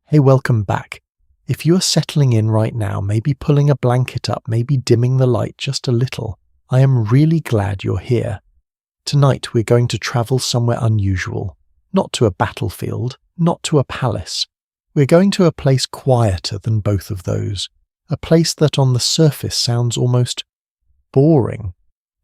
Hey, welcome back. If you are settling in right now, maybe pulling a blanket up, maybe dimming the light just a little, I am really glad you're here. Tonight we're going to travel somewhere unusual, not to a battlefield, not to a palace. We're going to a place quieter than both of those, a place that on the surface sounds almost boring,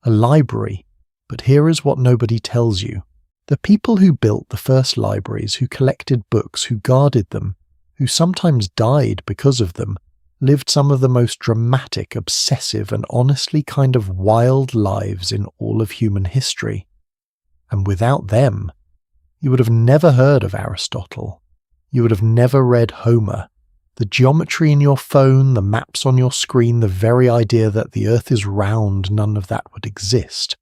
a library. But here is what nobody tells you. The people who built the first libraries, who collected books, who guarded them, who sometimes died because of them, lived some of the most dramatic, obsessive, and honestly kind of wild lives in all of human history. And without them, you would have never heard of Aristotle. You would have never read Homer. The geometry in your phone, the maps on your screen, the very idea that the earth is round, none of that would exist.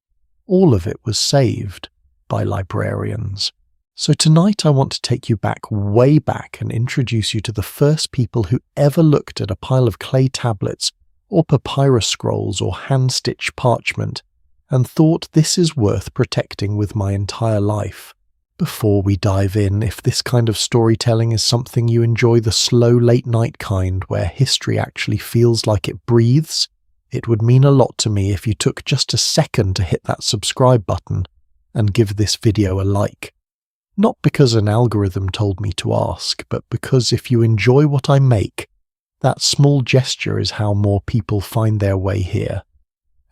All of it was saved by librarians. So tonight I want to take you back, way back, and introduce you to the first people who ever looked at a pile of clay tablets or papyrus scrolls or hand-stitched parchment and thought, this is worth protecting with my entire life. Before we dive in, if this kind of storytelling is something you enjoy, the slow late-night kind where history actually feels like it breathes, it would mean a lot to me if you took just a second to hit that subscribe button and give this video a like. Not because an algorithm told me to ask, but because if you enjoy what I make, that small gesture is how more people find their way here.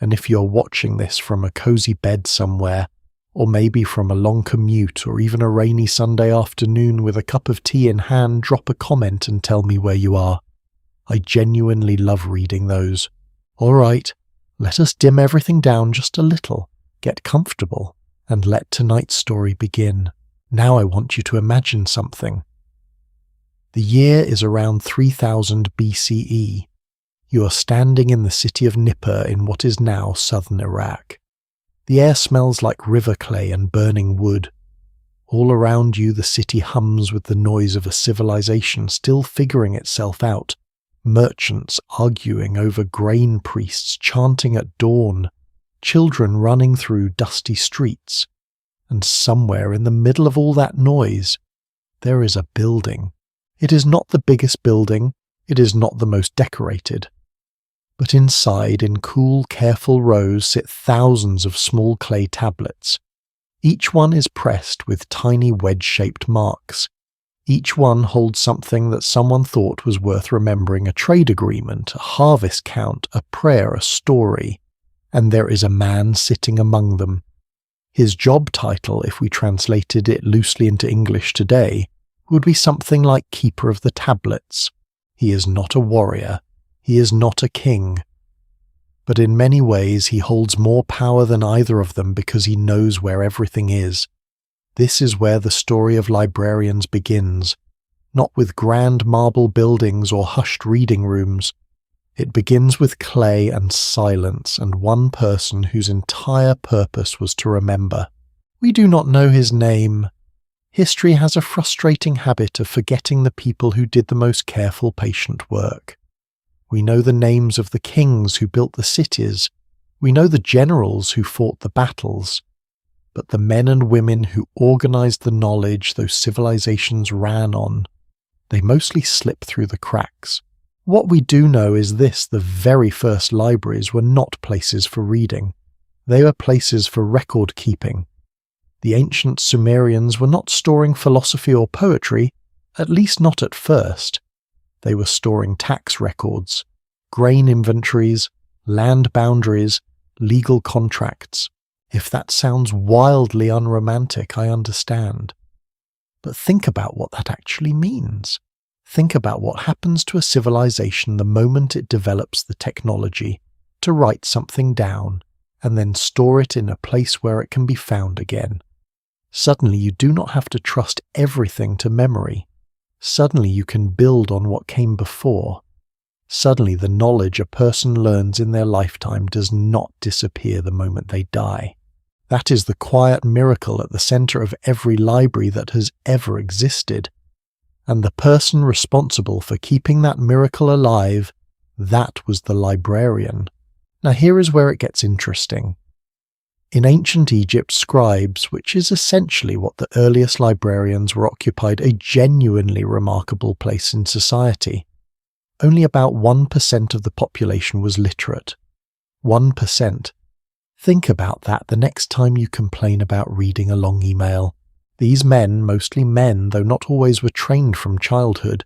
And if you're watching this from a cozy bed somewhere, or maybe from a long commute, or even a rainy Sunday afternoon with a cup of tea in hand, drop a comment and tell me where you are. I genuinely love reading those. All right, let us dim everything down just a little, get comfortable, and let tonight's story begin. Now I want you to imagine something. The year is around 3000 BCE. You are standing in the city of Nippur in what is now southern Iraq. The air smells like river clay and burning wood. All around you the city hums with the noise of a civilization still figuring itself out. Merchants arguing over grain priests chanting at dawn, children running through dusty streets, and somewhere in the middle of all that noise, there is a building. It is not the biggest building, it is not the most decorated, but inside, in cool, careful rows, sit thousands of small clay tablets. Each one is pressed with tiny wedge-shaped marks. Each one holds something that someone thought was worth remembering: a trade agreement, a harvest count, a prayer, a story. And there is a man sitting among them. His job title, if we translated it loosely into English today, would be something like Keeper of the Tablets. He is not a warrior. He is not a king. But in many ways he holds more power than either of them because he knows where everything is. This is where the story of librarians begins, not with grand marble buildings or hushed reading rooms. It begins with clay and silence and one person whose entire purpose was to remember. We do not know his name. History has a frustrating habit of forgetting the people who did the most careful, patient work. We know the names of the kings who built the cities. We know the generals who fought the battles. But the men and women who organized the knowledge those civilizations ran on, they mostly slip through the cracks. What we do know is this: the very first libraries were not places for reading. They were places for record keeping. The ancient Sumerians were not storing philosophy or poetry, at least not at first. They were storing tax records, grain inventories, land boundaries, legal contracts. If that sounds wildly unromantic, I understand. But think about what that actually means. Think about what happens to a civilization the moment it develops the technology to write something down and then store it in a place where it can be found again. Suddenly you do not have to trust everything to memory. Suddenly you can build on what came before. Suddenly the knowledge a person learns in their lifetime does not disappear the moment they die. That is the quiet miracle at the center of every library that has ever existed. And the person responsible for keeping that miracle alive, that was the librarian. Now here is where it gets interesting. In ancient Egypt, scribes, which is essentially what the earliest librarians were, occupied a genuinely remarkable place in society. Only about 1% of the population was literate. 1%. Think about that the next time you complain about reading a long email. These men, mostly men, though not always, were trained from childhood.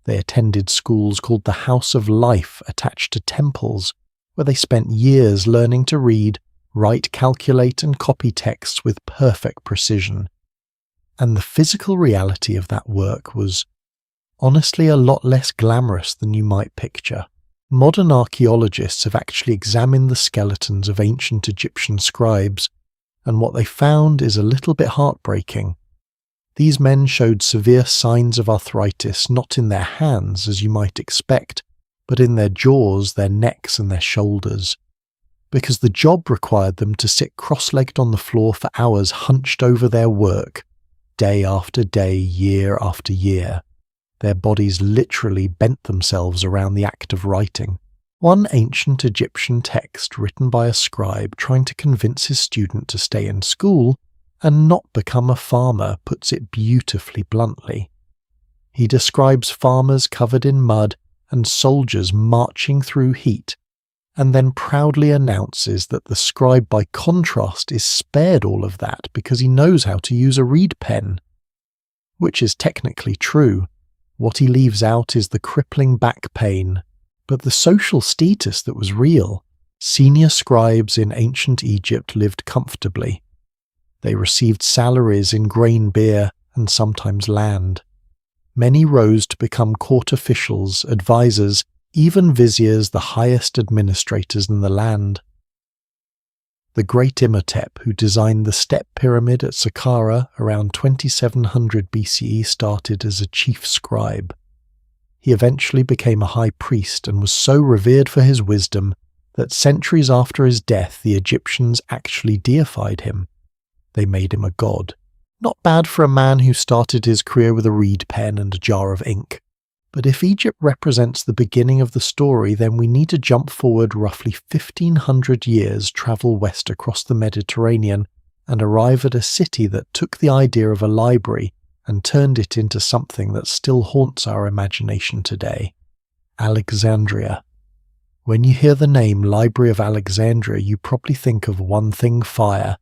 They attended schools called the House of Life, attached to temples, where they spent years learning to read, write, calculate, and copy texts with perfect precision. And the physical reality of that work was honestly a lot less glamorous than you might picture. Modern archaeologists have actually examined the skeletons of ancient Egyptian scribes, and what they found is a little bit heartbreaking. These men showed severe signs of arthritis, not in their hands, as you might expect, but in their jaws, their necks, and their shoulders, because the job required them to sit cross-legged on the floor for hours, hunched over their work, day after day, year after year. Their bodies literally bent themselves around the act of writing. One ancient Egyptian text written by a scribe trying to convince his student to stay in school and not become a farmer puts it beautifully bluntly. He describes farmers covered in mud and soldiers marching through heat, and then proudly announces that the scribe by contrast is spared all of that because he knows how to use a reed pen. Which is technically true. What he leaves out is the crippling back pain, but the social status that was real. Senior scribes in ancient Egypt lived comfortably. They received salaries in grain, beer, and sometimes land. Many rose to become court officials, advisors, even viziers, the highest administrators in the land. The great Imhotep, who designed the step pyramid at Saqqara around 2700 BCE, started as a chief scribe. He eventually became a high priest and was so revered for his wisdom that centuries after his death the Egyptians actually deified him. They made him a god. Not bad for a man who started his career with a reed pen and a jar of ink. But if Egypt represents the beginning of the story, then we need to jump forward roughly 1500 years, travel west across the Mediterranean, and arrive at a city that took the idea of a library and turned it into something that still haunts our imagination today. Alexandria. When you hear the name Library of Alexandria, you probably think of one thing: fire,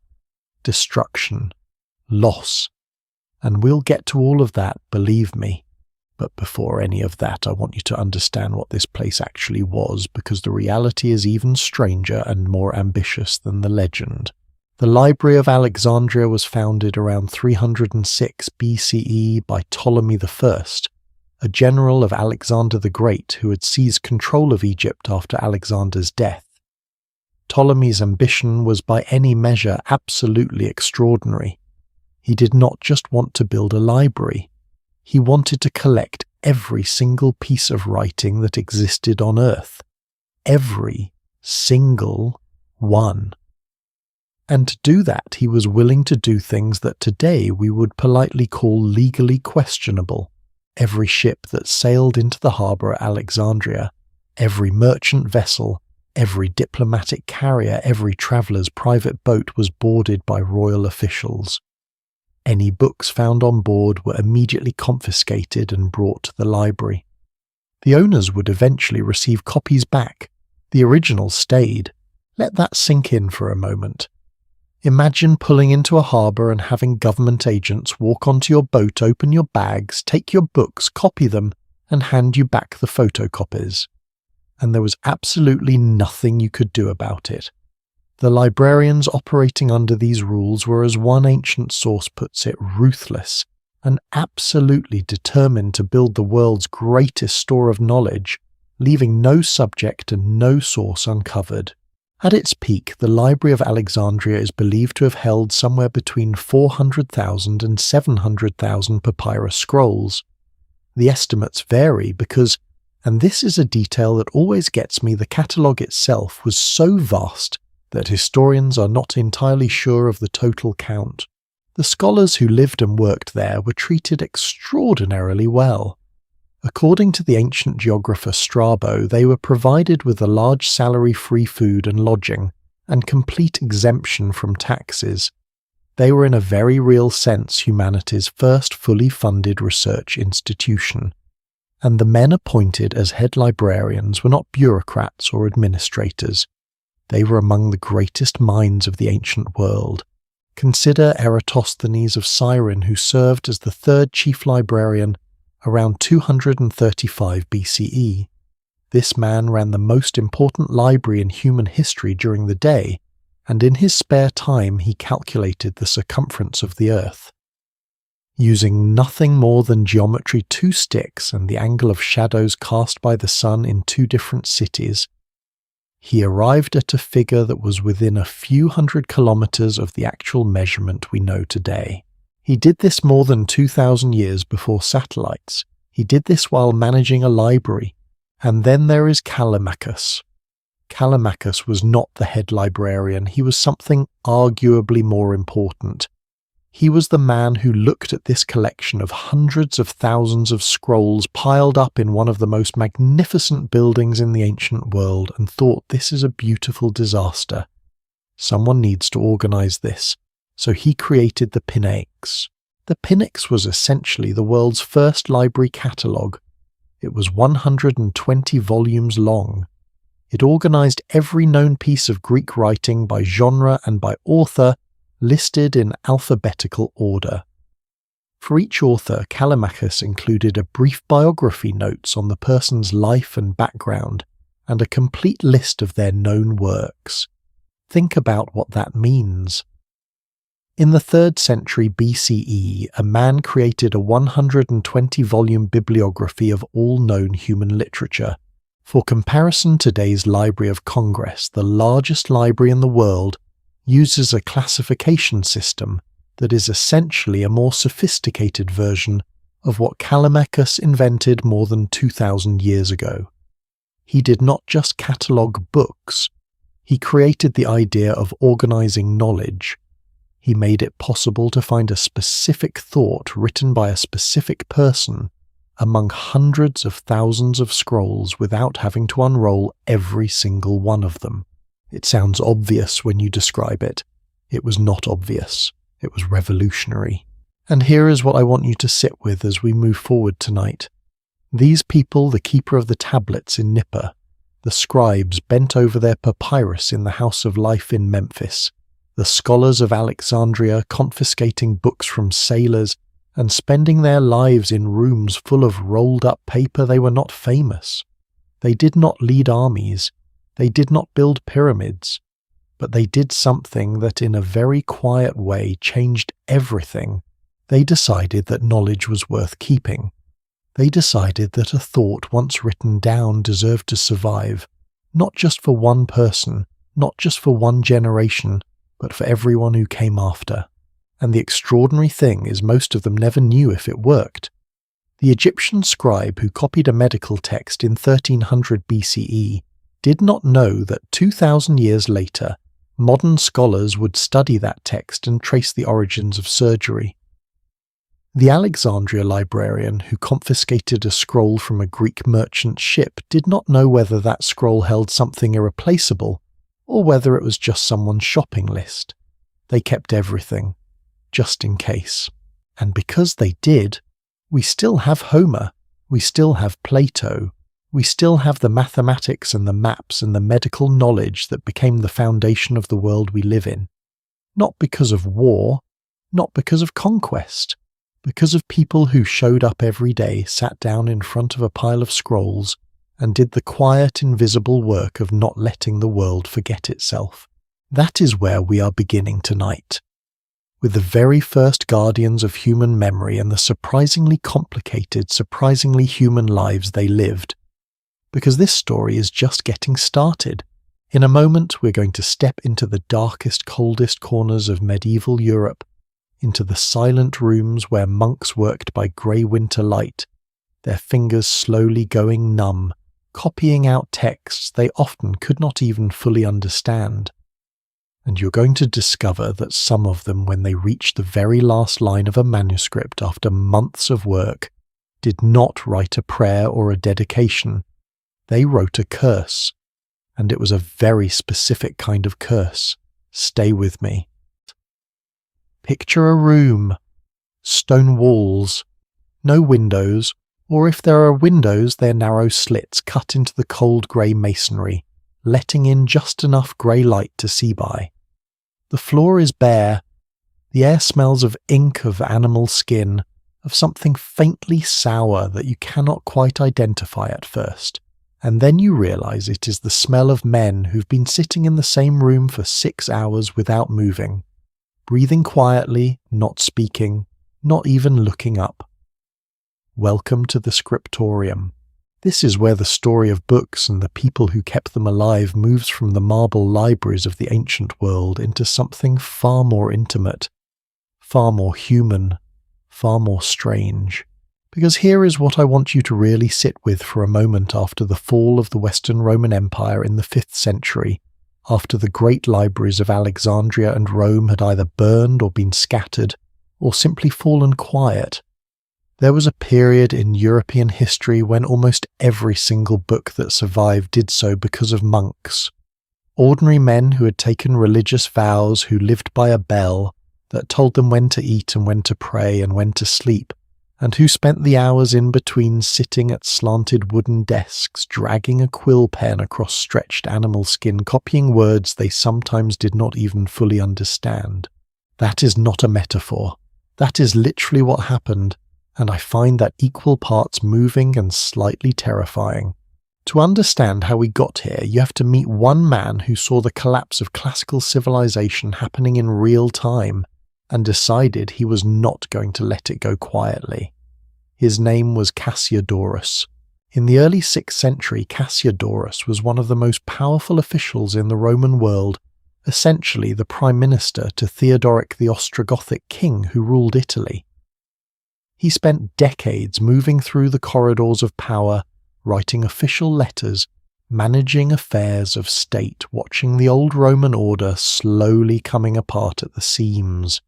destruction, loss. And we'll get to all of that, believe me. But before any of that, I want you to understand what this place actually was, because the reality is even stranger and more ambitious than the legend. The Library of Alexandria was founded around 306 BCE by Ptolemy I, a general of Alexander the Great who had seized control of Egypt after Alexander's death. Ptolemy's ambition was by any measure absolutely extraordinary. He did not just want to build a library. He wanted to collect every single piece of writing that existed on Earth. Every single one. And to do that, he was willing to do things that today we would politely call legally questionable. Every ship that sailed into the harbour at Alexandria, every merchant vessel, every diplomatic carrier, every traveller's private boat was boarded by royal officials. Any books found on board were immediately confiscated and brought to the library. The owners would eventually receive copies back. The originals stayed. Let that sink in for a moment. Imagine pulling into a harbour and having government agents walk onto your boat, open your bags, take your books, copy them, and hand you back the photocopies. And there was absolutely nothing you could do about it. The librarians operating under these rules were, as one ancient source puts it, ruthless and absolutely determined to build the world's greatest store of knowledge, leaving no subject and no source uncovered. At its peak, the Library of Alexandria is believed to have held somewhere between 400,000 and 700,000 papyrus scrolls. The estimates vary because, and this is a detail that always gets me, the catalogue itself was so vast that historians are not entirely sure of the total count. The scholars who lived and worked there were treated extraordinarily well. According to the ancient geographer Strabo, they were provided with a large salary, free food and lodging, and complete exemption from taxes. They were in a very real sense humanity's first fully funded research institution. And the men appointed as head librarians were not bureaucrats or administrators. They were among the greatest minds of the ancient world. Consider Eratosthenes of Cyrene, who served as the third chief librarian around 235 BCE. This man ran the most important library in human history during the day, and in his spare time he calculated the circumference of the earth. Using nothing more than geometry, 2 sticks, and the angle of shadows cast by the sun in 2 different cities, he arrived at a figure that was within a few hundred kilometers of the actual measurement we know today. He did this more than 2,000 years before satellites. He did this while managing a library. And then there is Callimachus. Callimachus was not the head librarian. He was something arguably more important. He was the man who looked at this collection of hundreds of thousands of scrolls piled up in one of the most magnificent buildings in the ancient world and thought, this is a beautiful disaster. Someone needs to organize this. So he created the Pinaeus. The Pinaeus was essentially the world's first library catalogue. It was 120 volumes long. It organized every known piece of Greek writing by genre and by author, listed in alphabetical order. For each author, Callimachus included a brief biography notes on the person's life and background, and a complete list of their known works. Think about what that means. In the 3rd century BCE, a man created a 120-volume bibliography of all known human literature. For comparison, today's Library of Congress, the largest library in the world, uses a classification system that is essentially a more sophisticated version of what Callimachus invented more than 2,000 years ago. He did not just catalogue books, he created the idea of organizing knowledge. He made it possible to find a specific thought written by a specific person among hundreds of thousands of scrolls without having to unroll every single one of them. It sounds obvious when you describe it. It was not obvious. It was revolutionary. And here is what I want you to sit with as we move forward tonight. These people, the keeper of the tablets in Nipper, the scribes bent over their papyrus in the House of Life in Memphis, the scholars of Alexandria confiscating books from sailors and spending their lives in rooms full of rolled-up paper, they were not famous. They did not lead armies. They did not build pyramids. But they did something that in a very quiet way changed everything. They decided that knowledge was worth keeping. They decided that a thought once written down deserved to survive, not just for one person, not just for one generation, but for everyone who came after. And the extraordinary thing is most of them never knew if it worked. The Egyptian scribe who copied a medical text in 1300 BCE did not know that 2,000 years later, modern scholars would study that text and trace the origins of surgery. The Alexandria librarian who confiscated a scroll from a Greek merchant ship did not know whether that scroll held something irreplaceable, or whether it was just someone's shopping list. They kept everything, just in case. And because they did, we still have Homer, we still have Plato, we still have the mathematics and the maps and the medical knowledge that became the foundation of the world we live in. Not because of war, not because of conquest, because of people who showed up every day, sat down in front of a pile of scrolls, and did the quiet, invisible work of not letting the world forget itself. That is where we are beginning tonight, with the very first guardians of human memory and the surprisingly complicated, surprisingly human lives they lived. Because this story is just getting started. In a moment, we're going to step into the darkest, coldest corners of medieval Europe, into the silent rooms where monks worked by grey winter light, their fingers slowly going numb, copying out texts they often could not even fully understand. And you're going to discover that some of them, when they reached the very last line of a manuscript after months of work, did not write a prayer or a dedication. They wrote a curse. and it was a very specific kind of curse. Stay with me. Picture a room. Stone walls. No windows, or if there are windows, they're narrow slits cut into the cold grey masonry, letting in just enough grey light to see by. The floor is bare. The air smells of ink, of animal skin, of something faintly sour that you cannot quite identify at first, and then you realise it is the smell of men who've been sitting in the same room for 6 hours without moving, breathing quietly, not speaking, not even looking up. Welcome to the scriptorium. This is where the story of books and the people who kept them alive moves from the marble libraries of the ancient world into something far more intimate, far more human, far more strange. Because here is what I want you to really sit with for a moment after the fall of the Western Roman Empire in the 5th century, after the great libraries of Alexandria and Rome had either burned or been scattered, or simply fallen quiet. There was a period in European history when almost every single book that survived did so because of monks. Ordinary men who had taken religious vows, who lived by a bell that told them when to eat and when to pray and when to sleep, and who spent the hours in between sitting at slanted wooden desks, dragging a quill pen across stretched animal skin, copying words they sometimes did not even fully understand. That is not a metaphor. That is literally what happened, and I find that equal parts moving and slightly terrifying. To understand how we got here, you have to meet one man who saw the collapse of classical civilization happening in real time, and decided he was not going to let it go quietly. His name was Cassiodorus. In the early 6th century, Cassiodorus was one of the most powerful officials in the Roman world, essentially the prime minister to Theodoric the Ostrogothic king who ruled Italy. He spent decades moving through the corridors of power, writing official letters, managing affairs of state, watching the old Roman order slowly coming apart at the seams.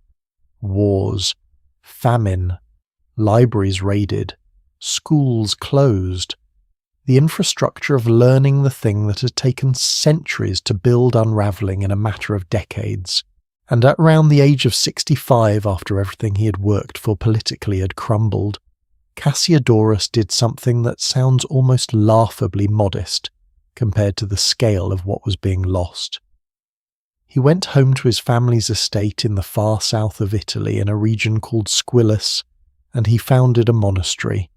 Wars, famine, libraries raided, schools closed. The infrastructure of learning the thing that had taken centuries to build unravelling in a matter of decades. And at around the age of 65, after everything he had worked for politically had crumbled, Cassiodorus did something that sounds almost laughably modest compared to the scale of what was being lost. He went home to his family's estate in the far south of Italy in a region called Squillace, and he founded a monastery.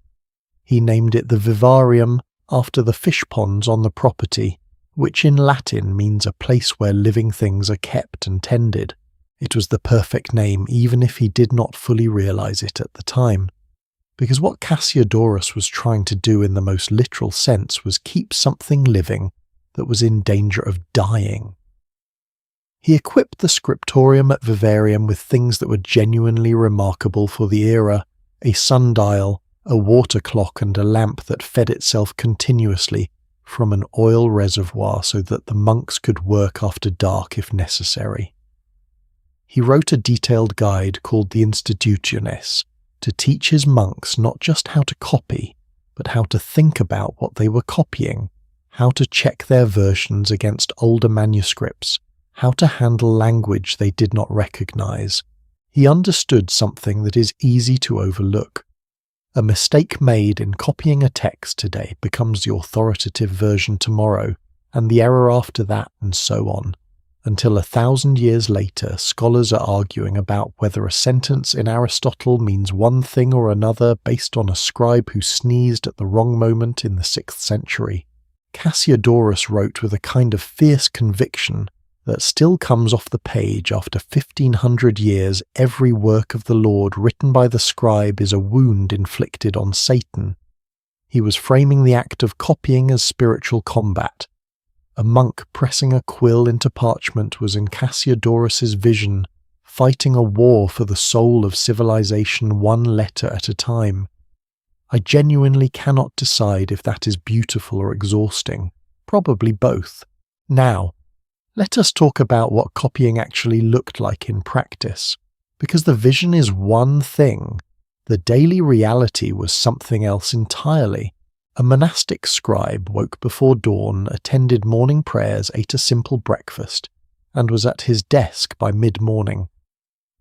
He named it the Vivarium after the fish ponds on the property, which in Latin means a place where living things are kept and tended. It was the perfect name, even if he did not fully realise it at the time. Because what Cassiodorus was trying to do in the most literal sense was keep something living that was in danger of dying. He equipped the scriptorium at Vivarium with things that were genuinely remarkable for the era: a sundial, a water clock, and a lamp that fed itself continuously from an oil reservoir so that the monks could work after dark if necessary. He wrote a detailed guide called the Institutiones to teach his monks not just how to copy, but how to think about what they were copying, how to check their versions against older manuscripts, how to handle language they did not recognize. He understood something that is easy to overlook. A mistake made in copying a text today becomes the authoritative version tomorrow, and the error after that, and so on, until 1,000 years later scholars are arguing about whether a sentence in Aristotle means one thing or another based on a scribe who sneezed at the wrong moment in the 6th century. Cassiodorus wrote with a kind of fierce conviction that still comes off the page after 1,500 years. Every work of the Lord written by the scribe is a wound inflicted on Satan. He was framing the act of copying as spiritual combat. A monk pressing a quill into parchment was in Cassiodorus's vision, fighting a war for the soul of civilization one letter at a time. I genuinely cannot decide if that is beautiful or exhausting. Probably both. Now, let us talk about what copying actually looked like in practice, because the vision is one thing. The daily reality was something else entirely. A monastic scribe woke before dawn, attended morning prayers, ate a simple breakfast, and was at his desk by mid-morning.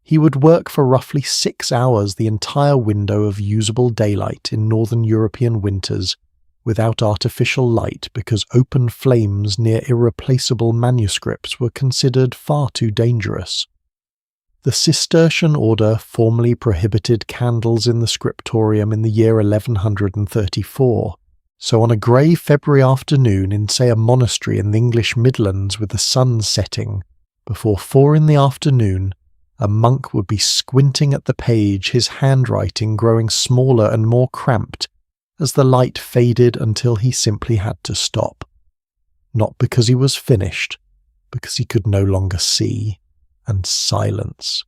He would work for roughly 6 hours, the entire window of usable daylight in northern European winters, without artificial light because open flames near irreplaceable manuscripts were considered far too dangerous. The Cistercian order formally prohibited candles in the scriptorium in the year 1134, so on a grey February afternoon in, say, a monastery in the English Midlands with the sun setting, before 4 in the afternoon, a monk would be squinting at the page, his handwriting growing smaller and more cramped as the light faded until he simply had to stop. Not because he was finished, because he could no longer see, and silence.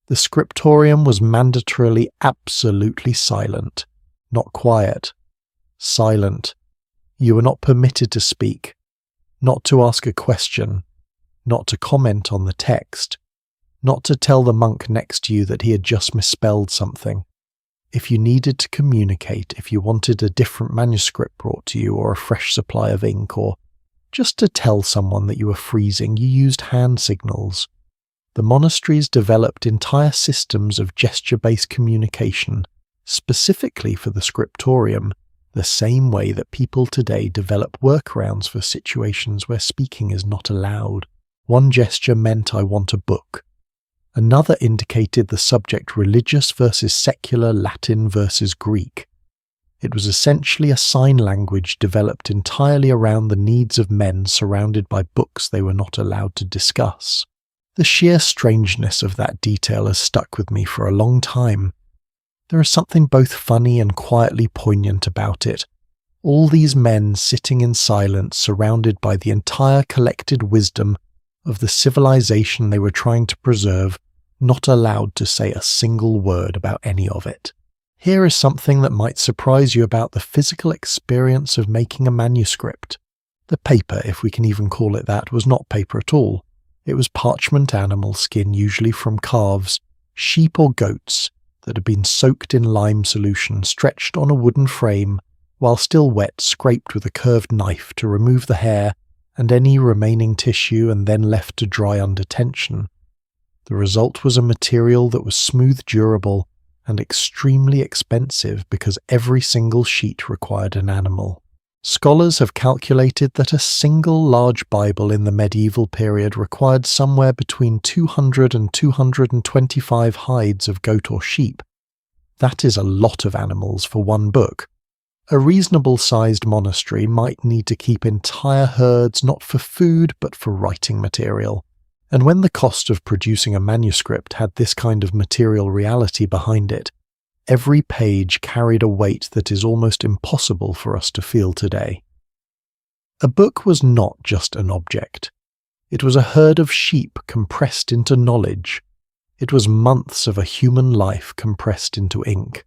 The scriptorium was mandatorily absolutely silent, not quiet. Silent. You were not permitted to speak, not to ask a question, not to comment on the text, not to tell the monk next to you that he had just misspelled something. If you needed to communicate, if you wanted a different manuscript brought to you or a fresh supply of ink, or just to tell someone that you were freezing, you used hand signals. The monasteries developed entire systems of gesture-based communication, specifically for the scriptorium, the same way that people today develop workarounds for situations where speaking is not allowed. One gesture meant "I want a book." Another indicated the subject religious versus secular, Latin versus Greek. It was essentially a sign language developed entirely around the needs of men surrounded by books they were not allowed to discuss. The sheer strangeness of that detail has stuck with me for a long time. There is something both funny and quietly poignant about it. All these men sitting in silence, surrounded by the entire collected wisdom of the civilization they were trying to preserve, not allowed to say a single word about any of it. Here is something that might surprise you about the physical experience of making a manuscript. The paper, if we can even call it that, was not paper at all. It was parchment animal skin, usually from calves, sheep or goats, that had been soaked in lime solution, stretched on a wooden frame, while still wet, scraped with a curved knife to remove the hair and any remaining tissue and then left to dry under tension. The result was a material that was smooth, durable, and extremely expensive because every single sheet required an animal. Scholars have calculated that a single large Bible in the medieval period required somewhere between 200 and 225 hides of goat or sheep. That is a lot of animals for one book. A reasonable-sized monastery might need to keep entire herds not for food but for writing material. And when the cost of producing a manuscript had this kind of material reality behind it, every page carried a weight that is almost impossible for us to feel today. A book was not just an object. It was a herd of sheep compressed into knowledge. It was months of a human life compressed into ink.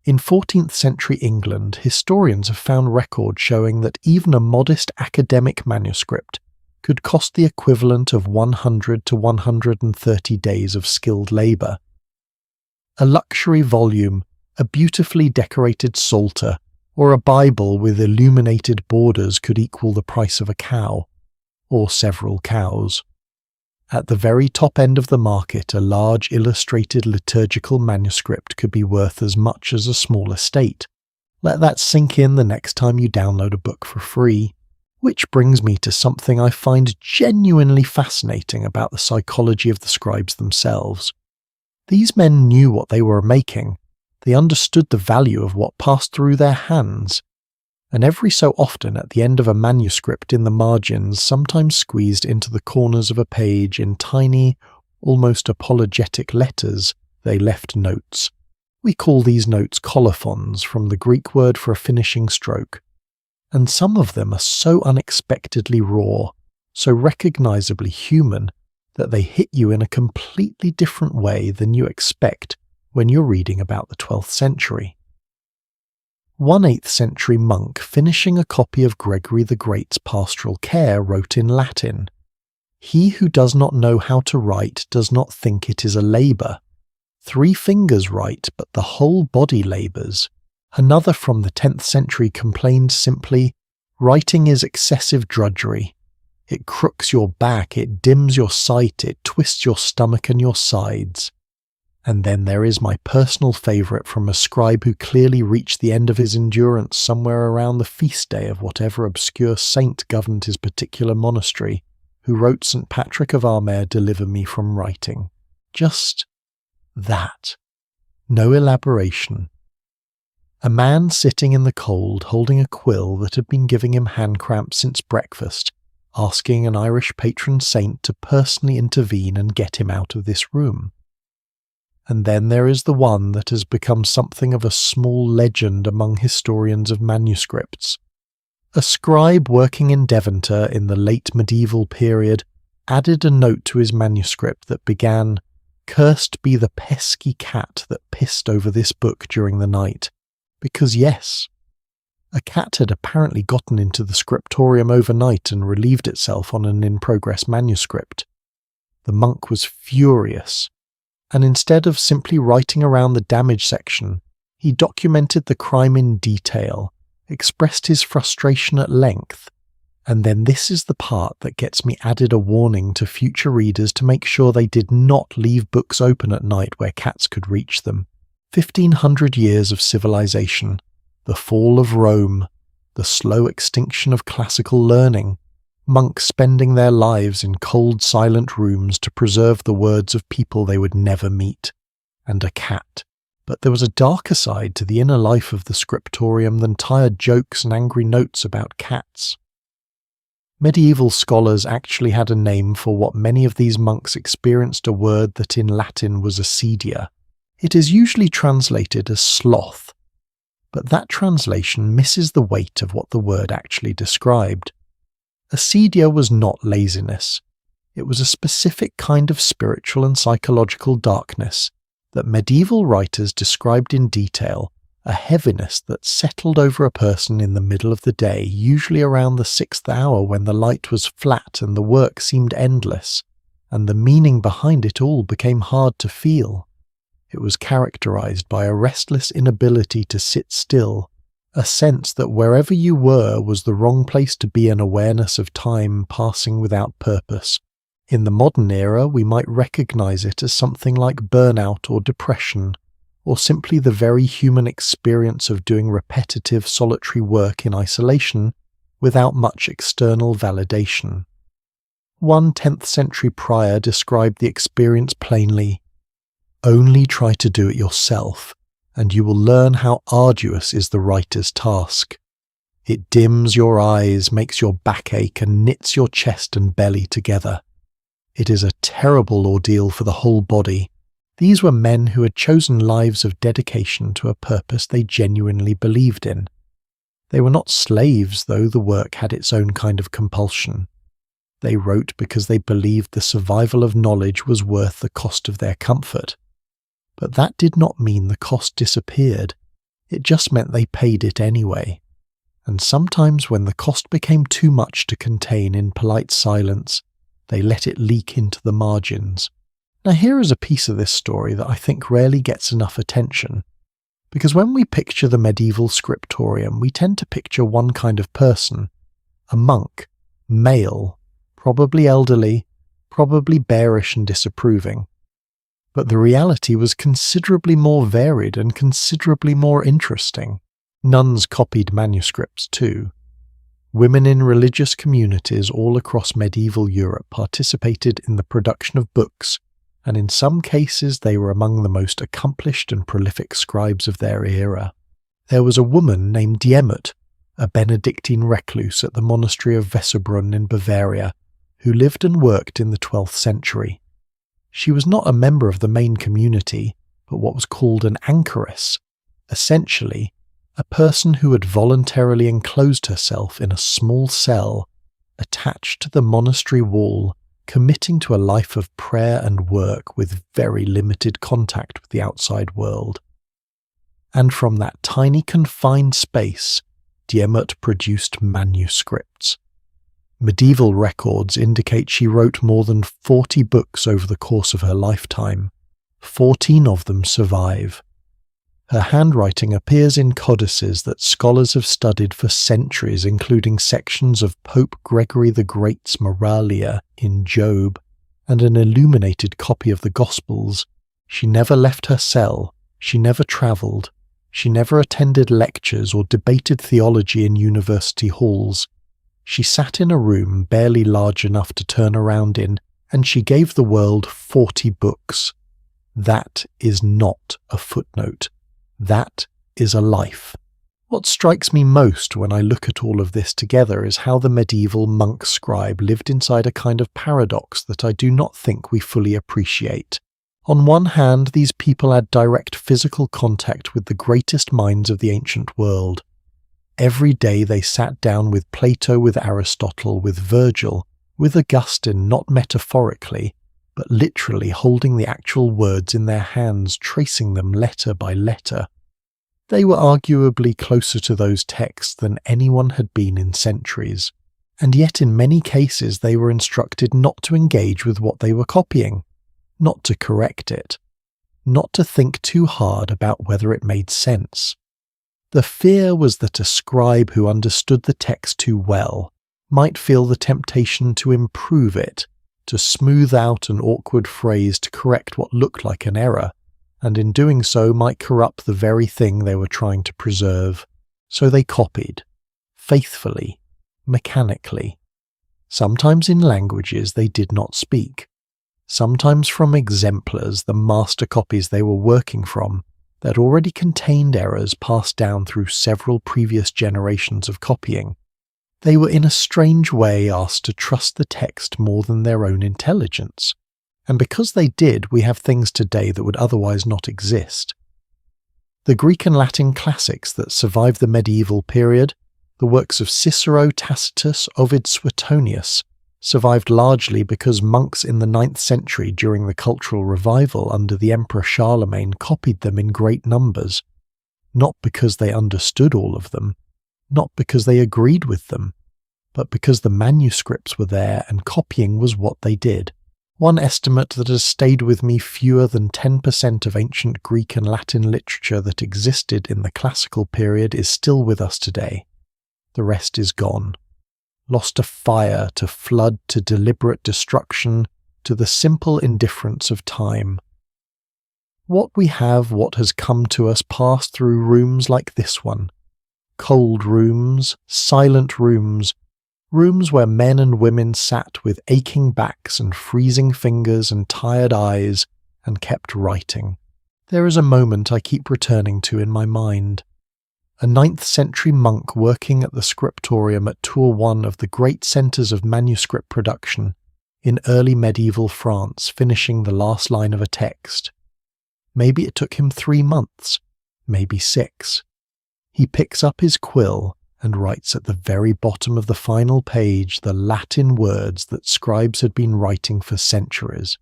In 14th century England, historians have found records showing that even a modest academic manuscript could cost the equivalent of 100 to 130 days of skilled labour. A luxury volume, a beautifully decorated psalter, or a Bible with illuminated borders could equal the price of a cow, or several cows. At the very top end of the market, a large illustrated liturgical manuscript could be worth as much as a small estate. Let that sink in the next time you download a book for free. Which brings me to something I find genuinely fascinating about the psychology of the scribes themselves. These men knew what they were making. They understood the value of what passed through their hands. And every so often at the end of a manuscript in the margins, sometimes squeezed into the corners of a page in tiny, almost apologetic letters, they left notes. We call these notes colophons, from the Greek word for a finishing stroke. And some of them are so unexpectedly raw, so recognizably human, that they hit you in a completely different way than you expect when you're reading about the 12th century. One 8th century monk finishing a copy of Gregory the Great's Pastoral Care wrote in Latin, "He who does not know how to write does not think it is a labour. 3 fingers write, but the whole body labours. Another from the 10th century complained simply, "Writing is excessive drudgery. It crooks your back, it dims your sight, it twists your stomach and your sides." And then there is my personal favourite from a scribe who clearly reached the end of his endurance somewhere around the feast day of whatever obscure saint governed his particular monastery, who wrote St. Patrick of Armagh, "Deliver me from writing." Just that. No elaboration. A man sitting in the cold holding a quill that had been giving him hand cramps since breakfast, asking an Irish patron saint to personally intervene and get him out of this room. And then there is the one that has become something of a small legend among historians of manuscripts. A scribe working in Devonshire in the late medieval period added a note to his manuscript that began, "Cursed be the pesky cat that pissed over this book during the night." Because yes, a cat had apparently gotten into the scriptorium overnight and relieved itself on an in-progress manuscript. The monk was furious, and instead of simply writing around the damage section, he documented the crime in detail, expressed his frustration at length, and then this is the part that gets me added a warning to future readers to make sure they did not leave books open at night where cats could reach them. 1500 years of civilization, the fall of Rome, the slow extinction of classical learning, monks spending their lives in cold, silent rooms to preserve the words of people they would never meet, and a cat. But there was a darker side to the inner life of the scriptorium than tired jokes and angry notes about cats. Medieval scholars actually had a name for what many of these monks experienced, a word that in Latin was acedia. It is usually translated as sloth, but that translation misses the weight of what the word actually described. Acedia was not laziness. It was a specific kind of spiritual and psychological darkness that medieval writers described in detail, a heaviness that settled over a person in the middle of the day, usually around the 6th hour when the light was flat and the work seemed endless, and the meaning behind it all became hard to feel. It was characterized by a restless inability to sit still, a sense that wherever you were was the wrong place to be, an awareness of time passing without purpose. In the modern era, we might recognize it as something like burnout or depression, or simply the very human experience of doing repetitive, solitary work in isolation without much external validation. One 10th century prior described the experience plainly: "Only try to do it yourself, and you will learn how arduous is the writer's task. It dims your eyes, makes your back ache, and knits your chest and belly together. It is a terrible ordeal for the whole body." These were men who had chosen lives of dedication to a purpose they genuinely believed in. They were not slaves, though the work had its own kind of compulsion. They wrote because they believed the survival of knowledge was worth the cost of their comfort. But that did not mean the cost disappeared. It just meant they paid it anyway. And sometimes when the cost became too much to contain in polite silence, they let it leak into the margins. Now here is a piece of this story that I think rarely gets enough attention, because when we picture the medieval scriptorium, we tend to picture one kind of person, a monk, male, probably elderly, probably bearish and disapproving. But the reality was considerably more varied and considerably more interesting. Nuns copied manuscripts too. Women in religious communities all across medieval Europe participated in the production of books, and in some cases they were among the most accomplished and prolific scribes of their era. There was a woman named Diemut, a Benedictine recluse at the monastery of Weserbrunn in Bavaria, who lived and worked in the 12th century. She was not a member of the main community, but what was called an anchoress, essentially a person who had voluntarily enclosed herself in a small cell attached to the monastery wall, committing to a life of prayer and work with very limited contact with the outside world. And from that tiny confined space, Diemut produced manuscripts. Medieval records indicate she wrote more than 40 books over the course of her lifetime. 14 of them survive. Her handwriting appears in codices that scholars have studied for centuries, including sections of Pope Gregory the Great's Moralia in Job, and an illuminated copy of the Gospels. She never left her cell, she never travelled, she never attended lectures or debated theology in university halls. She sat in a room barely large enough to turn around in, and she gave the world 40 books. That is not a footnote. That is a life. What strikes me most when I look at all of this together is how the medieval monk scribe lived inside a kind of paradox that I do not think we fully appreciate. On one hand, these people had direct physical contact with the greatest minds of the ancient world. Every day they sat down with Plato, with Aristotle, with Virgil, with Augustine, not metaphorically, but literally holding the actual words in their hands, tracing them letter by letter. They were arguably closer to those texts than anyone had been in centuries, and yet in many cases they were instructed not to engage with what they were copying, not to correct it, not to think too hard about whether it made sense. The fear was that a scribe who understood the text too well might feel the temptation to improve it, to smooth out an awkward phrase to correct what looked like an error, and in doing so might corrupt the very thing they were trying to preserve. So they copied, faithfully, mechanically, sometimes in languages they did not speak, sometimes from exemplars, the master copies they were working from, that already contained errors passed down through several previous generations of copying. They were in a strange way asked to trust the text more than their own intelligence, and because they did, we have things today that would otherwise not exist. The Greek and Latin classics that survived the medieval period, the works of Cicero, Tacitus, Ovid, Suetonius, survived largely because monks in the 9th century during the cultural revival under the Emperor Charlemagne copied them in great numbers, not because they understood all of them, not because they agreed with them, but because the manuscripts were there and copying was what they did. One estimate that has stayed with me: fewer than 10% of ancient Greek and Latin literature that existed in the classical period is still with us today. The rest is gone, lost to fire, to flood, to deliberate destruction, to the simple indifference of time. What we have, what has come to us, passed through rooms like this one. Cold rooms, silent rooms, rooms where men and women sat with aching backs and freezing fingers and tired eyes and kept writing. There is a moment I keep returning to in my mind. A 9th century monk working at the scriptorium at Tours, one of the great centres of manuscript production in early medieval France, finishing the last line of a text. Maybe it took him 3 months, maybe 6. He picks up his quill and writes at the very bottom of the final page the Latin words that scribes had been writing for centuries.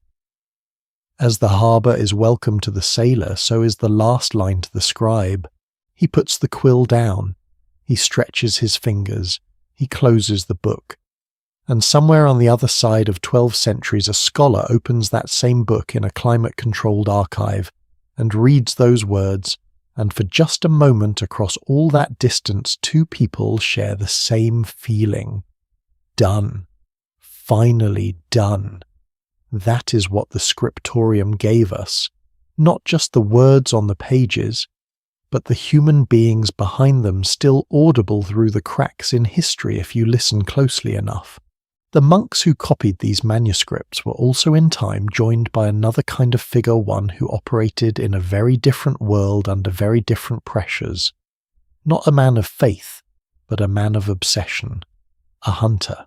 As the harbour is welcome to the sailor, so is the last line to the scribe. He puts the quill down, he stretches his fingers, he closes the book, and somewhere on the other side of 12 centuries a scholar opens that same book in a climate-controlled archive and reads those words, and for just a moment across all that distance 2 people share the same feeling. Done. Finally done. That is what the scriptorium gave us. Not just the words on the pages, but the human beings behind them, still audible through the cracks in history if you listen closely enough. The monks who copied these manuscripts were also in time joined by another kind of figure, one who operated in a very different world under very different pressures. Not a man of faith, but a man of obsession, a hunter.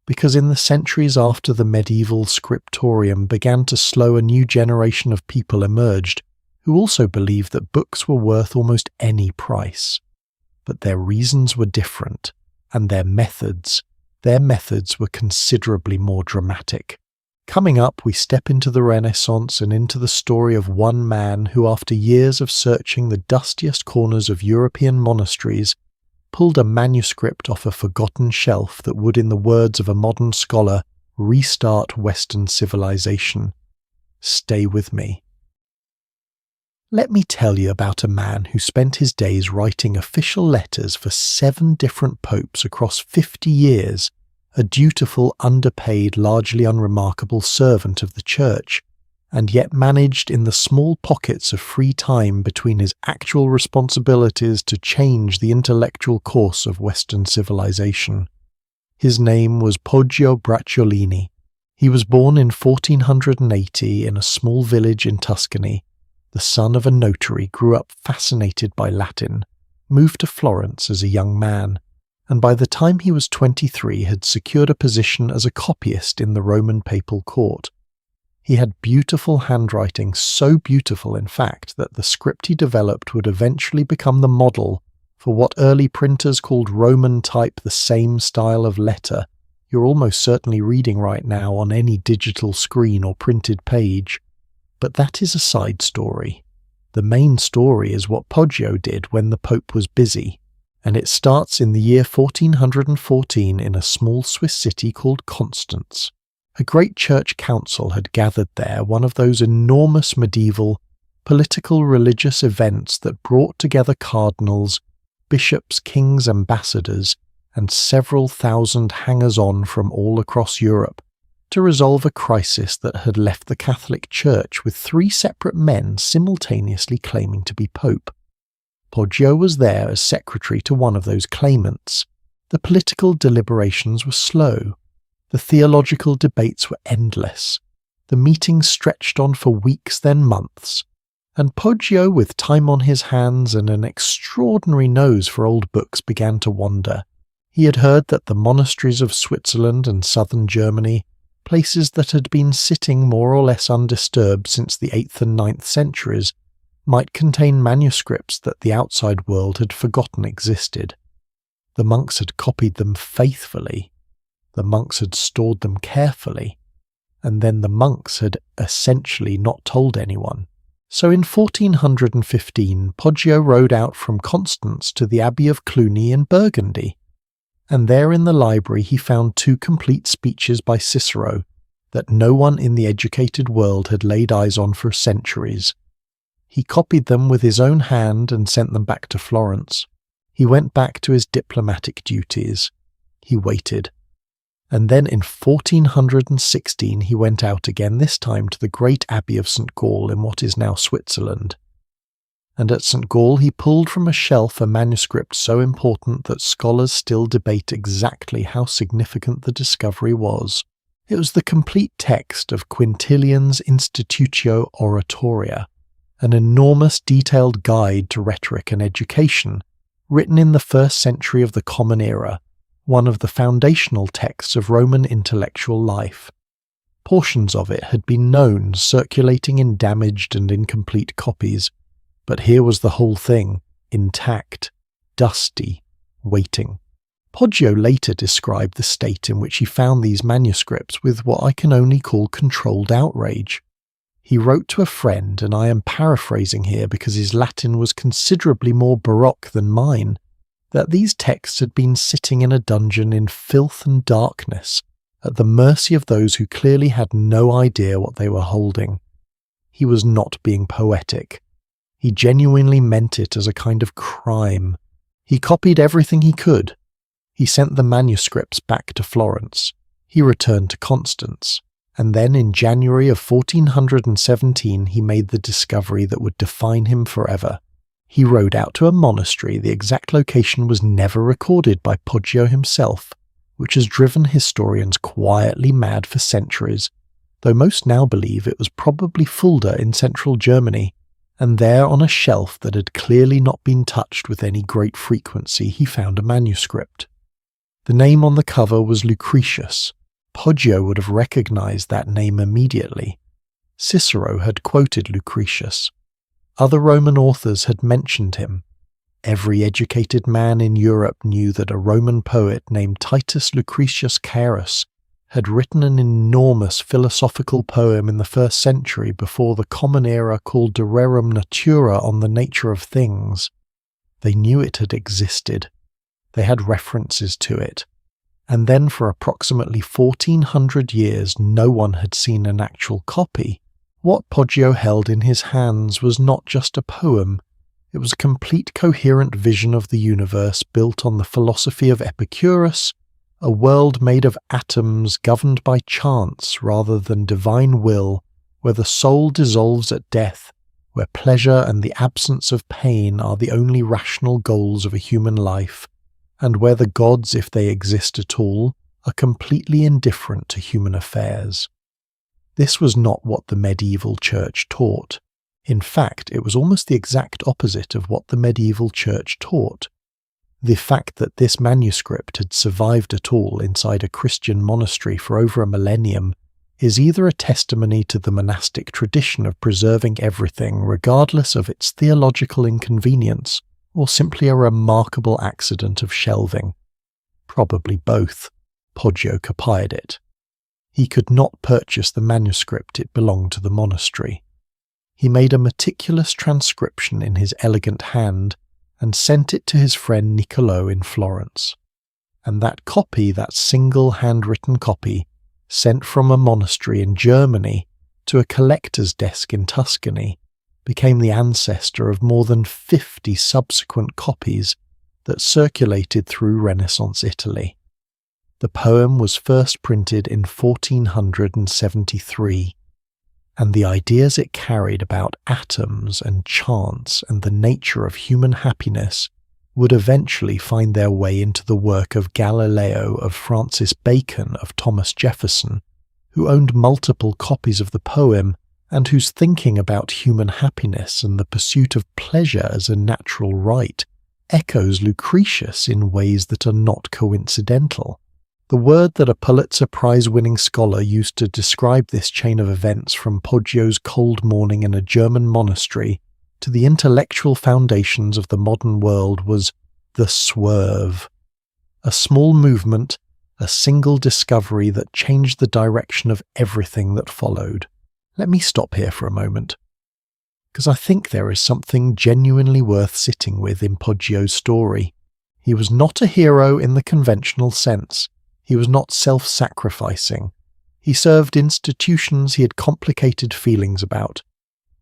Because in the centuries after the medieval scriptorium began to slow, a new generation of people emerged who also believed that books were worth almost any price. But their reasons were different, and their methods were considerably more dramatic. Coming up, we step into the Renaissance and into the story of one man who, after years of searching the dustiest corners of European monasteries, pulled a manuscript off a forgotten shelf that would, in the words of a modern scholar, restart Western civilization. Stay with me. Let me tell you about a man who spent his days writing official letters for 7 different popes across 50 years, a dutiful, underpaid, largely unremarkable servant of the Church, and yet managed in the small pockets of free time between his actual responsibilities to change the intellectual course of Western civilization. His name was Poggio Bracciolini. He was born in 1480 in a small village in Tuscany. The son of a notary, grew up fascinated by Latin, moved to Florence as a young man, and by the time he was 23 had secured a position as a copyist in the Roman papal court. He had beautiful handwriting, so beautiful in fact that the script he developed would eventually become the model for what early printers called Roman type, the same style of letter you're almost certainly reading right now on any digital screen or printed page. But that is a side story. The main story is what Poggio did when the Pope was busy, and it starts in the year 1414 in a small Swiss city called Constance. A great church council had gathered there, one of those enormous medieval political religious events that brought together cardinals, bishops, kings, ambassadors, and several thousand hangers-on from all across Europe, to resolve a crisis that had left the Catholic Church with 3 separate men simultaneously claiming to be Pope. Poggio was there as secretary to one of those claimants. The political deliberations were slow. The theological debates were endless. The meetings stretched on for weeks, then months. And Poggio, with time on his hands and an extraordinary nose for old books, began to wonder. He had heard that the monasteries of Switzerland and southern Germany, places that had been sitting more or less undisturbed since the 8th and 9th centuries, might contain manuscripts that the outside world had forgotten existed. The monks had copied them faithfully. The monks had stored them carefully. And then the monks had essentially not told anyone. So in 1415, Poggio rode out from Constance to the Abbey of Cluny in Burgundy. And there in the library he found 2 complete speeches by Cicero that no one in the educated world had laid eyes on for centuries. He copied them with his own hand and sent them back to Florence. He went back to his diplomatic duties. He waited. And then in 1416 he went out again, this time to the great Abbey of St. Gall in what is now Switzerland. And at St. Gall he pulled from a shelf a manuscript so important that scholars still debate exactly how significant the discovery was. It was the complete text of Quintilian's Institutio Oratoria, an enormous detailed guide to rhetoric and education, written in the 1st century of the Common Era, one of the foundational texts of Roman intellectual life. Portions of it had been known, circulating in damaged and incomplete copies, but here was the whole thing, intact, dusty, waiting. Poggio later described the state in which he found these manuscripts with what I can only call controlled outrage. He wrote to a friend, and I am paraphrasing here because his Latin was considerably more baroque than mine, that these texts had been sitting in a dungeon in filth and darkness, at the mercy of those who clearly had no idea what they were holding. He was not being poetic. He genuinely meant it as a kind of crime. He copied everything he could. He sent the manuscripts back to Florence. He returned to Constance. And then in January of 1417 he made the discovery that would define him forever. He rode out to a monastery, the exact location was never recorded by Poggio himself, which has driven historians quietly mad for centuries, though most now believe it was probably Fulda in central Germany, and there on a shelf that had clearly not been touched with any great frequency he found a manuscript. The name on the cover was Lucretius. Poggio would have recognized that name immediately. Cicero had quoted Lucretius. Other Roman authors had mentioned him. Every educated man in Europe knew that a Roman poet named Titus Lucretius Carus had written an enormous philosophical poem in the 1st century before the Common Era called De Rerum Natura, on the nature of things. They knew it had existed. They had references to it. And then for approximately 1400 years no one had seen an actual copy. What Poggio held in his hands was not just a poem, it was a complete coherent vision of the universe built on the philosophy of Epicurus, a world made of atoms governed by chance rather than divine will, where the soul dissolves at death, where pleasure and the absence of pain are the only rational goals of a human life, and where the gods, if they exist at all, are completely indifferent to human affairs. This was not what the medieval church taught. In fact, it was almost the exact opposite of what the medieval church taught. The fact that this manuscript had survived at all inside a Christian monastery for over a millennium is either a testimony to the monastic tradition of preserving everything regardless of its theological inconvenience, or simply a remarkable accident of shelving. Probably both. Poggio copied it. He could not purchase the manuscript, it belonged to the monastery. He made a meticulous transcription in his elegant hand and sent it to his friend Niccolò in Florence. And that copy, that single handwritten copy, sent from a monastery in Germany to a collector's desk in Tuscany, became the ancestor of more than 50 subsequent copies that circulated through Renaissance Italy. The poem was first printed in 1473, and the ideas it carried about atoms and chance and the nature of human happiness would eventually find their way into the work of Galileo, of Francis Bacon, of Thomas Jefferson, who owned multiple copies of the poem and whose thinking about human happiness and the pursuit of pleasure as a natural right echoes Lucretius in ways that are not coincidental. The word that a Pulitzer Prize-winning scholar used to describe this chain of events from Poggio's cold morning in a German monastery to the intellectual foundations of the modern world was the swerve. A small movement, a single discovery that changed the direction of everything that followed. Let me stop here for a moment, because I think there is something genuinely worth sitting with in Poggio's story. He was not a hero in the conventional sense. He was not self-sacrificing. He served institutions he had complicated feelings about.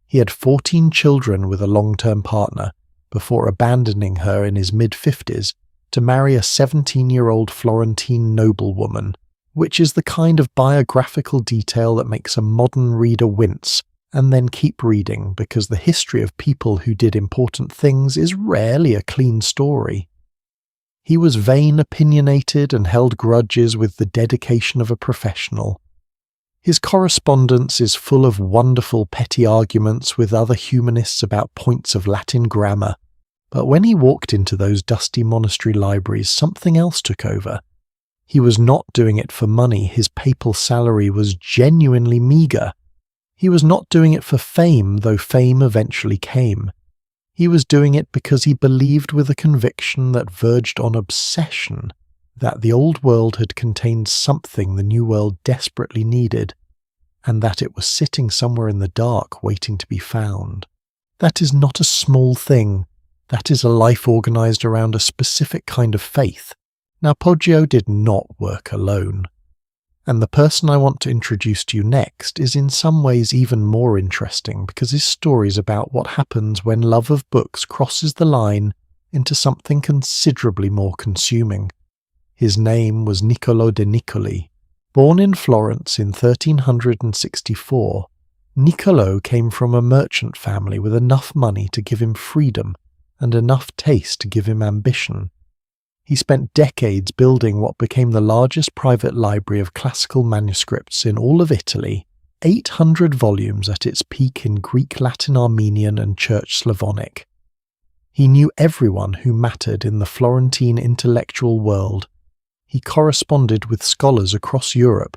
He had 14 children with a long-term partner, before abandoning her in his mid-50s to marry a 17-year-old Florentine noblewoman, which is the kind of biographical detail that makes a modern reader wince and then keep reading, because the history of people who did important things is rarely a clean story. He was vain, opinionated, and held grudges with the dedication of a professional. His correspondence is full of wonderful petty arguments with other humanists about points of Latin grammar, but when he walked into those dusty monastery libraries, something else took over. He was not doing it for money. His papal salary was genuinely meagre. He was not doing it for fame, though fame eventually came. He was doing it because he believed with a conviction that verged on obsession that the old world had contained something the new world desperately needed, and that it was sitting somewhere in the dark waiting to be found. That is not a small thing. That is a life organized around a specific kind of faith. Now, Poggio did not work alone. And the person I want to introduce to you next is in some ways even more interesting, because his story is about what happens when love of books crosses the line into something considerably more consuming. His name was Niccolò de Niccoli. Born in Florence in 1364, Niccolò came from a merchant family with enough money to give him freedom and enough taste to give him ambition. He spent decades building what became the largest private library of classical manuscripts in all of Italy, 800 volumes at its peak in Greek, Latin, Armenian, and Church Slavonic. He knew everyone who mattered in the Florentine intellectual world. He corresponded with scholars across Europe.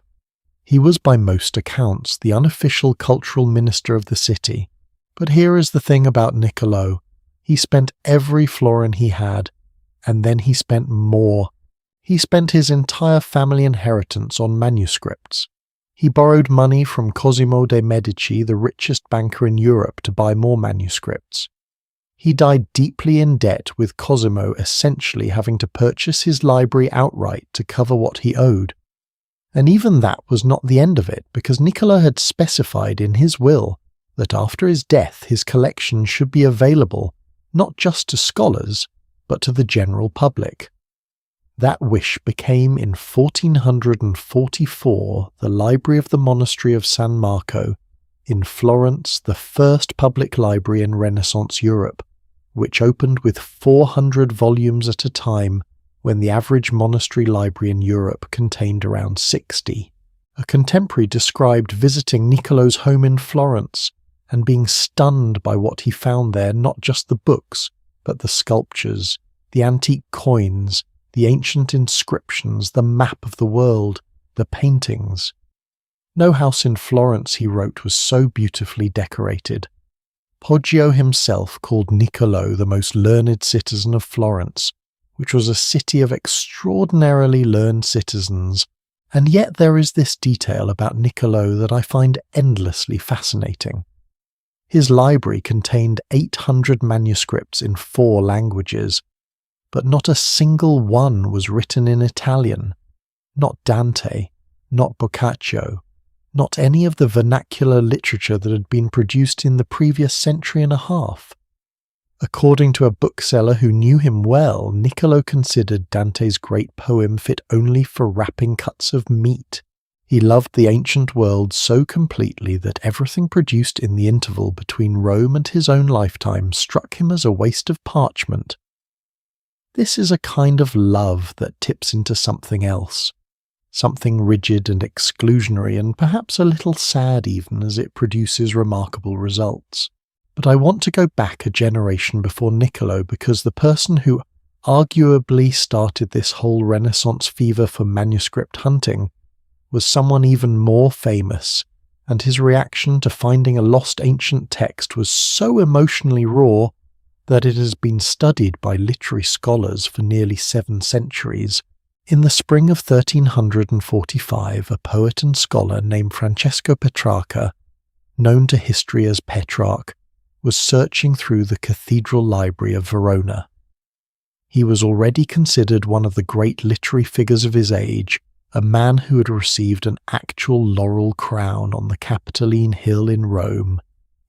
He was by most accounts the unofficial cultural minister of the city. But here is the thing about Niccolò. He spent every florin he had, and then he spent more. He spent his entire family inheritance on manuscripts. He borrowed money from Cosimo de' Medici, the richest banker in Europe, to buy more manuscripts. He died deeply in debt, with Cosimo essentially having to purchase his library outright to cover what he owed. And even that was not the end of it, because Niccolo had specified in his will that after his death his collection should be available not just to scholars, but to the general public. That wish became in 1444 the Library of the Monastery of San Marco in Florence, the first public library in Renaissance Europe, which opened with 400 volumes at a time when the average monastery library in Europe contained around 60. A contemporary described visiting Niccolo's home in Florence and being stunned by what he found there, not just the books, but the sculptures, the antique coins, the ancient inscriptions, the map of the world, the paintings. No house in Florence, he wrote, was so beautifully decorated. Poggio himself called Niccolo the most learned citizen of Florence, which was a city of extraordinarily learned citizens, and yet there is this detail about Niccolo that I find endlessly fascinating. His library contained 800 manuscripts in 4 languages, but not a single one was written in Italian. Not Dante, not Boccaccio, not any of the vernacular literature that had been produced in the previous century and a half. According to a bookseller who knew him well, Niccolo considered Dante's great poem fit only for wrapping cuts of meat. He loved the ancient world so completely that everything produced in the interval between Rome and his own lifetime struck him as a waste of parchment. This is a kind of love that tips into something else, something rigid and exclusionary and perhaps a little sad even as it produces remarkable results. But I want to go back a generation before Niccolo because the person who arguably started this whole Renaissance fever for manuscript hunting was someone even more famous, and his reaction to finding a lost ancient text was so emotionally raw that it has been studied by literary scholars for nearly 7 centuries. In the spring of 1345, a poet and scholar named Francesco Petrarca, known to history as Petrarch, was searching through the cathedral library of Verona. He was already considered one of the great literary figures of his age, a man who had received an actual laurel crown on the Capitoline Hill in Rome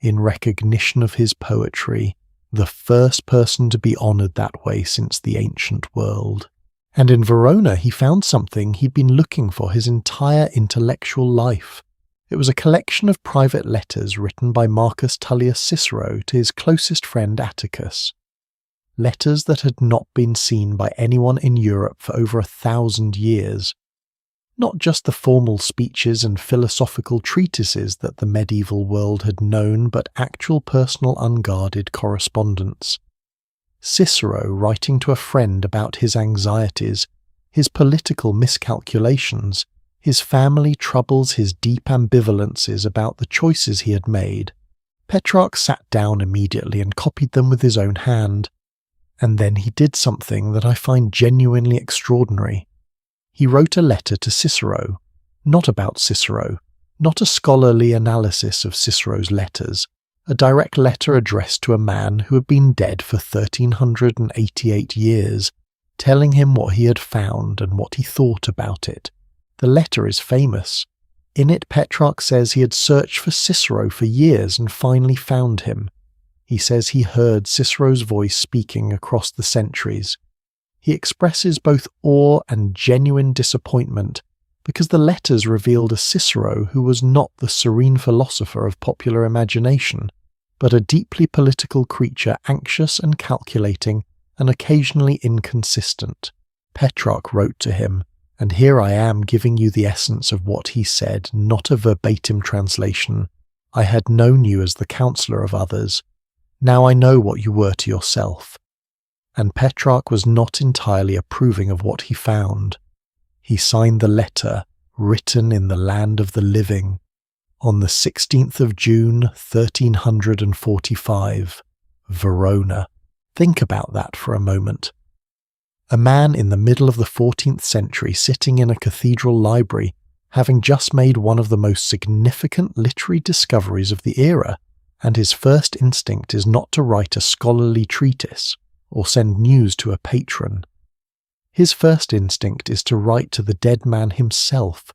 in recognition of his poetry, the first person to be honoured that way since the ancient world. And in Verona he found something he'd been looking for his entire intellectual life. It was a collection of private letters written by Marcus Tullius Cicero to his closest friend Atticus. Letters that had not been seen by anyone in Europe for over 1,000 years. Not just the formal speeches and philosophical treatises that the medieval world had known, but actual personal unguarded correspondence. Cicero writing to a friend about his anxieties, his political miscalculations, his family troubles, his deep ambivalences about the choices he had made. Petrarch sat down immediately and copied them with his own hand. And then he did something that I find genuinely extraordinary. He wrote a letter to Cicero, not about Cicero, not a scholarly analysis of Cicero's letters, a direct letter addressed to a man who had been dead for 1388 years, telling him what he had found and what he thought about it. The letter is famous. In it, Petrarch says he had searched for Cicero for years and finally found him. He says he heard Cicero's voice speaking across the centuries. He expresses both awe and genuine disappointment because the letters revealed a Cicero who was not the serene philosopher of popular imagination, but a deeply political creature, anxious and calculating and occasionally inconsistent. Petrarch wrote to him, and here I am giving you the essence of what he said, not a verbatim translation. I had known you as the counsellor of others. Now I know what you were to yourself. And Petrarch was not entirely approving of what he found. He signed the letter, written in the land of the living, on the 16th of June, 1345, Verona. Think about that for a moment. A man in the middle of the 14th century sitting in a cathedral library, having just made one of the most significant literary discoveries of the era, and his first instinct is not to write a scholarly treatise or send news to a patron. His first instinct is to write to the dead man himself,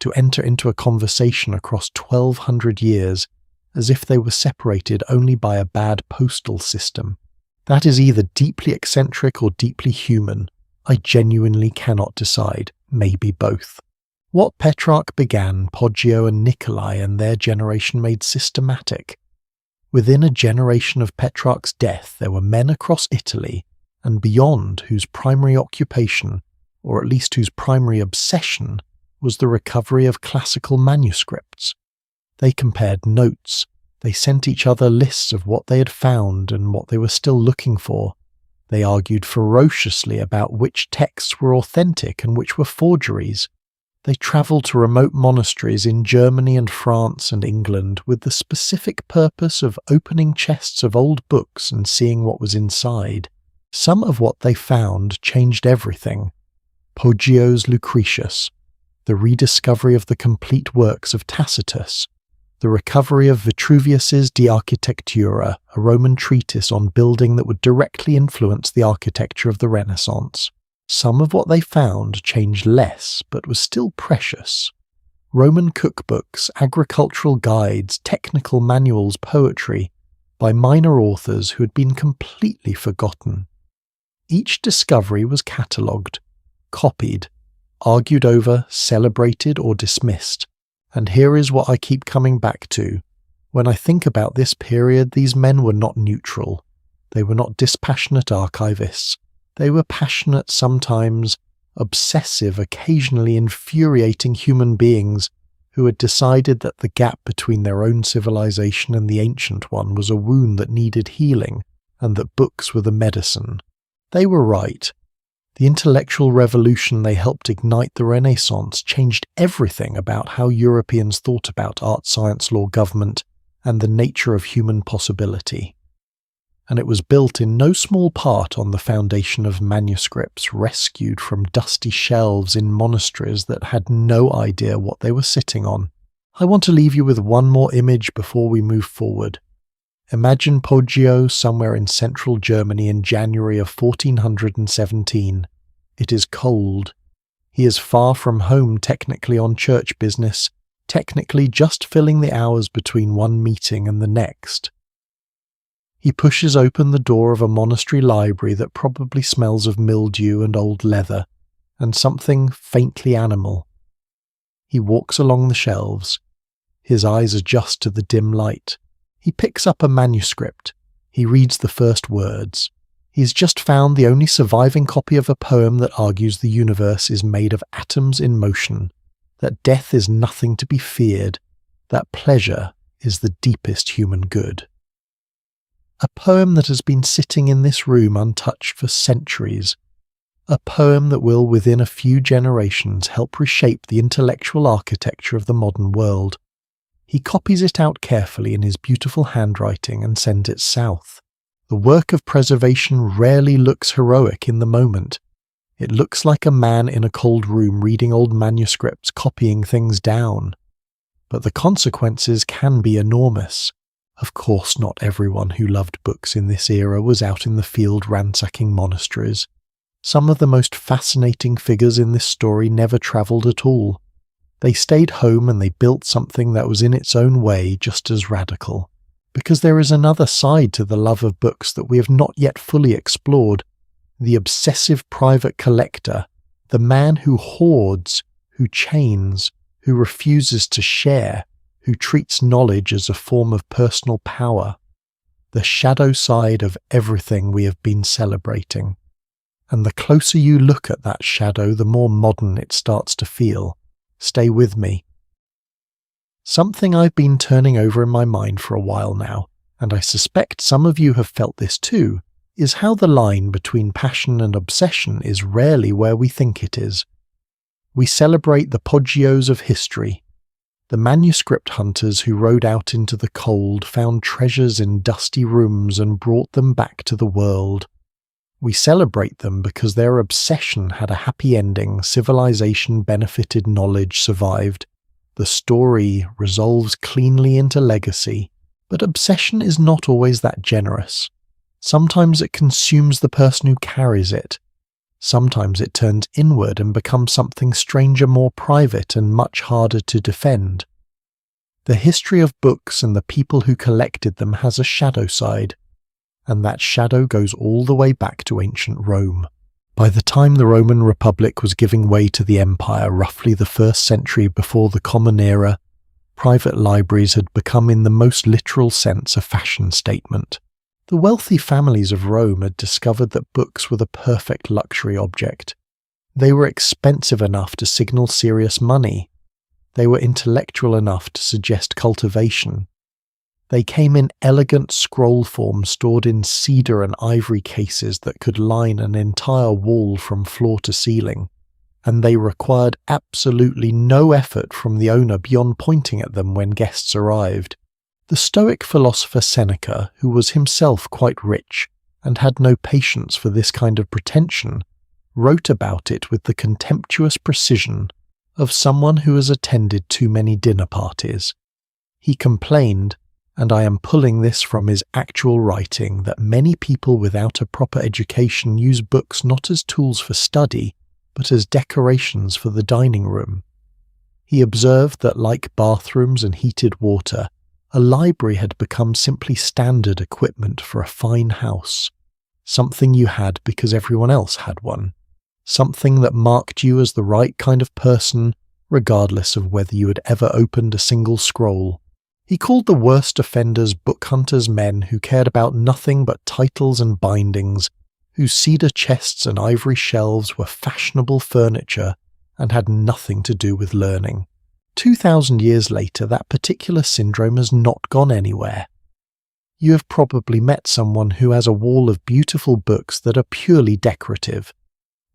to enter into a conversation across 1,200 years as if they were separated only by a bad postal system. That is either deeply eccentric or deeply human. I genuinely cannot decide, maybe both. What Petrarch began, Poggio and Nicolai and their generation made systematic. Within a generation of Petrarch's death, there were men across Italy and beyond whose primary occupation, or at least whose primary obsession, was the recovery of classical manuscripts. They compared notes, they sent each other lists of what they had found and what they were still looking for. They argued ferociously about which texts were authentic and which were forgeries. They travelled to remote monasteries in Germany and France and England with the specific purpose of opening chests of old books and seeing what was inside. Some of what they found changed everything. Poggio's Lucretius, the rediscovery of the complete works of Tacitus, the recovery of Vitruvius's De Architectura, a Roman treatise on building that would directly influence the architecture of the Renaissance. Some of what they found changed less, but was still precious. Roman cookbooks, agricultural guides, technical manuals, poetry, by minor authors who had been completely forgotten. Each discovery was catalogued, copied, argued over, celebrated or dismissed. And here is what I keep coming back to. When I think about this period, these men were not neutral. They were not dispassionate archivists. They were passionate, sometimes obsessive, occasionally infuriating human beings who had decided that the gap between their own civilization and the ancient one was a wound that needed healing, and that books were the medicine. They were right. The intellectual revolution they helped ignite the Renaissance changed everything about how Europeans thought about art, science, law, government, and the nature of human possibility. And it was built in no small part on the foundation of manuscripts rescued from dusty shelves in monasteries that had no idea what they were sitting on. I want to leave you with one more image before we move forward. Imagine Poggio somewhere in central Germany in January of 1417. It is cold. He is far from home, technically on church business, technically just filling the hours between one meeting and the next. He pushes open the door of a monastery library that probably smells of mildew and old leather, and something faintly animal. He walks along the shelves. His eyes adjust to the dim light. He picks up a manuscript. He reads the first words. He's just found the only surviving copy of a poem that argues the universe is made of atoms in motion, that death is nothing to be feared, that pleasure is the deepest human good. A poem that has been sitting in this room untouched for centuries. A poem that will, within a few generations, help reshape the intellectual architecture of the modern world. He copies it out carefully in his beautiful handwriting and sends it south. The work of preservation rarely looks heroic in the moment. It looks like a man in a cold room reading old manuscripts, copying things down. But the consequences can be enormous. Of course, not everyone who loved books in this era was out in the field ransacking monasteries. Some of the most fascinating figures in this story never travelled at all. They stayed home and they built something that was in its own way just as radical. Because there is another side to the love of books that we have not yet fully explored. The obsessive private collector, the man who hoards, who chains, who refuses to share, who treats knowledge as a form of personal power. The shadow side of everything we have been celebrating. And the closer you look at that shadow, the more modern it starts to feel. Stay with me. Something I've been turning over in my mind for a while now, and I suspect some of you have felt this too, is how the line between passion and obsession is rarely where we think it is. We celebrate the Poggios of history. The manuscript hunters who rode out into the cold found treasures in dusty rooms and brought them back to the world. We celebrate them because their obsession had a happy ending, civilization benefited, knowledge survived. The story resolves cleanly into legacy, but obsession is not always that generous. Sometimes it consumes the person who carries it. Sometimes it turns inward and becomes something stranger, more private, and much harder to defend. The history of books and the people who collected them has a shadow side, and that shadow goes all the way back to ancient Rome. By the time the Roman Republic was giving way to the Empire, roughly the 1st century before the Common Era, private libraries had become in the most literal sense a fashion statement. The wealthy families of Rome had discovered that books were the perfect luxury object. They were expensive enough to signal serious money. They were intellectual enough to suggest cultivation. They came in elegant scroll form stored in cedar and ivory cases that could line an entire wall from floor to ceiling, and they required absolutely no effort from the owner beyond pointing at them when guests arrived. The Stoic philosopher Seneca, who was himself quite rich and had no patience for this kind of pretension, wrote about it with the contemptuous precision of someone who has attended too many dinner parties. He complained, and I am pulling this from his actual writing, that many people without a proper education use books not as tools for study, but as decorations for the dining room. He observed that, like bathrooms and heated water, a library had become simply standard equipment for a fine house, something you had because everyone else had one, something that marked you as the right kind of person, regardless of whether you had ever opened a single scroll. He called the worst offenders book hunters, men who cared about nothing but titles and bindings, whose cedar chests and ivory shelves were fashionable furniture and had nothing to do with learning. 2,000 years later, that particular syndrome has not gone anywhere. You have probably met someone who has a wall of beautiful books that are purely decorative.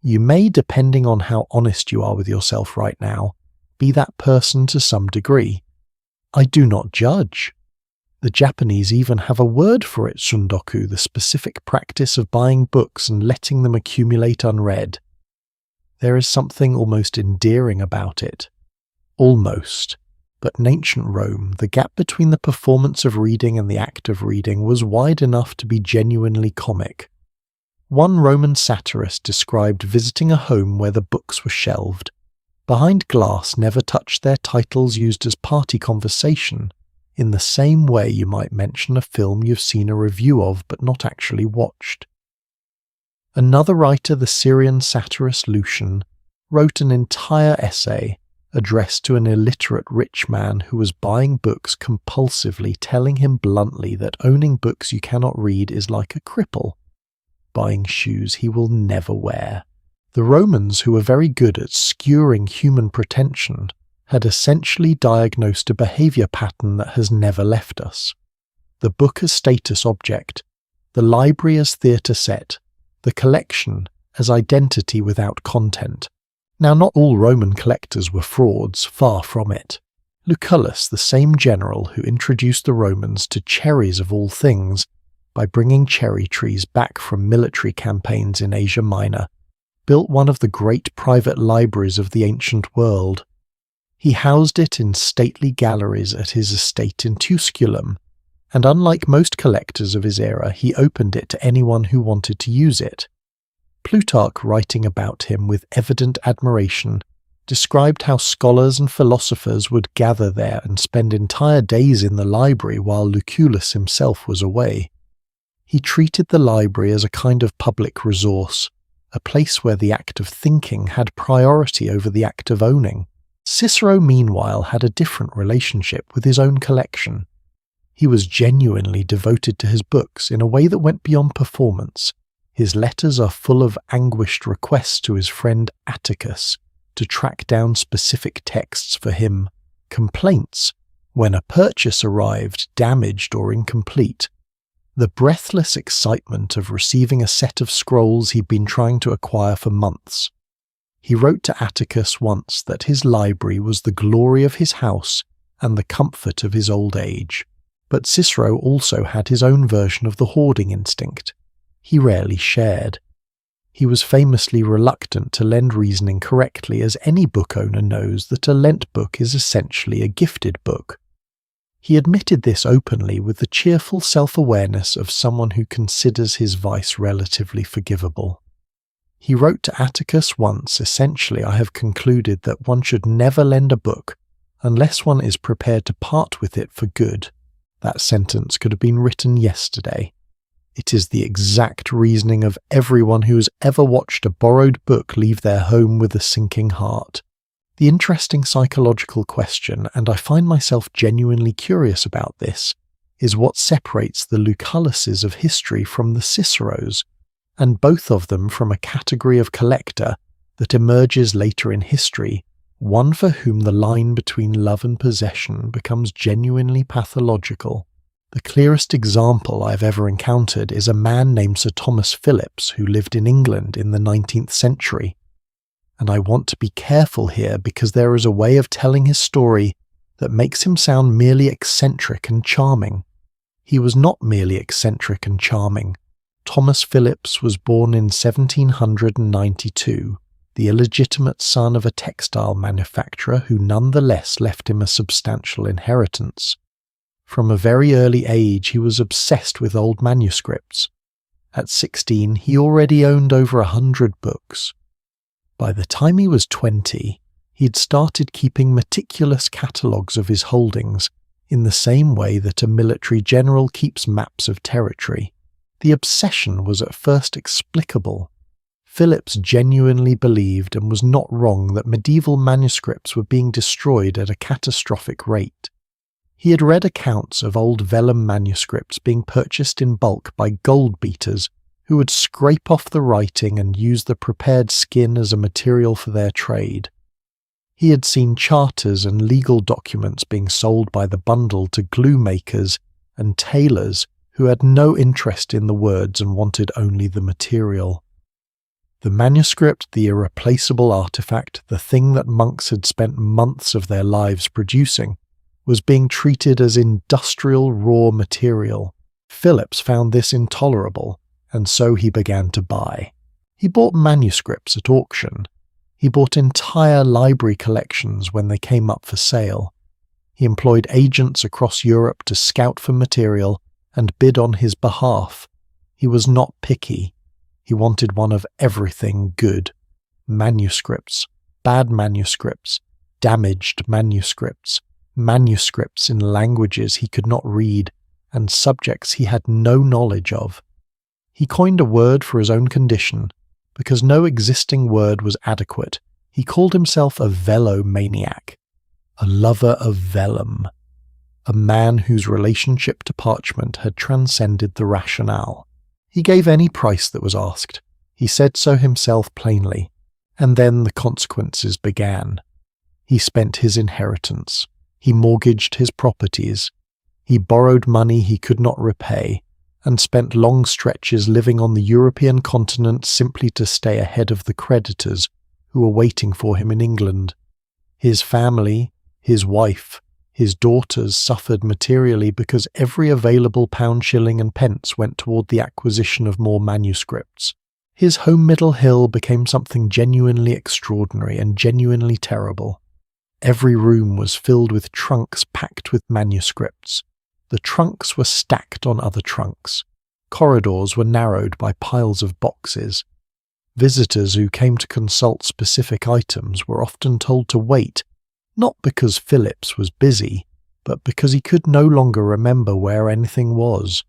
You may, depending on how honest you are with yourself right now, be that person to some degree. I do not judge. The Japanese even have a word for it, shundoku, the specific practice of buying books and letting them accumulate unread. There is something almost endearing about it. Almost. But in ancient Rome, the gap between the performance of reading and the act of reading was wide enough to be genuinely comic. One Roman satirist described visiting a home where the books were shelved. Behind glass never touched their titles used as party conversation, in the same way you might mention a film you've seen a review of but not actually watched. Another writer, the Syrian satirist Lucian, wrote an entire essay addressed to an illiterate rich man who was buying books compulsively, telling him bluntly that owning books you cannot read is like a cripple buying shoes he will never wear. The Romans, who were very good at skewering human pretension, had essentially diagnosed a behavior pattern that has never left us. The book as status object, the library as theatre set, the collection as identity without content. Now, not all Roman collectors were frauds, far from it. Lucullus, the same general who introduced the Romans to cherries of all things by bringing cherry trees back from military campaigns in Asia Minor, built one of the great private libraries of the ancient world. He housed it in stately galleries at his estate in Tusculum, and unlike most collectors of his era, he opened it to anyone who wanted to use it. Plutarch, writing about him with evident admiration, described how scholars and philosophers would gather there and spend entire days in the library while Lucullus himself was away. He treated the library as a kind of public resource, a place where the act of thinking had priority over the act of owning. Cicero, meanwhile, had a different relationship with his own collection. He was genuinely devoted to his books in a way that went beyond performance. His letters are full of anguished requests to his friend Atticus to track down specific texts for him, complaints when a purchase arrived damaged or incomplete, the breathless excitement of receiving a set of scrolls he'd been trying to acquire for months. He wrote to Atticus once that his library was the glory of his house and the comfort of his old age. But Cicero also had his own version of the hoarding instinct. He rarely shared. He was famously reluctant to lend reasoning correctly, as any book owner knows that a lent book is essentially a gifted book. He admitted this openly with the cheerful self-awareness of someone who considers his vice relatively forgivable. He wrote to Atticus once, essentially, I have concluded that one should never lend a book unless one is prepared to part with it for good. That sentence could have been written yesterday. It is the exact reasoning of everyone who has ever watched a borrowed book leave their home with a sinking heart. The interesting psychological question, and I find myself genuinely curious about this, is what separates the Luculluses of history from the Ciceros, and both of them from a category of collector that emerges later in history, one for whom the line between love and possession becomes genuinely pathological. The clearest example I've ever encountered is a man named Sir Thomas Phillips who lived in England in the 19th century. And I want to be careful here because there is a way of telling his story that makes him sound merely eccentric and charming. He was not merely eccentric and charming. Thomas Phillips was born in 1792, the illegitimate son of a textile manufacturer who nonetheless left him a substantial inheritance. From a very early age he was obsessed with old manuscripts. At 16 he already owned over 100 books. By the time he was 20, he'd started keeping meticulous catalogues of his holdings in the same way that a military general keeps maps of territory. The obsession was at first explicable. Phillips genuinely believed and was not wrong that medieval manuscripts were being destroyed at a catastrophic rate. He had read accounts of old vellum manuscripts being purchased in bulk by gold beaters who would scrape off the writing and use the prepared skin as a material for their trade. He had seen charters and legal documents being sold by the bundle to glue makers and tailors who had no interest in the words and wanted only the material. The manuscript, the irreplaceable artifact, the thing that monks had spent months of their lives producing, was being treated as industrial raw material. Phillips found this intolerable, and so he began to buy. He bought manuscripts at auction. He bought entire library collections when they came up for sale. He employed agents across Europe to scout for material and bid on his behalf. He was not picky. He wanted one of everything good. Manuscripts, bad manuscripts, damaged manuscripts, manuscripts in languages he could not read, and subjects he had no knowledge of. He coined a word for his own condition. Because no existing word was adequate, he called himself a velomaniac, a lover of vellum, a man whose relationship to parchment had transcended the rationale. He gave any price that was asked. He said so himself plainly, and then the consequences began. He spent his inheritance. He mortgaged his properties. He borrowed money he could not repay, and spent long stretches living on the European continent simply to stay ahead of the creditors who were waiting for him in England. His family, his wife, his daughters suffered materially because every available pound, shilling and pence went toward the acquisition of more manuscripts. His home Middle Hill became something genuinely extraordinary and genuinely terrible. Every room was filled with trunks packed with manuscripts. The trunks were stacked on other trunks. Corridors were narrowed by piles of boxes. Visitors who came to consult specific items were often told to wait, not because Phillips was busy, but because he could no longer remember where anything was.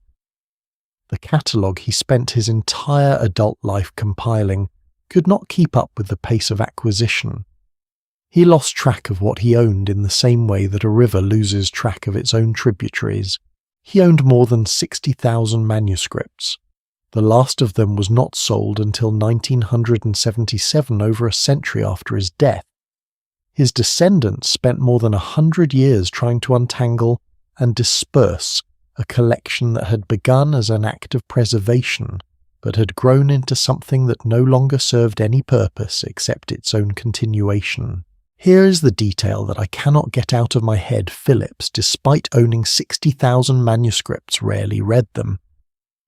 The catalogue he spent his entire adult life compiling could not keep up with the pace of acquisition. He lost track of what he owned in the same way that a river loses track of its own tributaries. He owned more than 60,000 manuscripts. The last of them was not sold until 1977, over a century after his death. His descendants spent more than 100 years trying to untangle and disperse a collection that had begun as an act of preservation, but had grown into something that no longer served any purpose except its own continuation. Here is the detail that I cannot get out of my head. Phillips, despite owning 60,000 manuscripts, rarely read them.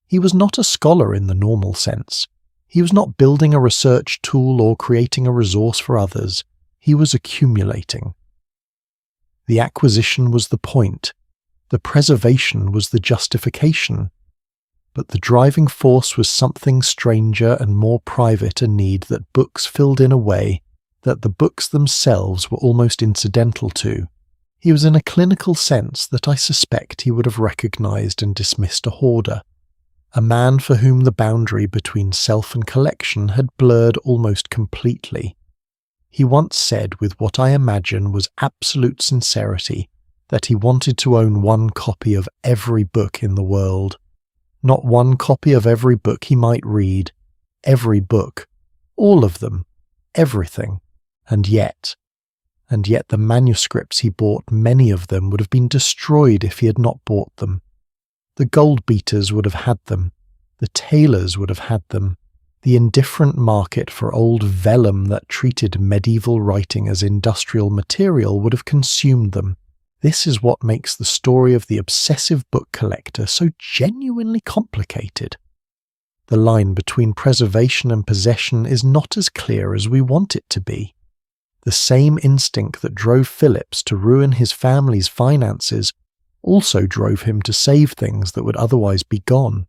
He was not a scholar in the normal sense. He was not building a research tool or creating a resource for others. He was accumulating. The acquisition was the point. The preservation was the justification. but the driving force was something stranger and more private, a need that books filled in a way that the books themselves were almost incidental to. He was in a clinical sense that I suspect he would have recognized and dismissed a hoarder, a man for whom the boundary between self and collection had blurred almost completely. He once said with what I imagine was absolute sincerity that he wanted to own one copy of every book in the world. Not one copy of every book he might read, every book, all of them, everything, and yet the manuscripts he bought, many of them would have been destroyed if he had not bought them. The gold beaters would have had them, the tailors would have had them, the indifferent market for old vellum that treated medieval writing as industrial material would have consumed them. This is what makes the story of the obsessive book collector so genuinely complicated. The line between preservation and possession is not as clear as we want it to be. The same instinct that drove Phillips to ruin his family's finances also drove him to save things that would otherwise be gone.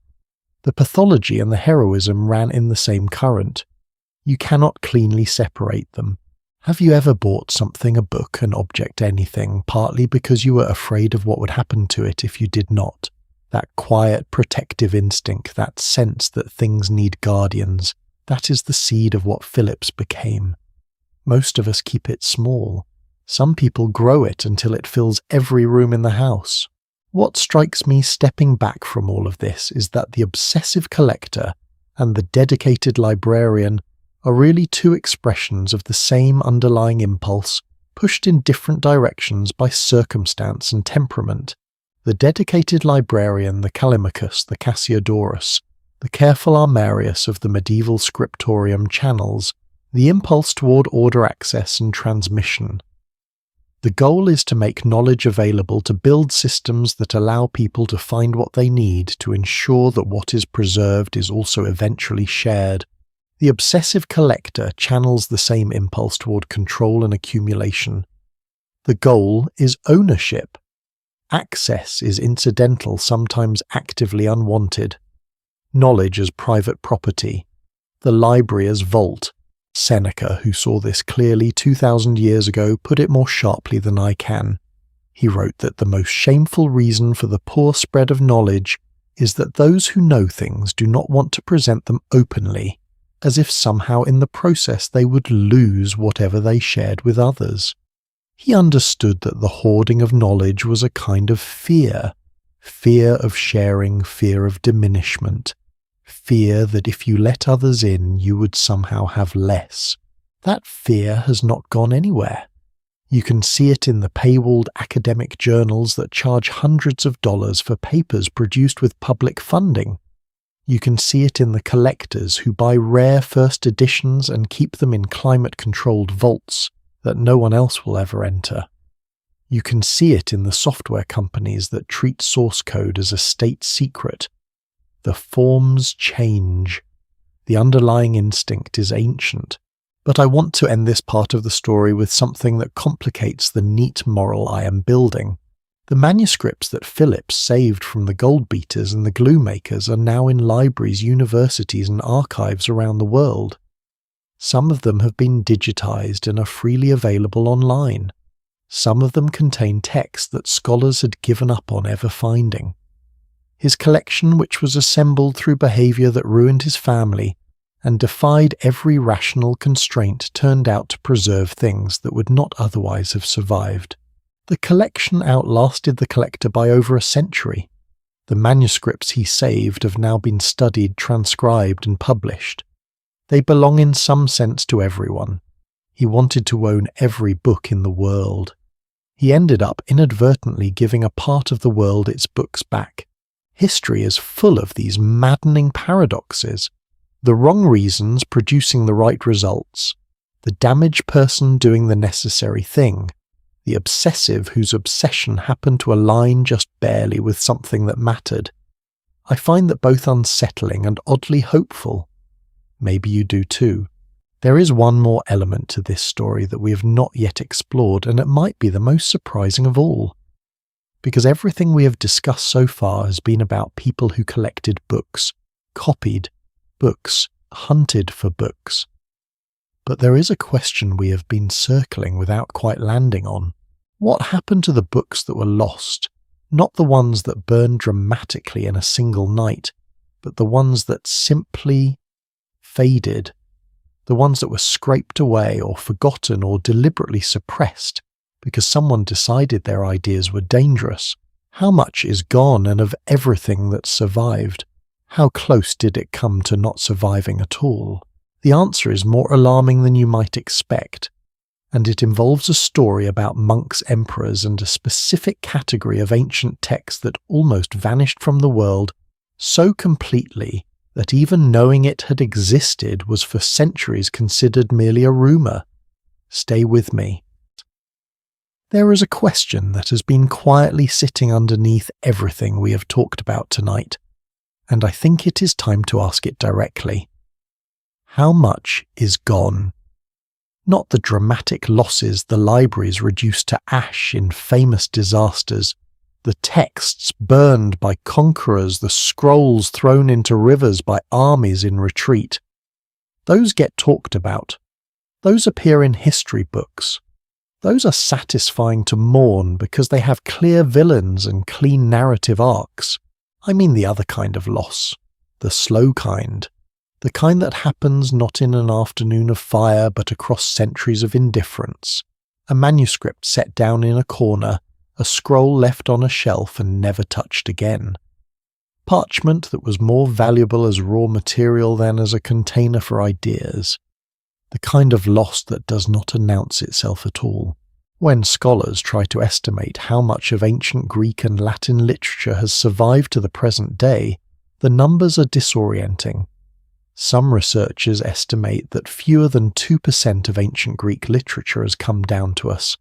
The pathology and the heroism ran in the same current. You cannot cleanly separate them. Have you ever bought something, a book, an object, anything, partly because you were afraid of what would happen to it if you did not? That quiet, protective instinct, that sense that things need guardians, that is the seed of what Phillips became. Most of us keep it small. Some people grow it until it fills every room in the house. What strikes me stepping back from all of this is that the obsessive collector and the dedicated librarian are really two expressions of the same underlying impulse, pushed in different directions by circumstance and temperament. The dedicated librarian, the Callimachus, the Cassiodorus, the careful Armarius of the medieval scriptorium channels, the impulse toward order, access, and transmission. The goal is to make knowledge available, to build systems that allow people to find what they need, to ensure that what is preserved is also eventually shared. The obsessive collector channels the same impulse toward control and accumulation. The goal is ownership. Access is incidental, sometimes actively unwanted. Knowledge as private property. The library as vault. Seneca, who saw this clearly 2,000 years ago, put it more sharply than I can. He wrote that the most shameful reason for the poor spread of knowledge is that those who know things do not want to present them openly, as if somehow in the process they would lose whatever they shared with others. He understood that the hoarding of knowledge was a kind of fear of sharing, fear of diminishment, fear that if you let others in, you would somehow have less. That fear has not gone anywhere. You can see it in the paywalled academic journals that charge hundreds of dollars for papers produced with public funding. You can see it in the collectors who buy rare first editions and keep them in climate-controlled vaults that no one else will ever enter. You can see it in the software companies that treat source code as a state secret. The forms change. The underlying instinct is ancient. But I want to end this part of the story with something that complicates the neat moral I am building. The manuscripts that Phillips saved from the gold beaters and the glue makers are now in libraries, universities, and archives around the world. Some of them have been digitized and are freely available online. Some of them contain text that scholars had given up on ever finding. His collection, which was assembled through behavior that ruined his family and defied every rational constraint, turned out to preserve things that would not otherwise have survived. The collection outlasted the collector by over a century. The manuscripts he saved have now been studied, transcribed, and published. They belong in some sense to everyone. He wanted to own every book in the world. He ended up inadvertently giving a part of the world its books back. History is full of these maddening paradoxes. The wrong reasons producing the right results. The damaged person doing the necessary thing. The obsessive whose obsession happened to align just barely with something that mattered. I find that both unsettling and oddly hopeful. Maybe you do too. There is one more element to this story that we have not yet explored, and it might be the most surprising of all. because everything we have discussed so far has been about people who collected books, copied books, hunted for books. But there is a question we have been circling without quite landing on. What happened to the books that were lost? Not the ones that burned dramatically in a single night, but the ones that simply faded, the ones that were scraped away or forgotten or deliberately suppressed because someone decided their ideas were dangerous. How much is gone, and of everything that survived, how close did it come to not surviving at all? The answer is more alarming than you might expect, and it involves a story about monks, emperors, and a specific category of ancient texts that almost vanished from the world so completely that even knowing it had existed was for centuries considered merely a rumour. Stay with me. There is a question that has been quietly sitting underneath everything we have talked about tonight, and I think it is time to ask it directly. How much is gone? Not the dramatic losses the libraries reduced to ash in famous disasters, the texts burned by conquerors, the scrolls thrown into rivers by armies in retreat. Those get talked about. Those appear in history books. Those are satisfying to mourn because they have clear villains and clean narrative arcs. I mean the other kind of loss, the slow kind, the kind that happens not in an afternoon of fire but across centuries of indifference. A manuscript set down in a corner, a scroll left on a shelf and never touched again. Parchment that was more valuable as raw material than as a container for ideas. The kind of loss that does not announce itself at all. When scholars try to estimate how much of ancient Greek and Latin literature has survived to the present day, the numbers are disorienting. Some researchers estimate that fewer than 2% of ancient Greek literature has come down to us.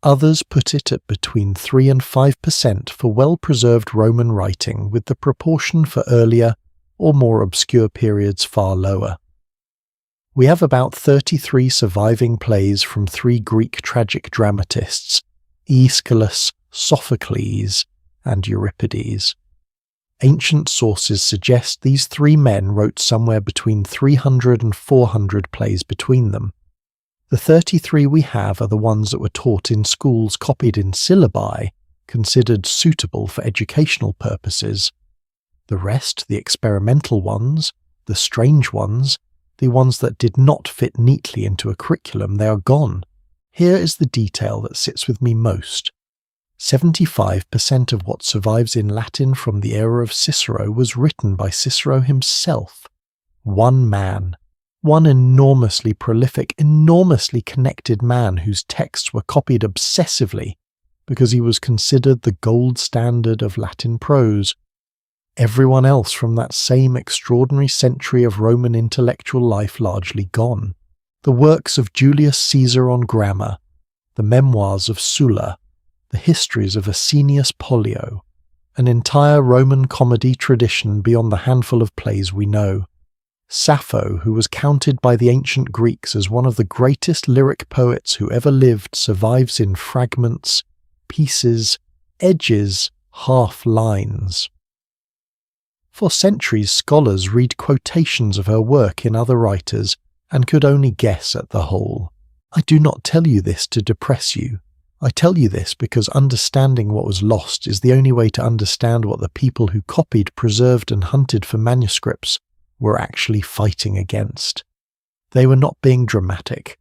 Others put it at between 3 and 5% for well-preserved Roman writing, with the proportion for earlier or more obscure periods far lower. We have about 33 surviving plays from 3 Greek tragic dramatists, Aeschylus, Sophocles, and Euripides. Ancient sources suggest these 3 men wrote somewhere between 300 and 400 plays between them. The 33 we have are the ones that were taught in schools copied in syllabi, considered suitable for educational purposes. The rest, the experimental ones, the strange ones, the ones that did not fit neatly into a curriculum, they are gone. Here is the detail that sits with me most. 75% of what survives in Latin from the era of Cicero was written by Cicero himself. One man. One enormously prolific, enormously connected man whose texts were copied obsessively because he was considered the gold standard of Latin prose. Everyone else from that same extraordinary century of Roman intellectual life largely gone. The works of Julius Caesar on grammar, the memoirs of Sulla, the histories of Asinius Pollio, an entire Roman comedy tradition beyond the handful of plays we know. Sappho, who was counted by the ancient Greeks as one of the greatest lyric poets who ever lived, survives in fragments, pieces, edges, half lines. For centuries, scholars read quotations of her work in other writers and could only guess at the whole. I do not tell you this to depress you. I tell you this because understanding what was lost is the only way to understand what the people who copied, preserved, and hunted for manuscripts were actually fighting against. They were not being dramatic.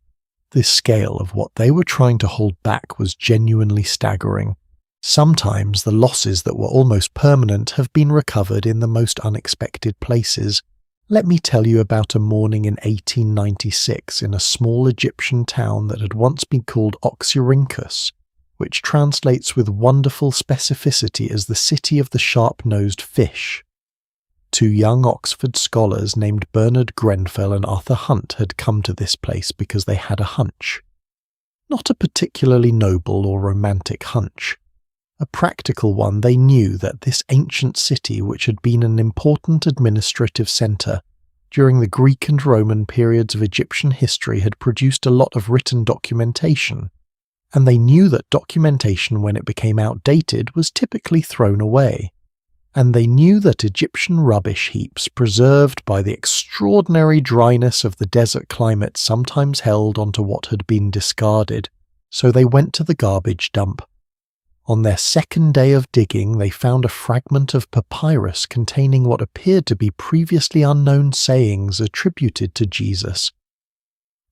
The scale of what they were trying to hold back was genuinely staggering. Sometimes the losses that were almost permanent have been recovered in the most unexpected places. Let me tell you about a morning in 1896 in a small Egyptian town that had once been called Oxyrhynchus, which translates with wonderful specificity as the city of the sharp-nosed fish. 2 young Oxford scholars named Bernard Grenfell and Arthur Hunt had come to this place because they had a hunch. Not a particularly noble or romantic hunch. A practical one. They knew that this ancient city, which had been an important administrative centre during the Greek and Roman periods of Egyptian history, had produced a lot of written documentation, and they knew that documentation, when it became outdated, was typically thrown away. And they knew that Egyptian rubbish heaps, preserved by the extraordinary dryness of the desert climate, sometimes held onto what had been discarded, so they went to the garbage dump. On their second day of digging, they found a fragment of papyrus containing what appeared to be previously unknown sayings attributed to Jesus.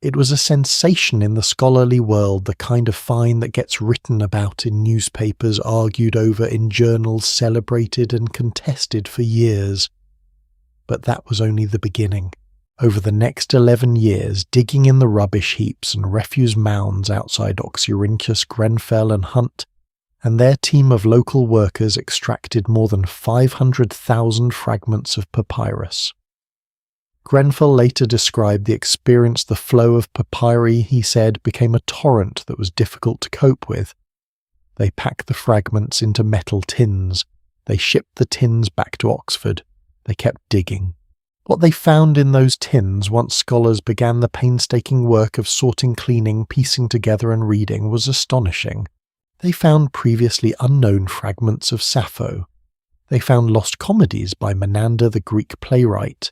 It was a sensation in the scholarly world, the kind of find that gets written about in newspapers, argued over in journals, celebrated and contested for years. But that was only the beginning. Over the next 11 years, digging in the rubbish heaps and refuse mounds outside Oxyrhynchus, Grenfell and Hunt, and their team of local workers extracted more than 500,000 fragments of papyrus. Grenfell later described the experience. The flow of papyri, he said, became a torrent that was difficult to cope with. They packed the fragments into metal tins. They shipped the tins back to Oxford. They kept digging. What they found in those tins, once scholars began the painstaking work of sorting, cleaning, piecing together and reading, was astonishing. They found previously unknown fragments of Sappho. They found lost comedies by Menander, the Greek playwright.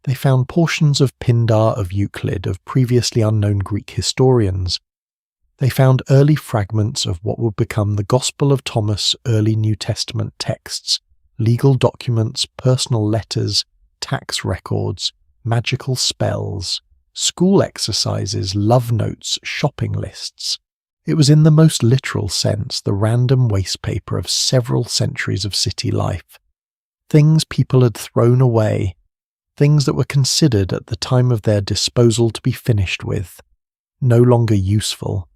They found portions of Pindar of Euclid of previously unknown Greek historians. They found early fragments of what would become the Gospel of Thomas, early New Testament texts, legal documents, personal letters, tax records, magical spells, school exercises, love notes, shopping lists. It was in the most literal sense the random wastepaper of several centuries of city life. Things people had thrown away, things that were considered at the time of their disposal to be finished with, no longer useful,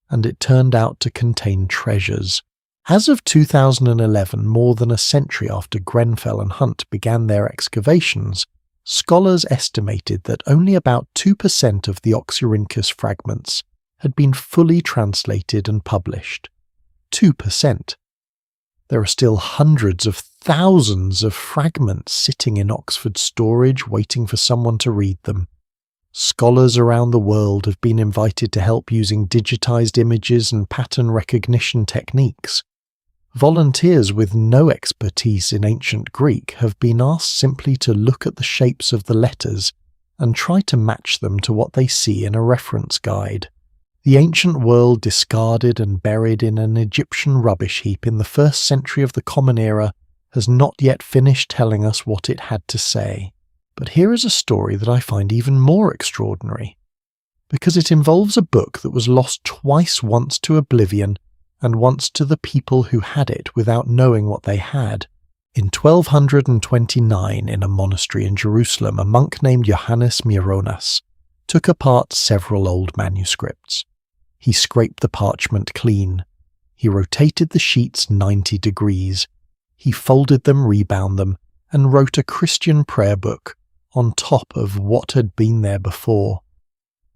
and it turned out to contain treasures. As of 2011, more than a century after Grenfell and Hunt began their excavations, scholars estimated that only about 2% of the Oxyrhynchus fragments had been fully translated and published. 2%. There are still hundreds of thousands of fragments sitting in Oxford storage waiting for someone to read them. Scholars around the world have been invited to help using digitized images and pattern recognition techniques. Volunteers with no expertise in ancient Greek have been asked simply to look at the shapes of the letters and try to match them to what they see in a reference guide. The ancient world, discarded and buried in an Egyptian rubbish heap in the 1st century of the Common Era, has not yet finished telling us what it had to say. But here is a story that I find even more extraordinary, because it involves a book that was lost twice, once to oblivion and once to the people who had it without knowing what they had. In 1229, in a monastery in Jerusalem, a monk named Johannes Myronas took apart several old manuscripts. He scraped the parchment clean. He rotated the sheets 90 degrees. He folded them, rebound them, and wrote a Christian prayer book on top of what had been there before.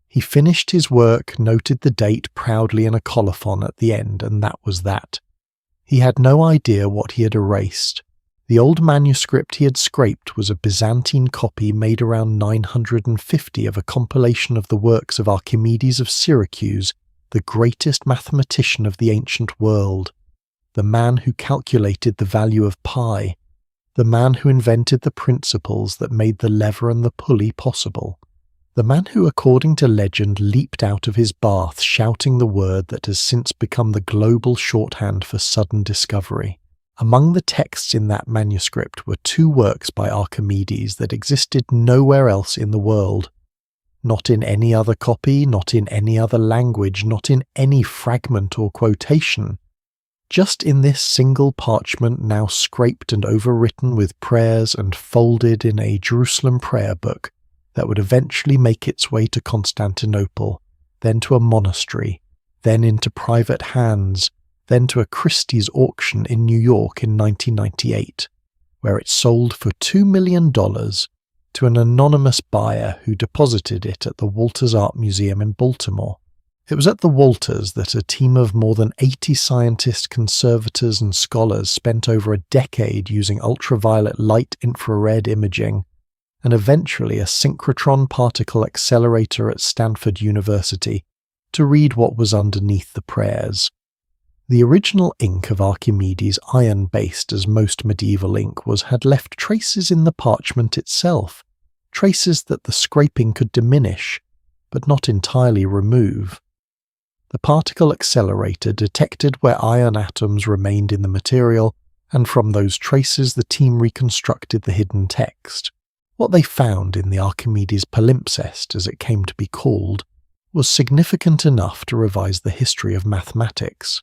He finished his work, noted the date proudly in a colophon at the end, and that was that. He had no idea what he had erased. The old manuscript he had scraped was a Byzantine copy made around 950 of a compilation of the works of Archimedes of Syracuse, the greatest mathematician of the ancient world, the man who calculated the value of pi, the man who invented the principles that made the lever and the pulley possible, the man who, according to legend, leaped out of his bath shouting the word that has since become the global shorthand for sudden discovery. Among the texts in that manuscript were 2 works by Archimedes that existed nowhere else in the world. Not in any other copy, not in any other language, not in any fragment or quotation. Just in this single parchment, now scraped and overwritten with prayers and folded in a Jerusalem prayer book that would eventually make its way to Constantinople, then to a monastery, then into private hands, then to a Christie's auction in New York in 1998, where it sold for $2 million to an anonymous buyer who deposited it at the Walters Art Museum in Baltimore. It was at the Walters that a team of more than 80 scientists, conservators and scholars spent over a decade using ultraviolet light infrared imaging and eventually a synchrotron particle accelerator at Stanford University to read what was underneath the prayers. The original ink of Archimedes, iron-based as most medieval ink was, had left traces in the parchment itself, traces that the scraping could diminish, but not entirely remove. The particle accelerator detected where iron atoms remained in the material, and from those traces the team reconstructed the hidden text. What they found in the Archimedes palimpsest, as it came to be called, was significant enough to revise the history of mathematics.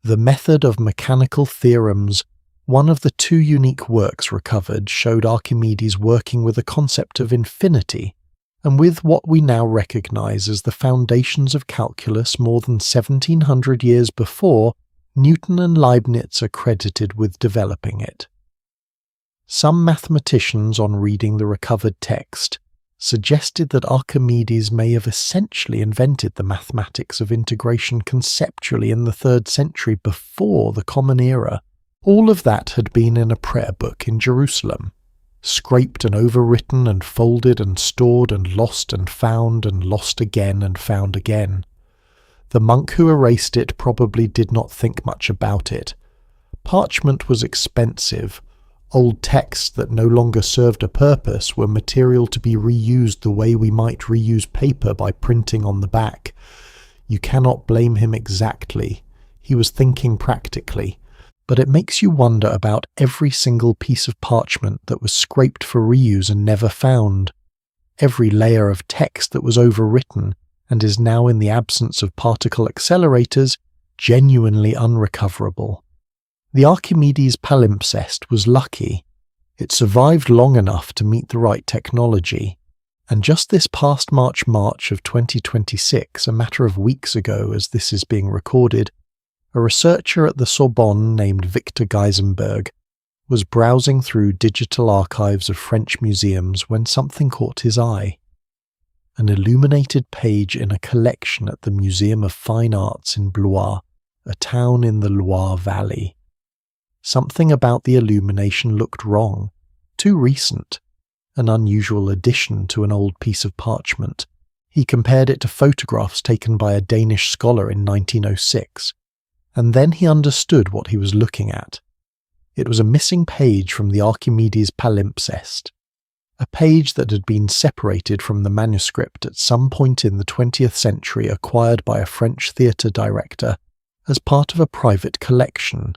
The Method of Mechanical Theorems, one of the two unique works recovered, showed Archimedes working with the concept of infinity, and with what we now recognize as the foundations of calculus more than 1700 years before, Newton and Leibniz are credited with developing it. Some mathematicians, on reading the recovered text, suggested that Archimedes may have essentially invented the mathematics of integration conceptually in the 3rd century before the Common Era. All of that had been in a prayer book in Jerusalem, scraped and overwritten and folded and stored and lost again and found again. The monk who erased it probably did not think much about it. Parchment was expensive. Old texts that no longer served a purpose were material to be reused the way we might reuse paper by printing on the back. You cannot blame him exactly. He was thinking practically. But it makes you wonder about every single piece of parchment that was scraped for reuse and never found. Every layer of text that was overwritten and is now, in the absence of particle accelerators, genuinely unrecoverable. The Archimedes palimpsest was lucky. It survived long enough to meet the right technology, and just this past March of 2026, a matter of weeks ago as this is being recorded, a researcher at the Sorbonne named Victor Geisenberg was browsing through digital archives of French museums when something caught his eye. An illuminated page in a collection at the Museum of Fine Arts in Blois, a town in the Loire Valley. Something about the illumination looked wrong, too recent, an unusual addition to an old piece of parchment. He compared it to photographs taken by a Danish scholar in 1906, and then he understood what he was looking at. It was a missing page from the Archimedes palimpsest, a page that had been separated from the manuscript at some point in the 20th century, acquired by a French theatre director as part of a private collection,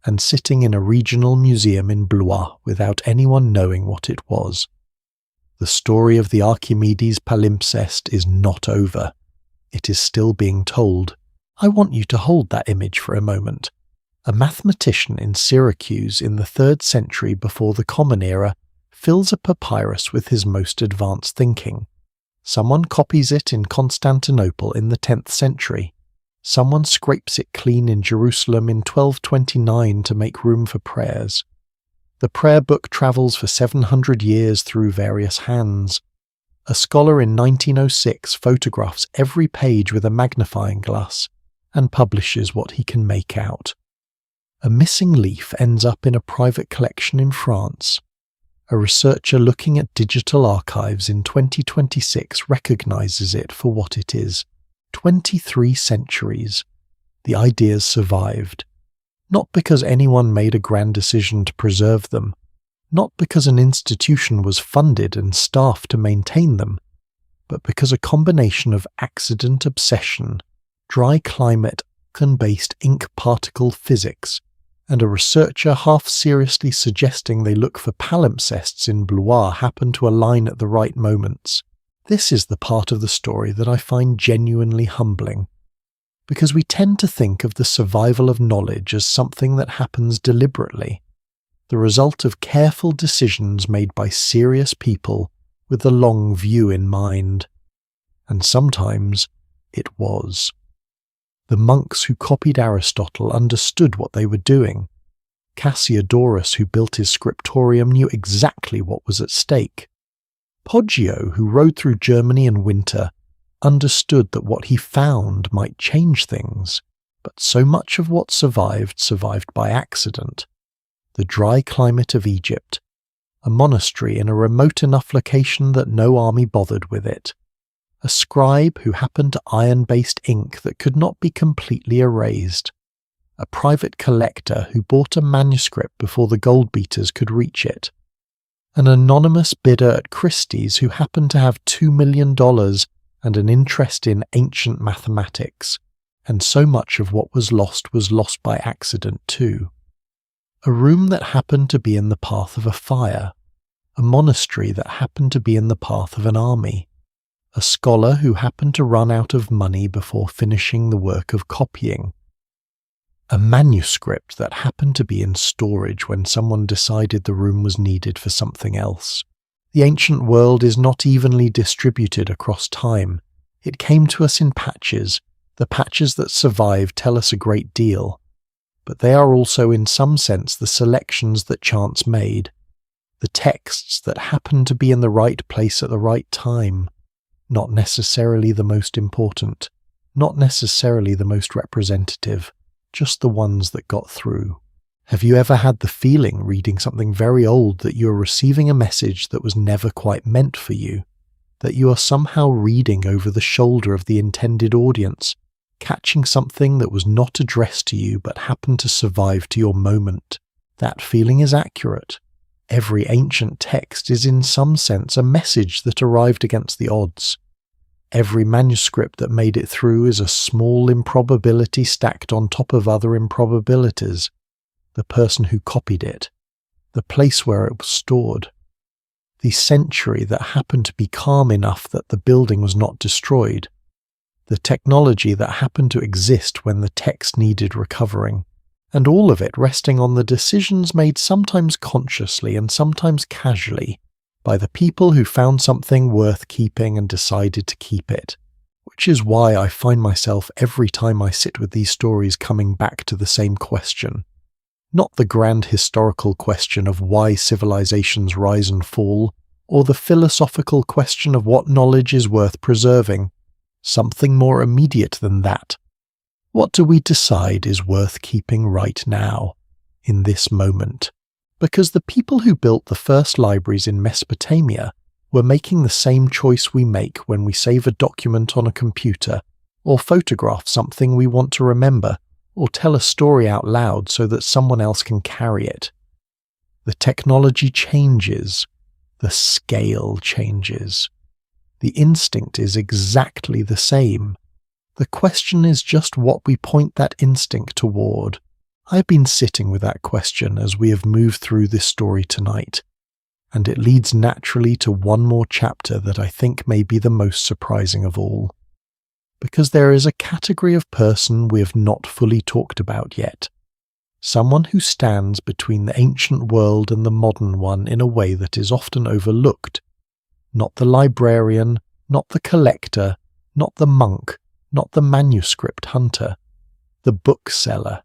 and sitting in a regional museum in Blois without anyone knowing what it was. The story of the Archimedes palimpsest is not over. It is still being told. I want you to hold that image for a moment. A mathematician in Syracuse in the 3rd century before the Common Era fills a papyrus with his most advanced thinking. Someone copies it in Constantinople in the 10th century. Someone scrapes it clean in Jerusalem in 1229 to make room for prayers. The prayer book travels for 700 years through various hands. A scholar in 1906 photographs every page with a magnifying glass and publishes what he can make out. A missing leaf ends up in a private collection in France. A researcher looking at digital archives in 2026 recognizes it for what it is. 23 centuries. The ideas survived. Not because anyone made a grand decision to preserve them, not because an institution was funded and staffed to maintain them, but because a combination of accident obsession, dry climate, based ink particle physics, and a researcher half-seriously suggesting they look for palimpsests in Blois happened to align at the right moments. This is the part of the story that I find genuinely humbling, because we tend to think of the survival of knowledge as something that happens deliberately, the result of careful decisions made by serious people with the long view in mind. And sometimes it was. The monks who copied Aristotle understood what they were doing. Cassiodorus, who built his scriptorium, knew exactly what was at stake. Poggio, who rode through Germany in winter, understood that what he found might change things, but so much of what survived by accident. The dry climate of Egypt, a monastery in a remote enough location that no army bothered with it, a scribe who happened to iron-based ink that could not be completely erased, a private collector who bought a manuscript before the gold beaters could reach it, an anonymous bidder at Christie's who happened to have $2 million and an interest in ancient mathematics, and so much of what was lost by accident too. A room that happened to be in the path of a fire, a monastery that happened to be in the path of an army, a scholar who happened to run out of money before finishing the work of copying, a manuscript that happened to be in storage when someone decided the room was needed for something else. The ancient world is not evenly distributed across time. It came to us in patches. The patches that survive tell us a great deal, but they are also in some sense the selections that chance made, the texts that happen to be in the right place at the right time, not necessarily the most important, not necessarily the most representative, just the ones that got through. Have you ever had the feeling reading something very old that you are receiving a message that was never quite meant for you, that you are somehow reading over the shoulder of the intended audience, catching something that was not addressed to you but happened to survive to your moment? That feeling is accurate. Every ancient text is in some sense a message that arrived against the odds. Every manuscript that made it through is a small improbability stacked on top of other improbabilities. The person who copied it, the place where it was stored, the century that happened to be calm enough that the building was not destroyed, the technology that happened to exist when the text needed recovering, and all of it resting on the decisions made sometimes consciously and sometimes casually by the people who found something worth keeping and decided to keep it, which is why I find myself every time I sit with these stories coming back to the same question. Not the grand historical question of why civilizations rise and fall, or the philosophical question of what knowledge is worth preserving. Something more immediate than that. What do we decide is worth keeping right now, in this moment? Because the people who built the first libraries in Mesopotamia were making the same choice we make when we save a document on a computer, or photograph something we want to remember, or tell a story out loud so that someone else can carry it. The technology changes. The scale changes. The instinct is exactly the same. The question is just what we point that instinct toward. I've been sitting with that question as we have moved through this story tonight, and it leads naturally to one more chapter that I think may be the most surprising of all. Because there is a category of person we have not fully talked about yet. Someone who stands between the ancient world and the modern one in a way that is often overlooked. Not the librarian, not the collector, not the monk, not the manuscript hunter. The bookseller.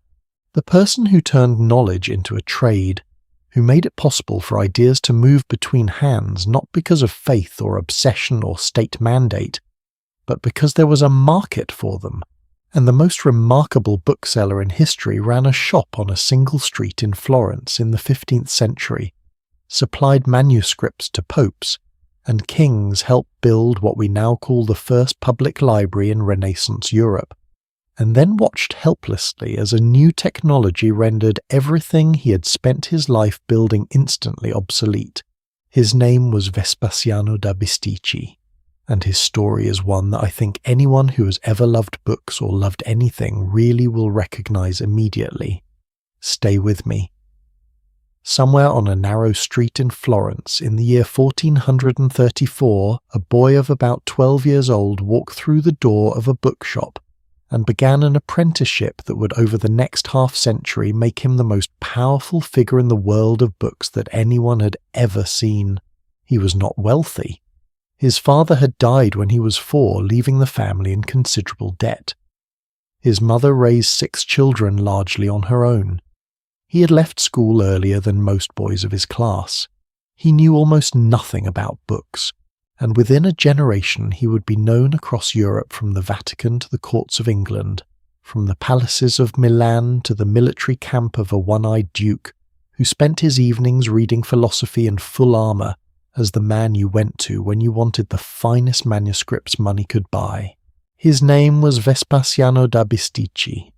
The person who turned knowledge into a trade, who made it possible for ideas to move between hands not because of faith or obsession or state mandate, but because there was a market for them, and the most remarkable bookseller in history ran a shop on a single street in Florence in the 15th century, supplied manuscripts to popes, and kings helped build what we now call the first public library in Renaissance Europe, and then watched helplessly as a new technology rendered everything he had spent his life building instantly obsolete. His name was Vespasiano da Bisticci, and his story is one that I think anyone who has ever loved books or loved anything really will recognize immediately. Stay with me. Somewhere on a narrow street in Florence in the year 1434, a boy of about 12 years old walked through the door of a bookshop and began an apprenticeship that would over the next half-century make him the most powerful figure in the world of books that anyone had ever seen. He was not wealthy. His father had died when he was 4, leaving the family in considerable debt. His mother raised 6 children largely on her own. He had left school earlier than most boys of his class. He knew almost nothing about books, and within a generation he would be known across Europe from the Vatican to the courts of England, from the palaces of Milan to the military camp of a one-eyed duke, who spent his evenings reading philosophy in full armour as the man you went to when you wanted the finest manuscripts money could buy. His name was Vespasiano da Bisticci,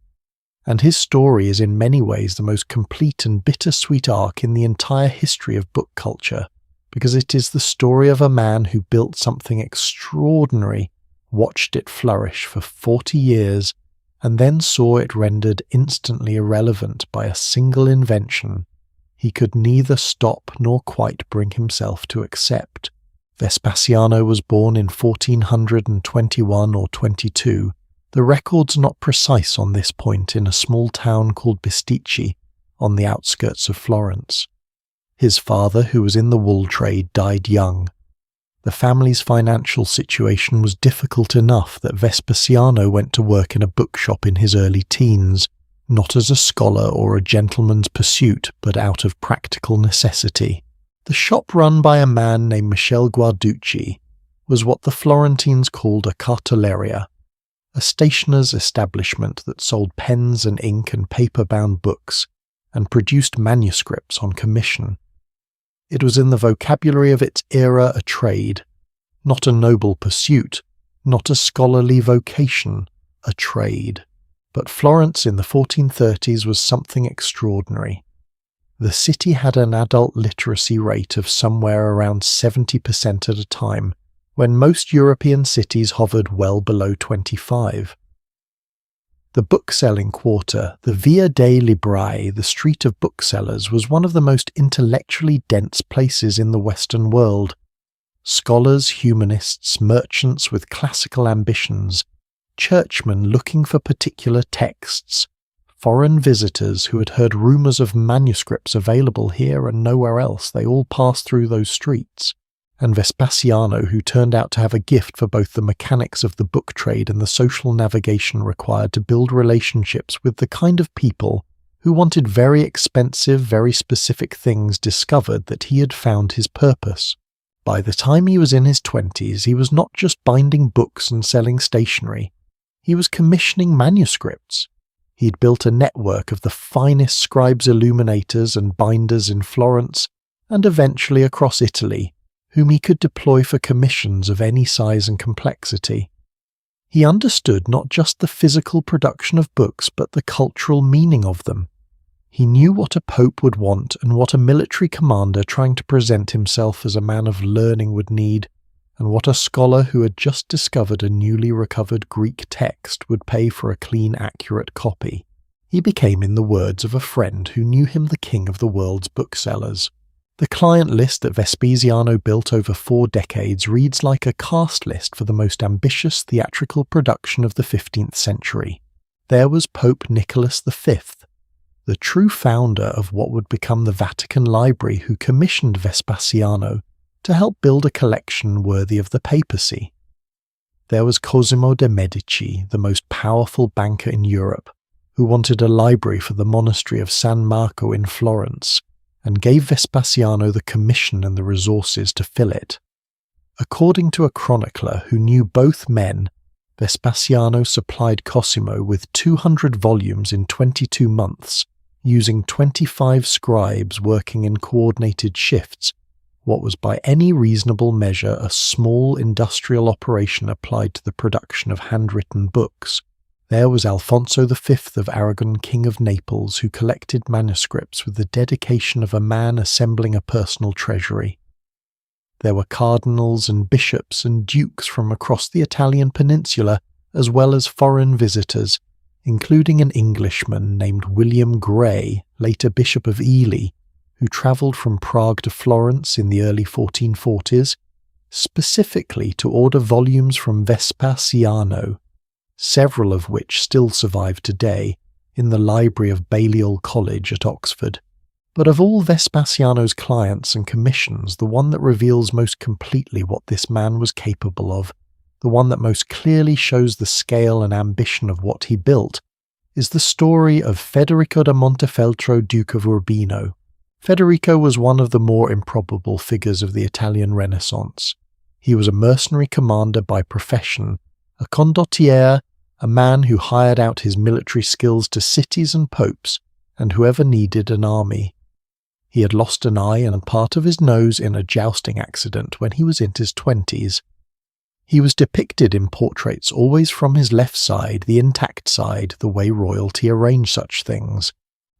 and his story is in many ways the most complete and bittersweet arc in the entire history of book culture, because it is the story of a man who built something extraordinary, watched it flourish for 40 years, and then saw it rendered instantly irrelevant by a single invention he could neither stop nor quite bring himself to accept. Vespasiano was born in 1421 or 22. The record's not precise on this point, in a small town called Bisticci, on the outskirts of Florence. His father, who was in the wool trade, died young. The family's financial situation was difficult enough that Vespasiano went to work in a bookshop in his early teens, not as a scholar or a gentleman's pursuit, but out of practical necessity. The shop, run by a man named Michele Guarducci, was what the Florentines called a cartoleria, a stationer's establishment that sold pens and ink and paper-bound books, and produced manuscripts on commission. It was in the vocabulary of its era a trade, not a noble pursuit, not a scholarly vocation, a trade. But Florence in the 1430s was something extraordinary. The city had an adult literacy rate of somewhere around 70% at a time, when most European cities hovered well below 25. The book-selling quarter, the Via dei Librai, the street of booksellers, was one of the most intellectually dense places in the Western world. Scholars, humanists, merchants with classical ambitions, churchmen looking for particular texts, foreign visitors who had heard rumours of manuscripts available here and nowhere else, they all passed through those streets. And Vespasiano, who turned out to have a gift for both the mechanics of the book trade and the social navigation required to build relationships with the kind of people who wanted very expensive, very specific things, discovered that he had found his purpose. By the time he was in his 20s, he was not just binding books and selling stationery. He was commissioning manuscripts. He'd built a network of the finest scribes, illuminators and binders in Florence, and eventually across Italy, whom he could deploy for commissions of any size and complexity. He understood not just the physical production of books, but the cultural meaning of them. He knew what a pope would want and what a military commander trying to present himself as a man of learning would need, and what a scholar who had just discovered a newly recovered Greek text would pay for a clean, accurate copy. He became, in the words of a friend who knew him, the king of the world's booksellers. The client list that Vespasiano built over 4 decades reads like a cast list for the most ambitious theatrical production of the 15th century. There was Pope Nicholas V, the true founder of what would become the Vatican Library, who commissioned Vespasiano to help build a collection worthy of the papacy. There was Cosimo de' Medici, the most powerful banker in Europe, who wanted a library for the monastery of San Marco in Florence, and gave Vespasiano the commission and the resources to fill it. According to a chronicler who knew both men, Vespasiano supplied Cosimo with 200 volumes in 22 months, using 25 scribes working in coordinated shifts, what was by any reasonable measure a small industrial operation applied to the production of handwritten books. There was Alfonso V of Aragon, King of Naples, who collected manuscripts with the dedication of a man assembling a personal treasury. There were cardinals and bishops and dukes from across the Italian peninsula, as well as foreign visitors, including an Englishman named William Gray, later Bishop of Ely, who travelled from Prague to Florence in the early 1440s, specifically to order volumes from Vespasiano, several of which still survive today in the library of Balliol College at Oxford. But of all Vespasiano's clients and commissions, the one that reveals most completely what this man was capable of, the one that most clearly shows the scale and ambition of what he built, is the story of Federico da Montefeltro, Duke of Urbino. Federico was one of the more improbable figures of the Italian Renaissance. He was a mercenary commander by profession, a condottiere, a man who hired out his military skills to cities and popes and whoever needed an army. He had lost an eye and part of his nose in a jousting accident when he was in his 20s. He was depicted in portraits always from his left side, the intact side, the way royalty arranged such things,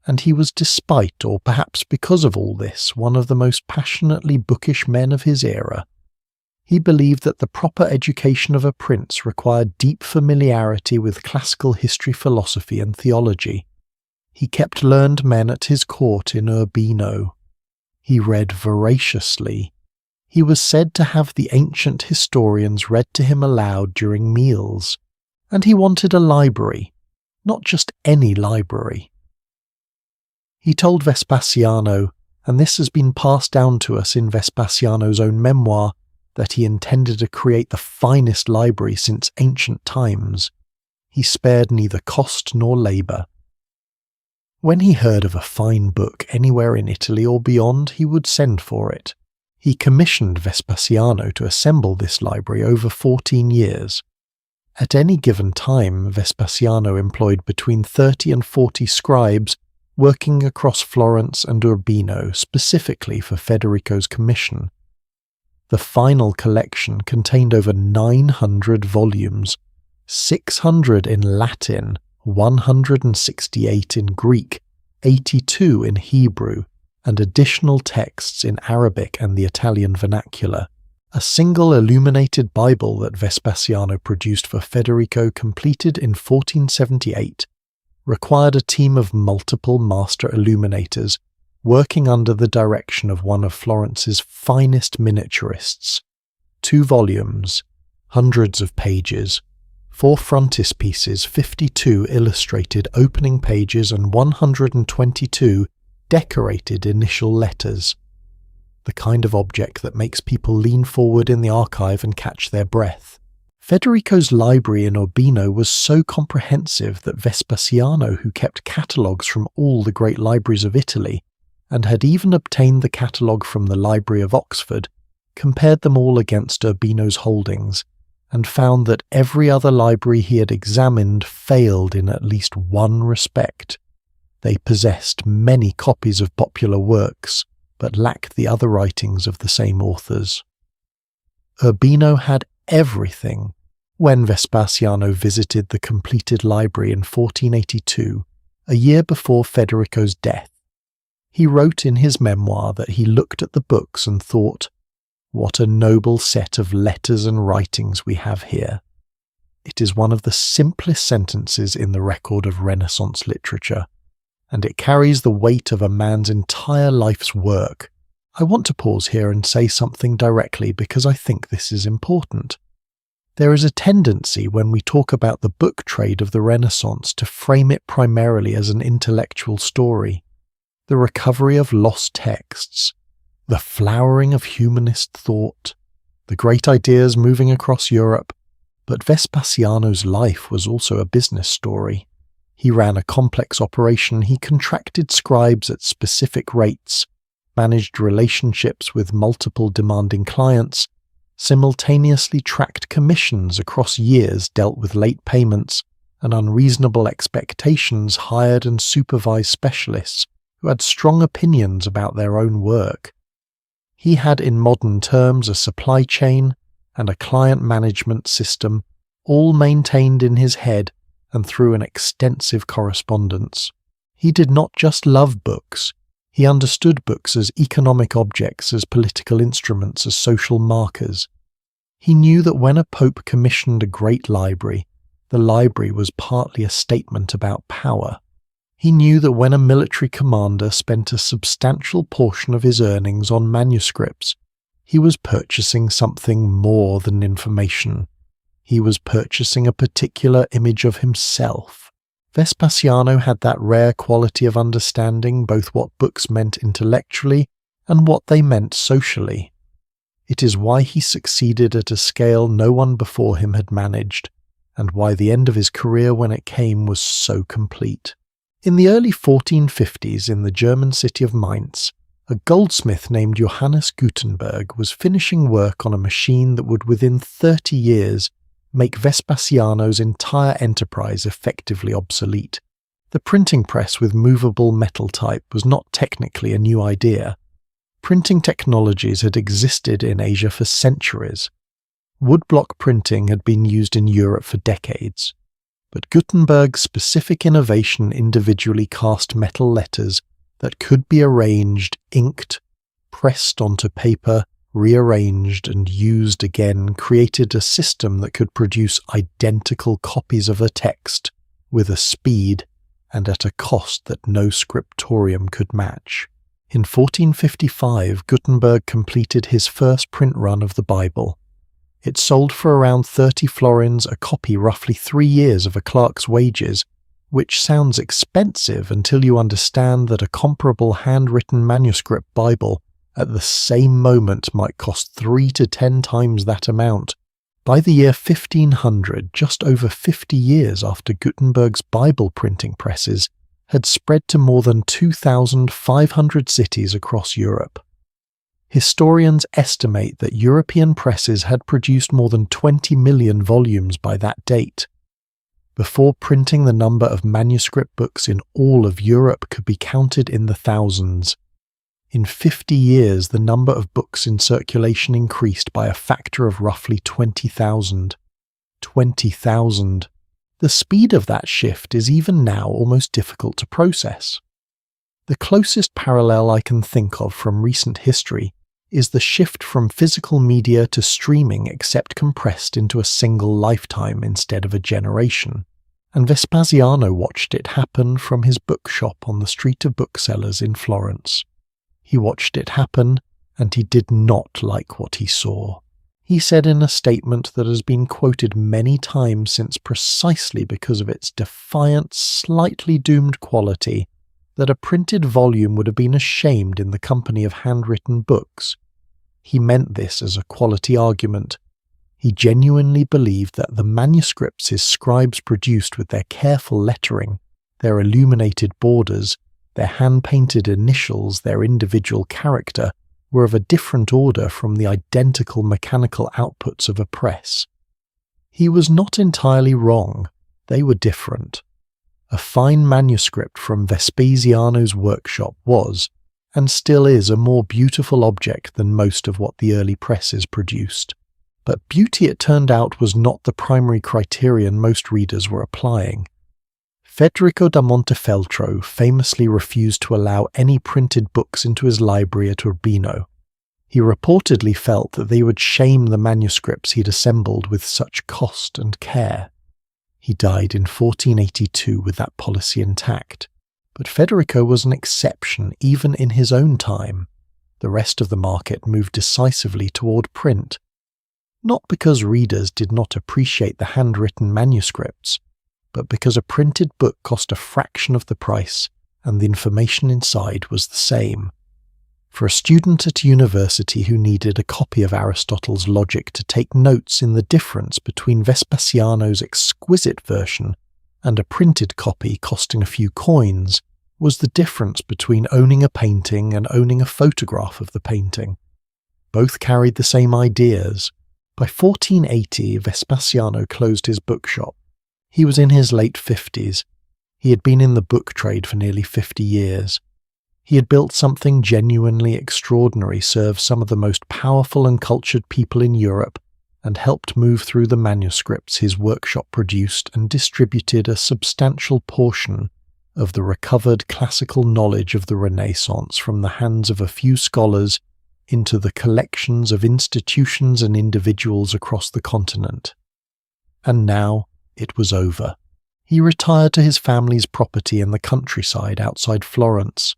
and he was, despite or perhaps because of all this, one of the most passionately bookish men of his era. He believed that the proper education of a prince required deep familiarity with classical history, philosophy, and theology. He kept learned men at his court in Urbino. He read voraciously. He was said to have the ancient historians read to him aloud during meals, and he wanted a library, not just any library. He told Vespasiano, and this has been passed down to us in Vespasiano's own memoir, that he intended to create the finest library since ancient times. He spared neither cost nor labour. When he heard of a fine book anywhere in Italy or beyond, he would send for it. He commissioned Vespasiano to assemble this library over 14 years. At any given time, Vespasiano employed between 30 and 40 scribes working across Florence and Urbino specifically for Federico's commission. The final collection contained over 900 volumes, 600 in Latin, 168 in Greek, 82 in Hebrew, and additional texts in Arabic and the Italian vernacular. A single illuminated Bible that Vespasiano produced for Federico, completed in 1478, required a team of multiple master illuminators working under the direction of one of Florence's finest miniaturists. 2 volumes, hundreds of pages, 4 frontispieces, 52 illustrated opening pages, and 122 decorated initial letters. The kind of object that makes people lean forward in the archive and catch their breath. Federico's library in Urbino was so comprehensive that Vespasiano, who kept catalogues from all the great libraries of Italy, and had even obtained the catalogue from the Library of Oxford, compared them all against Urbino's holdings, and found that every other library he had examined failed in at least one respect. They possessed many copies of popular works, but lacked the other writings of the same authors. Urbino had everything. When Vespasiano visited the completed library in 1482, a year before Federico's death, he wrote in his memoir that he looked at the books and thought, "What a noble set of letters and writings we have here." It is one of the simplest sentences in the record of Renaissance literature, and it carries the weight of a man's entire life's work. I want to pause here and say something directly because I think this is important. There is a tendency when we talk about the book trade of the Renaissance to frame it primarily as an intellectual story. The recovery of lost texts, the flowering of humanist thought, the great ideas moving across Europe, but Vespasiano's life was also a business story. He ran a complex operation, he contracted scribes at specific rates, managed relationships with multiple demanding clients, simultaneously tracked commissions across years, dealt with late payments and unreasonable expectations, hired and supervised specialists who had strong opinions about their own work. He had, in modern terms, a supply chain and a client management system, all maintained in his head and through an extensive correspondence. He did not just love books, he understood books as economic objects, as political instruments, as social markers. He knew that when a pope commissioned a great library, the library was partly a statement about power. He knew that when a military commander spent a substantial portion of his earnings on manuscripts, he was purchasing something more than information. He was purchasing a particular image of himself. Vespasiano had that rare quality of understanding both what books meant intellectually and what they meant socially. It is why he succeeded at a scale no one before him had managed, and why the end of his career when it came was so complete. In the early 1450s, in the German city of Mainz, a goldsmith named Johannes Gutenberg was finishing work on a machine that would within 30 years make Vespasiano's entire enterprise effectively obsolete. The printing press with movable metal type was not technically a new idea. Printing technologies had existed in Asia for centuries. Woodblock printing had been used in Europe for decades. But Gutenberg's specific innovation individually cast metal letters that could be arranged, inked, pressed onto paper, rearranged and used again created a system that could produce identical copies of a text with a speed and at a cost that no scriptorium could match. In 1455, Gutenberg completed his first print run of the Bible. It sold for around 30 florins a copy, roughly 3 years of a clerk's wages, which sounds expensive until you understand that a comparable handwritten manuscript Bible at the same moment might cost 3 to 10 times that amount. By the year 1500, just over 50 years after Gutenberg's Bible printing presses had spread to more than 2,500 cities across Europe. Historians estimate that European presses had produced more than 20 million volumes by that date. Before printing, the number of manuscript books in all of Europe could be counted in the thousands. In 50 years, the number of books in circulation increased by a factor of roughly 20,000. 20,000. The speed of that shift is even now almost difficult to process. The closest parallel I can think of from recent history is the shift from physical media to streaming, except compressed into a single lifetime instead of a generation, and Vespasiano watched it happen from his bookshop on the Street of Booksellers in Florence. He watched it happen, and he did not like what he saw. He said in a statement that has been quoted many times since precisely because of its defiant, slightly doomed quality, that a printed volume would have been ashamed in the company of handwritten books. He meant this as a quality argument. He genuinely believed that the manuscripts his scribes produced with their careful lettering, their illuminated borders, their hand-painted initials, their individual character, were of a different order from the identical mechanical outputs of a press. He was not entirely wrong. They were different. A fine manuscript from Vespasiano's workshop was, and still is, a more beautiful object than most of what the early presses produced. But beauty, it turned out, was not the primary criterion most readers were applying. Federico da Montefeltro famously refused to allow any printed books into his library at Urbino. He reportedly felt that they would shame the manuscripts he'd assembled with such cost and care. He died in 1482 with that policy intact, but Federico was an exception even in his own time. The rest of the market moved decisively toward print, not because readers did not appreciate the handwritten manuscripts, but because a printed book cost a fraction of the price and the information inside was the same. For a student at university who needed a copy of Aristotle's Logic to take notes in the difference between Vespasiano's exquisite version and a printed copy costing a few coins was the difference between owning a painting and owning a photograph of the painting. Both carried the same ideas. By 1480, Vespasiano closed his bookshop. He was in his late 50s. He had been in the book trade for nearly 50 years. He had built something genuinely extraordinary, served some of the most powerful and cultured people in Europe, and helped move through the manuscripts his workshop produced and distributed a substantial portion of the recovered classical knowledge of the Renaissance from the hands of a few scholars into the collections of institutions and individuals across the continent. And now it was over. He retired to his family's property in the countryside outside Florence,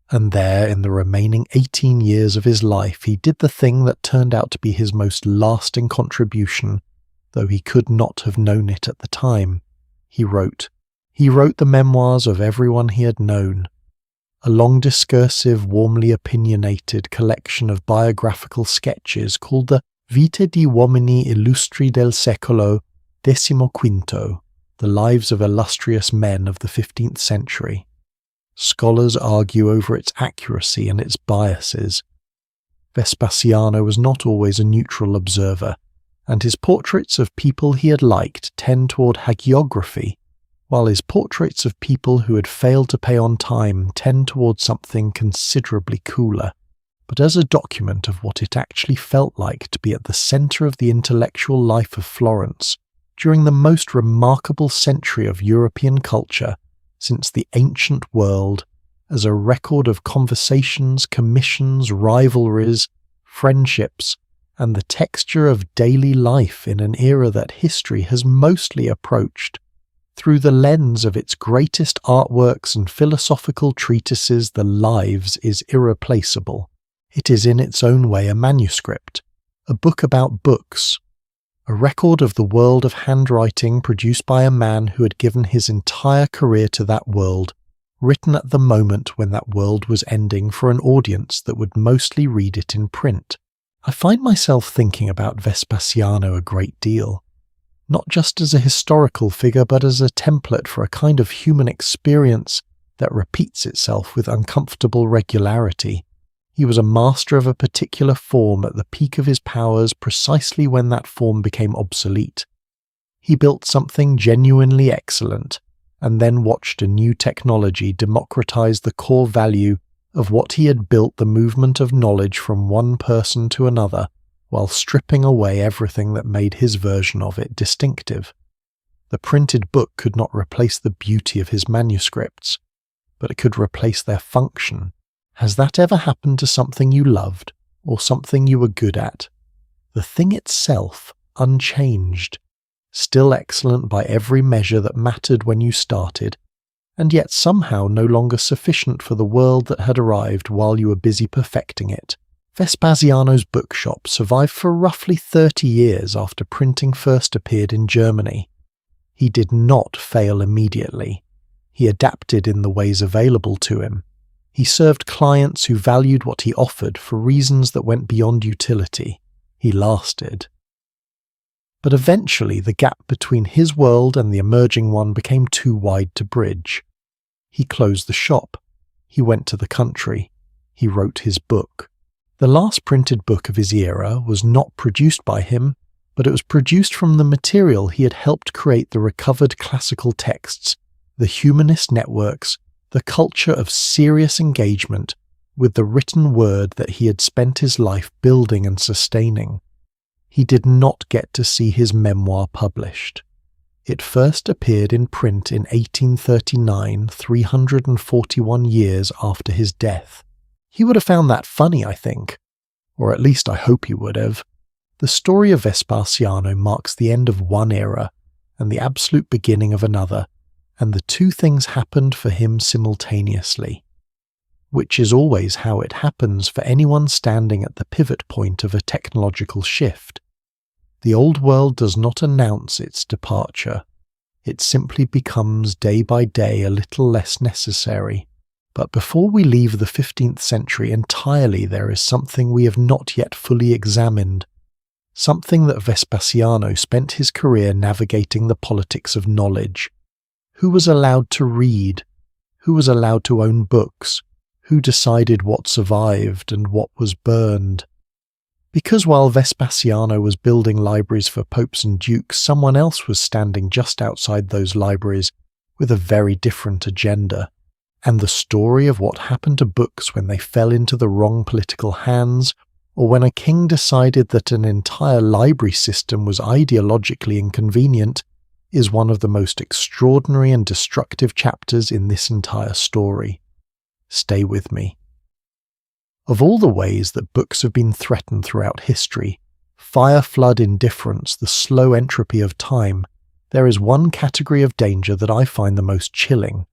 and there, in the remaining 18 years of his life, he did the thing that turned out to be his most lasting contribution, though he could not have known it at the time. He wrote the memoirs of everyone he had known, a long discursive, warmly opinionated collection of biographical sketches called the Vite di Uomini Illustri del Secolo XV, the lives of illustrious men of the 15th century. Scholars argue over its accuracy and its biases. Vespasiano was not always a neutral observer, and his portraits of people he had liked tend toward hagiography, while his portraits of people who had failed to pay on time tend towards something considerably cooler, but as a document of what it actually felt like to be at the centre of the intellectual life of Florence during the most remarkable century of European culture since the ancient world, as a record of conversations, commissions, rivalries, friendships, and the texture of daily life in an era that history has mostly approached through the lens of its greatest artworks and philosophical treatises. The Lives is irreplaceable. It is in its own way a manuscript, a book about books, a record of the world of handwriting produced by a man who had given his entire career to that world, written at the moment when that world was ending for an audience that would mostly read it in print. I find myself thinking about Vespasiano a great deal, not just as a historical figure but as a template for a kind of human experience that repeats itself with uncomfortable regularity. He was a master of a particular form at the peak of his powers precisely when that form became obsolete. He built something genuinely excellent, and then watched a new technology democratize the core value of what he had built, the movement of knowledge from one person to another, while stripping away everything that made his version of it distinctive. The printed book could not replace the beauty of his manuscripts, but it could replace their function. Has that ever happened to something you loved, or something you were good at? The thing itself, unchanged, still excellent by every measure that mattered when you started, and yet somehow no longer sufficient for the world that had arrived while you were busy perfecting it. Vespasiano's bookshop survived for roughly 30 years after printing first appeared in Germany. He did not fail immediately. He adapted in the ways available to him. He served clients who valued what he offered for reasons that went beyond utility. He lasted. But eventually the gap between his world and the emerging one became too wide to bridge. He closed the shop. He went to the country. He wrote his book. The last printed book of his era was not produced by him, but it was produced from the material he had helped create: the recovered classical texts, the humanist networks, the culture of serious engagement with the written word that he had spent his life building and sustaining. He did not get to see his memoir published. It first appeared in print in 1839, 341 years after his death. He would have found that funny, I think, or at least I hope he would have. The story of Vespasiano marks the end of one era and the absolute beginning of another, and the two things happened for him simultaneously, which is always how it happens for anyone standing at the pivot point of a technological shift. The old world does not announce its departure. It simply becomes day by day a little less necessary. But before we leave the 15th century entirely, there is something we have not yet fully examined, something that Vespasiano spent his career navigating: the politics of knowledge. Who was allowed to read? Who was allowed to own books? Who decided what survived and what was burned? Because while Vespasiano was building libraries for popes and dukes, someone else was standing just outside those libraries with a very different agenda. And the story of what happened to books when they fell into the wrong political hands, or when a king decided that an entire library system was ideologically inconvenient, is one of the most extraordinary and destructive chapters in this entire story. Stay with me. Of all the ways that books have been threatened throughout history, fire, flood, indifference, the slow entropy of time, there is one category of danger that I find the most chilling,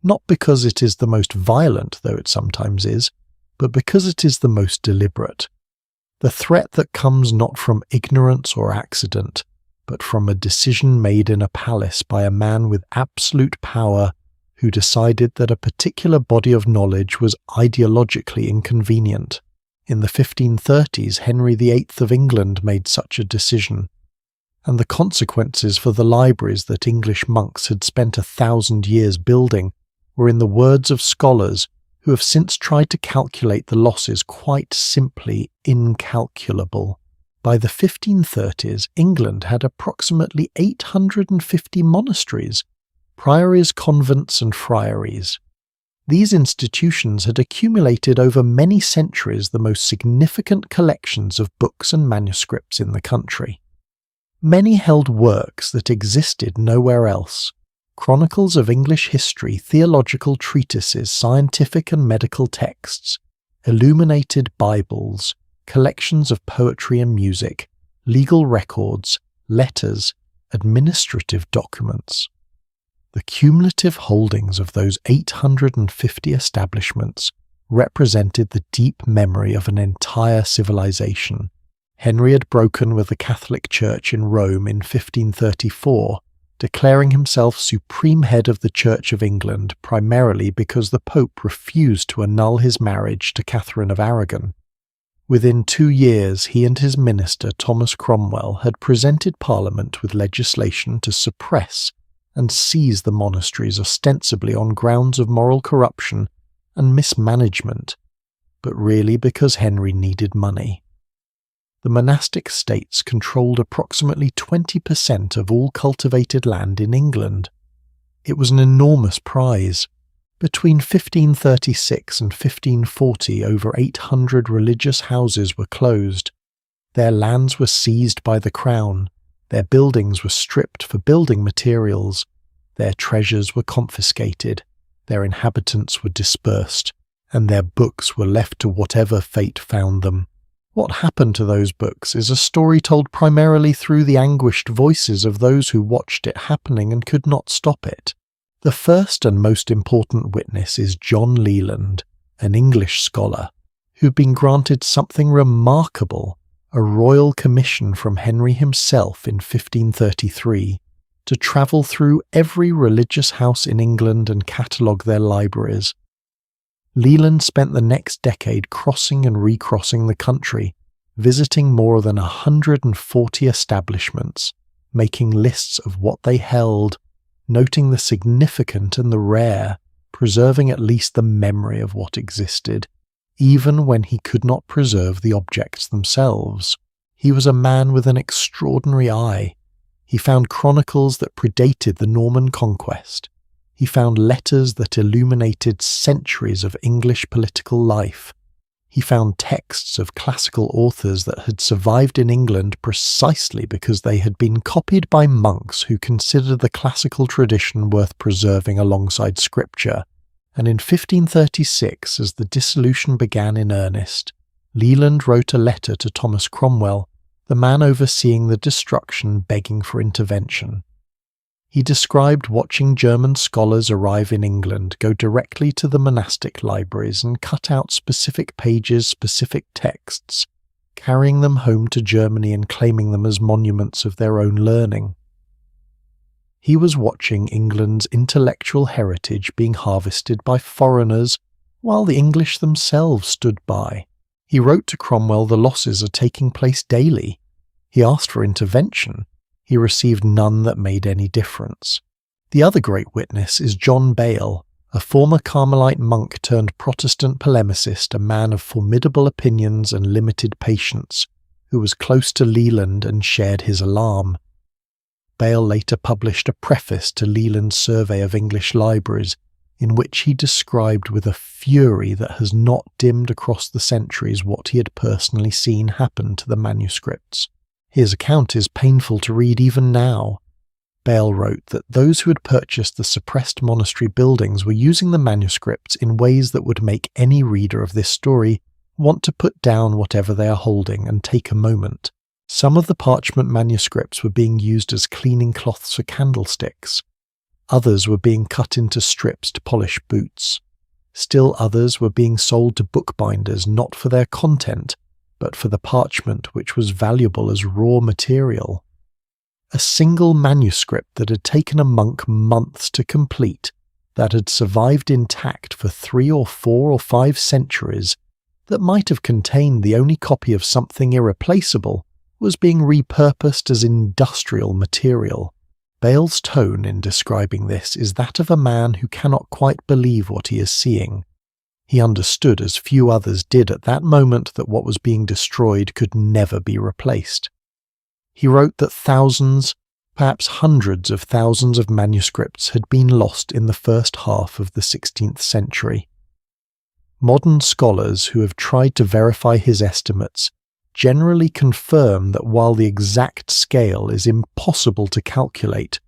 not because it is the most violent, though it sometimes is, but because it is the most deliberate. The threat that comes not from ignorance or accident, but from a decision made in a palace by a man with absolute power who decided that a particular body of knowledge was ideologically inconvenient. In the 1530s, Henry VIII of England made such a decision, and the consequences for the libraries that English monks had spent 1,000 years building were, in the words of scholars who have since tried to calculate the losses, quite simply incalculable. By the 1530s, England had approximately 850 monasteries, priories, convents, and friaries. These institutions had accumulated over many centuries the most significant collections of books and manuscripts in the country. Many held works that existed nowhere else: chronicles of English history, theological treatises, scientific and medical texts, illuminated Bibles, collections of poetry and music, legal records, letters, administrative documents. The cumulative holdings of those 850 establishments represented the deep memory of an entire civilization. Henry had broken with the Catholic Church in Rome in 1534, declaring himself supreme head of the Church of England primarily because the Pope refused to annul his marriage to Catherine of Aragon. Within 2 years, he and his minister Thomas Cromwell had presented Parliament with legislation to suppress and seize the monasteries ostensibly on grounds of moral corruption and mismanagement, but really because Henry needed money. The monastic states controlled approximately 20% of all cultivated land in England. It was an enormous prize. Between 1536 and 1540, over 800 religious houses were closed. Their lands were seized by the Crown. Their buildings were stripped for building materials. Their treasures were confiscated. Their inhabitants were dispersed, and their books were left to whatever fate found them. What happened to those books is a story told primarily through the anguished voices of those who watched it happening and could not stop it. The first and most important witness is John Leland, an English scholar, who'd been granted something remarkable, a royal commission from Henry himself in 1533, to travel through every religious house in England and catalogue their libraries. Leland spent the next decade crossing and recrossing the country, visiting more than 140 establishments, making lists of what they held, noting the significant and the rare, preserving at least the memory of what existed, even when he could not preserve the objects themselves. He was a man with an extraordinary eye. He found chronicles that predated the Norman conquest. He found letters that illuminated centuries of English political life. He found texts of classical authors that had survived in England precisely because they had been copied by monks who considered the classical tradition worth preserving alongside scripture. And in 1536, as the dissolution began in earnest, Leland wrote a letter to Thomas Cromwell, the man overseeing the destruction, begging for intervention. He described watching German scholars arrive in England, go directly to the monastic libraries and cut out specific pages, specific texts, carrying them home to Germany and claiming them as monuments of their own learning. He was watching England's intellectual heritage being harvested by foreigners, while the English themselves stood by. He wrote to Cromwell the losses are taking place daily. He asked for intervention. He received none that made any difference. The other great witness is John Bale, a former Carmelite monk turned Protestant polemicist, a man of formidable opinions and limited patience, who was close to Leland and shared his alarm. Bale later published a preface to Leland's survey of English libraries, in which he described with a fury that has not dimmed across the centuries what he had personally seen happen to the manuscripts. His account is painful to read even now. Bale wrote that those who had purchased the suppressed monastery buildings were using the manuscripts in ways that would make any reader of this story want to put down whatever they are holding and take a moment. Some of the parchment manuscripts were being used as cleaning cloths for candlesticks. Others were being cut into strips to polish boots. Still others were being sold to bookbinders not for their content, but for the parchment which was valuable as raw material. A single manuscript that had taken a monk months to complete, that had survived intact for 3 or 4 or 5 centuries, that might have contained the only copy of something irreplaceable, was being repurposed as industrial material. Bale's tone in describing this is that of a man who cannot quite believe what he is seeing. He understood as few others did at that moment that what was being destroyed could never be replaced. He wrote that thousands, Perhaps hundreds of thousands of manuscripts had been lost in the first half of the 16th century. Modern scholars who have tried to verify his estimates generally confirm that while the exact scale is impossible to calculate,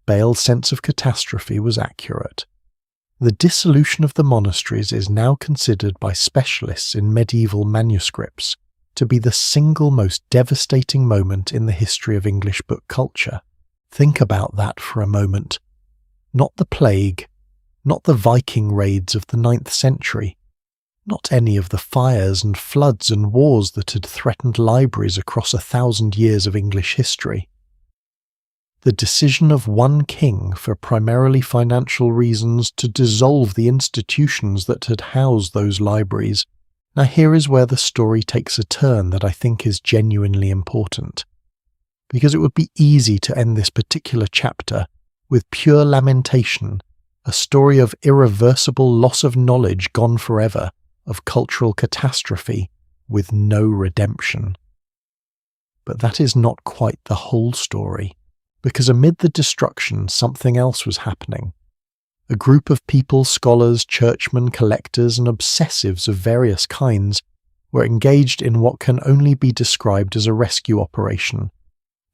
Bayle's sense of catastrophe was accurate. The dissolution of the monasteries is now considered by specialists in medieval manuscripts to be the single most devastating moment in the history of English book culture. Think about that for a moment. Not the plague, not the Viking raids of the 9th century, not any of the fires and floods and wars that had threatened libraries across 1,000 years of English history. The decision of one king, for primarily financial reasons, to dissolve the institutions that had housed those libraries. Now here is where the story takes a turn that I think is genuinely important. Because it would be easy to end this particular chapter with pure lamentation, a story of irreversible loss of knowledge gone forever, of cultural catastrophe with no redemption. But that is not quite the whole story, because amid the destruction something else was happening. A group of people, scholars, churchmen, collectors, and obsessives of various kinds, were engaged in what can only be described as a rescue operation.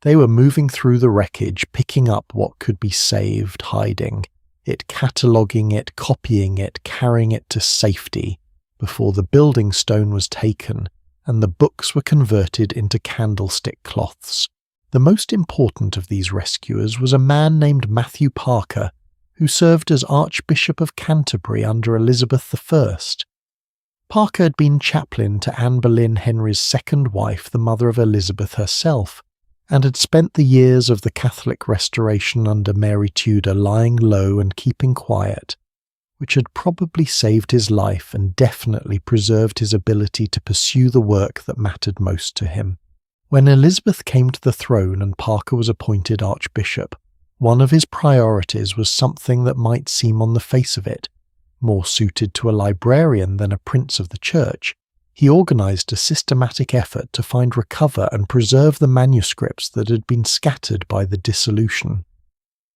They were moving through the wreckage, picking up what could be saved, hiding it, cataloguing it, copying it, carrying it to safety, before the building stone was taken and the books were converted into candlestick cloths. The most important of these rescuers was a man named Matthew Parker, who served as Archbishop of Canterbury under Elizabeth I. Parker had been chaplain to Anne Boleyn Henry's second wife, the mother of Elizabeth herself, and had spent the years of the Catholic Restoration under Mary Tudor lying low and keeping quiet, which had probably saved his life and definitely preserved his ability to pursue the work that mattered most to him. When Elizabeth came to the throne and Parker was appointed Archbishop, one of his priorities was something that might seem on the face of it more suited to a librarian than a prince of the church. He organised a systematic effort to find, recover and preserve the manuscripts that had been scattered by the dissolution.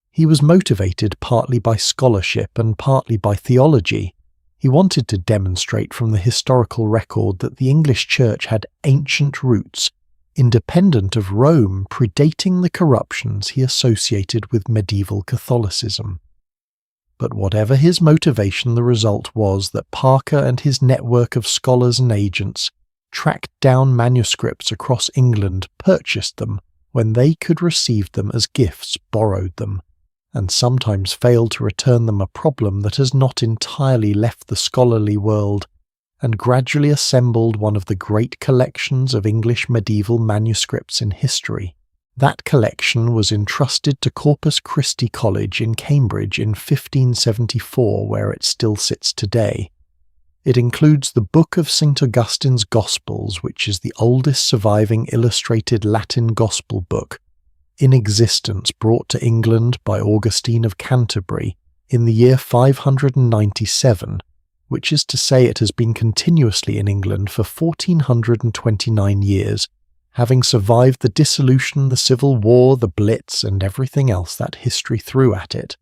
He was motivated partly by scholarship and partly by theology. He wanted to demonstrate from the historical record that the English Church had ancient roots, independent of Rome, predating the corruptions he associated with medieval Catholicism. But whatever his motivation, the result was that Parker and his network of scholars and agents tracked down manuscripts across England, purchased them when they could receive them as gifts, borrowed them, and sometimes failed to return them, a problem that has not entirely left the scholarly world, and gradually assembled one of the great collections of English medieval manuscripts in history. That collection was entrusted to Corpus Christi College in Cambridge in 1574, where it still sits today. It includes the Book of St. Augustine's Gospels, which is the oldest surviving illustrated Latin Gospel book in existence, brought to England by Augustine of Canterbury in the year 597, which is to say it has been continuously in England for 1429 years, having survived the dissolution, the Civil War, the Blitz, and everything else that history threw at it.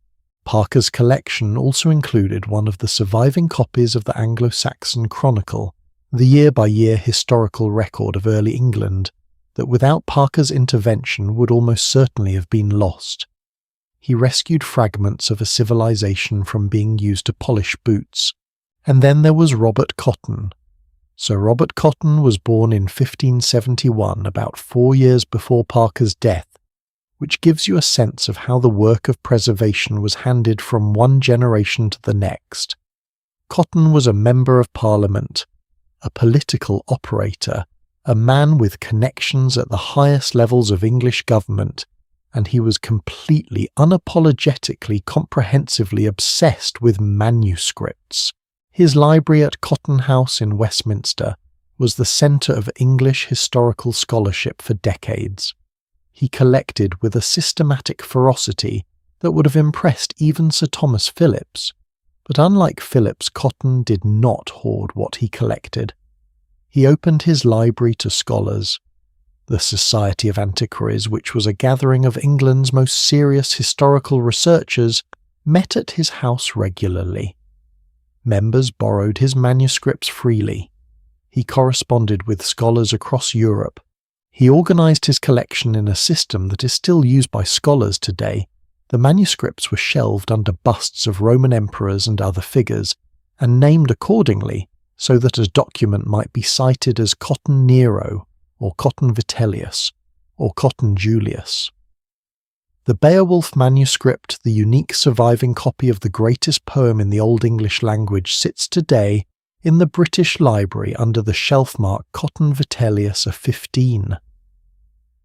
Parker's collection also included one of the surviving copies of the Anglo-Saxon Chronicle, the year-by-year historical record of early England, that without Parker's intervention would almost certainly have been lost. He rescued fragments of a civilization from being used to polish boots. And then there was Robert Cotton. Sir Robert Cotton was born in 1571, about 4 years before Parker's death, which gives you a sense of how the work of preservation was handed from one generation to the next. Cotton was a member of Parliament, a political operator, a man with connections at the highest levels of English government, and he was completely, unapologetically, comprehensively obsessed with manuscripts. His library at Cotton House in Westminster was the centre of English historical scholarship for decades. He collected with a systematic ferocity that would have impressed even Sir Thomas Phillips, but unlike Phillips, Cotton did not hoard what he collected. He opened his library to scholars. The Society of Antiquaries, which was a gathering of England's most serious historical researchers, met at his house regularly. Members borrowed his manuscripts freely. He corresponded with scholars across Europe. He organized his collection in a system that is still used by scholars today. The manuscripts were shelved under busts of Roman emperors and other figures, and named accordingly so that a document might be cited as Cotton Nero, or Cotton Vitellius, or Cotton Julius. The Beowulf manuscript, the unique surviving copy of the greatest poem in the Old English language, sits today in the British Library under the shelf mark Cotton Vitellius of 15.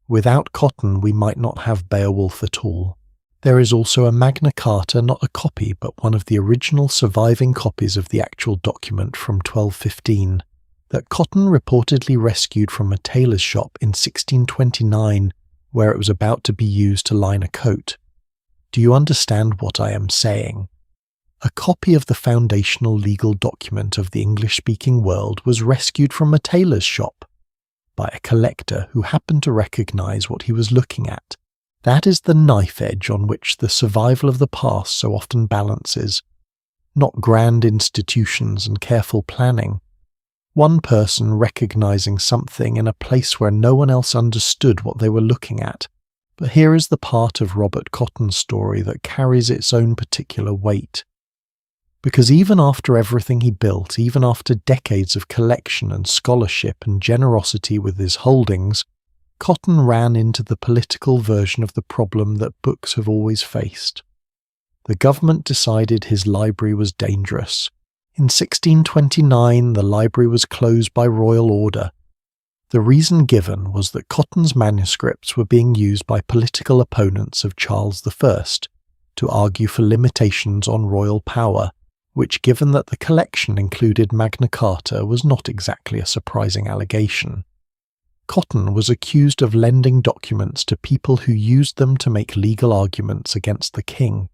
Without Cotton, we might not have Beowulf at all. There is also a Magna Carta, not a copy, but one of the original surviving copies of the actual document from 1215, that Cotton reportedly rescued from a tailor's shop in 1629, where it was about to be used to line a coat. Do you understand what I am saying? A copy of the foundational legal document of the English-speaking world was rescued from a tailor's shop by a collector who happened to recognize what he was looking at. That is the knife edge on which the survival of the past so often balances, not grand institutions and careful planning. One person recognizing something in a place where no one else understood what they were looking at. But here is the part of Robert Cotton's story that carries its own particular weight. Because even after everything he built, even after decades of collection and scholarship and generosity with his holdings, Cotton ran into the political version of the problem that books have always faced. The government decided his library was dangerous. In 1629, the library was closed by royal order. The reason given was that Cotton's manuscripts were being used by political opponents of Charles I to argue for limitations on royal power, which, given that the collection included Magna Carta, was not exactly a surprising allegation. Cotton was accused of lending documents to people who used them to make legal arguments against the king.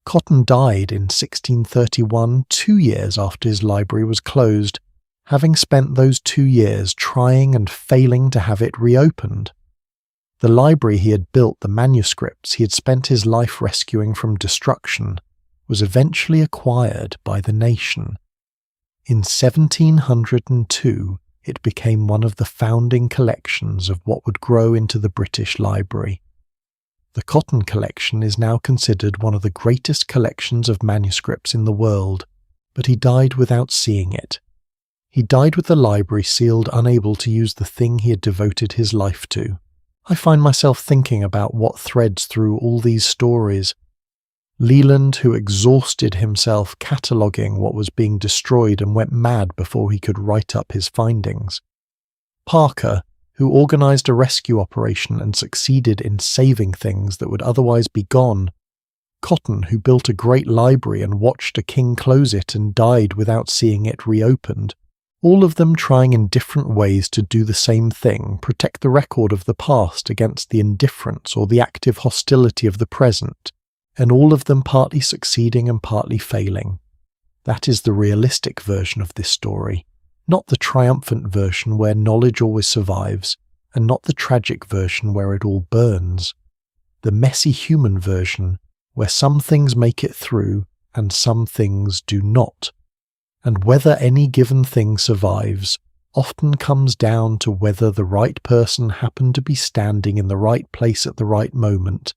Cotton died in 1631, 2 years after his library was closed, having spent those 2 years trying and failing to have it reopened. The library he had built, the manuscripts he had spent his life rescuing from destruction, was eventually acquired by the nation. In 1702, it became one of the founding collections of what would grow into the British Library. The Cotton collection is now considered one of the greatest collections of manuscripts in the world, but he died without seeing it. He died with the library sealed, unable to use the thing he had devoted his life to. I find myself thinking about what threads through all these stories. Leland, who exhausted himself cataloguing what was being destroyed and went mad before he could write up his findings. Parker, who organized a rescue operation and succeeded in saving things that would otherwise be gone. Cotton, who built a great library and watched a king close it and died without seeing it reopened. All of them trying in different ways to do the same thing, protect the record of the past against the indifference or the active hostility of the present, and all of them partly succeeding and partly failing. That is the realistic version of this story, not the triumphant version where knowledge always survives, and not the tragic version where it all burns. The messy human version where some things make it through and some things do not. And whether any given thing survives often comes down to whether the right person happened to be standing in the right place at the right moment.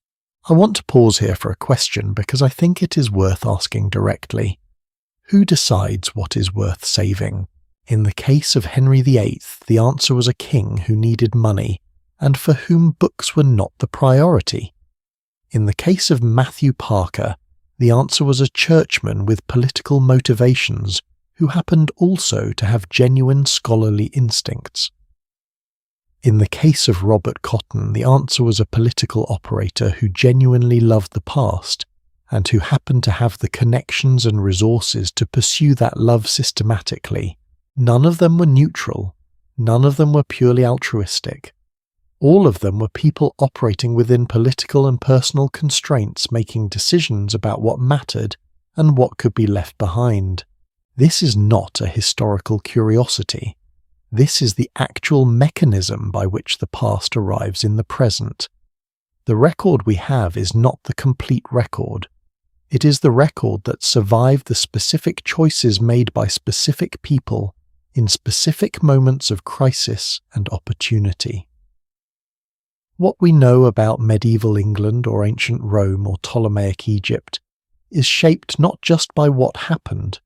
I want to pause here for a question because I think it is worth asking directly. Who decides what is worth saving? In the case of Henry VIII, the answer was a king who needed money, and for whom books were not the priority. In the case of Matthew Parker, the answer was a churchman with political motivations who happened also to have genuine scholarly instincts. In the case of Robert Cotton, the answer was a political operator who genuinely loved the past and who happened to have the connections and resources to pursue that love systematically. None of them were neutral. None of them were purely altruistic. All of them were people operating within political and personal constraints, making decisions about what mattered and what could be left behind. This is not a historical curiosity. This is the actual mechanism by which the past arrives in the present. The record we have is not the complete record. It is the record that survived the specific choices made by specific people in specific moments of crisis and opportunity. What we know about medieval England or ancient Rome or Ptolemaic Egypt is shaped not just by what happened,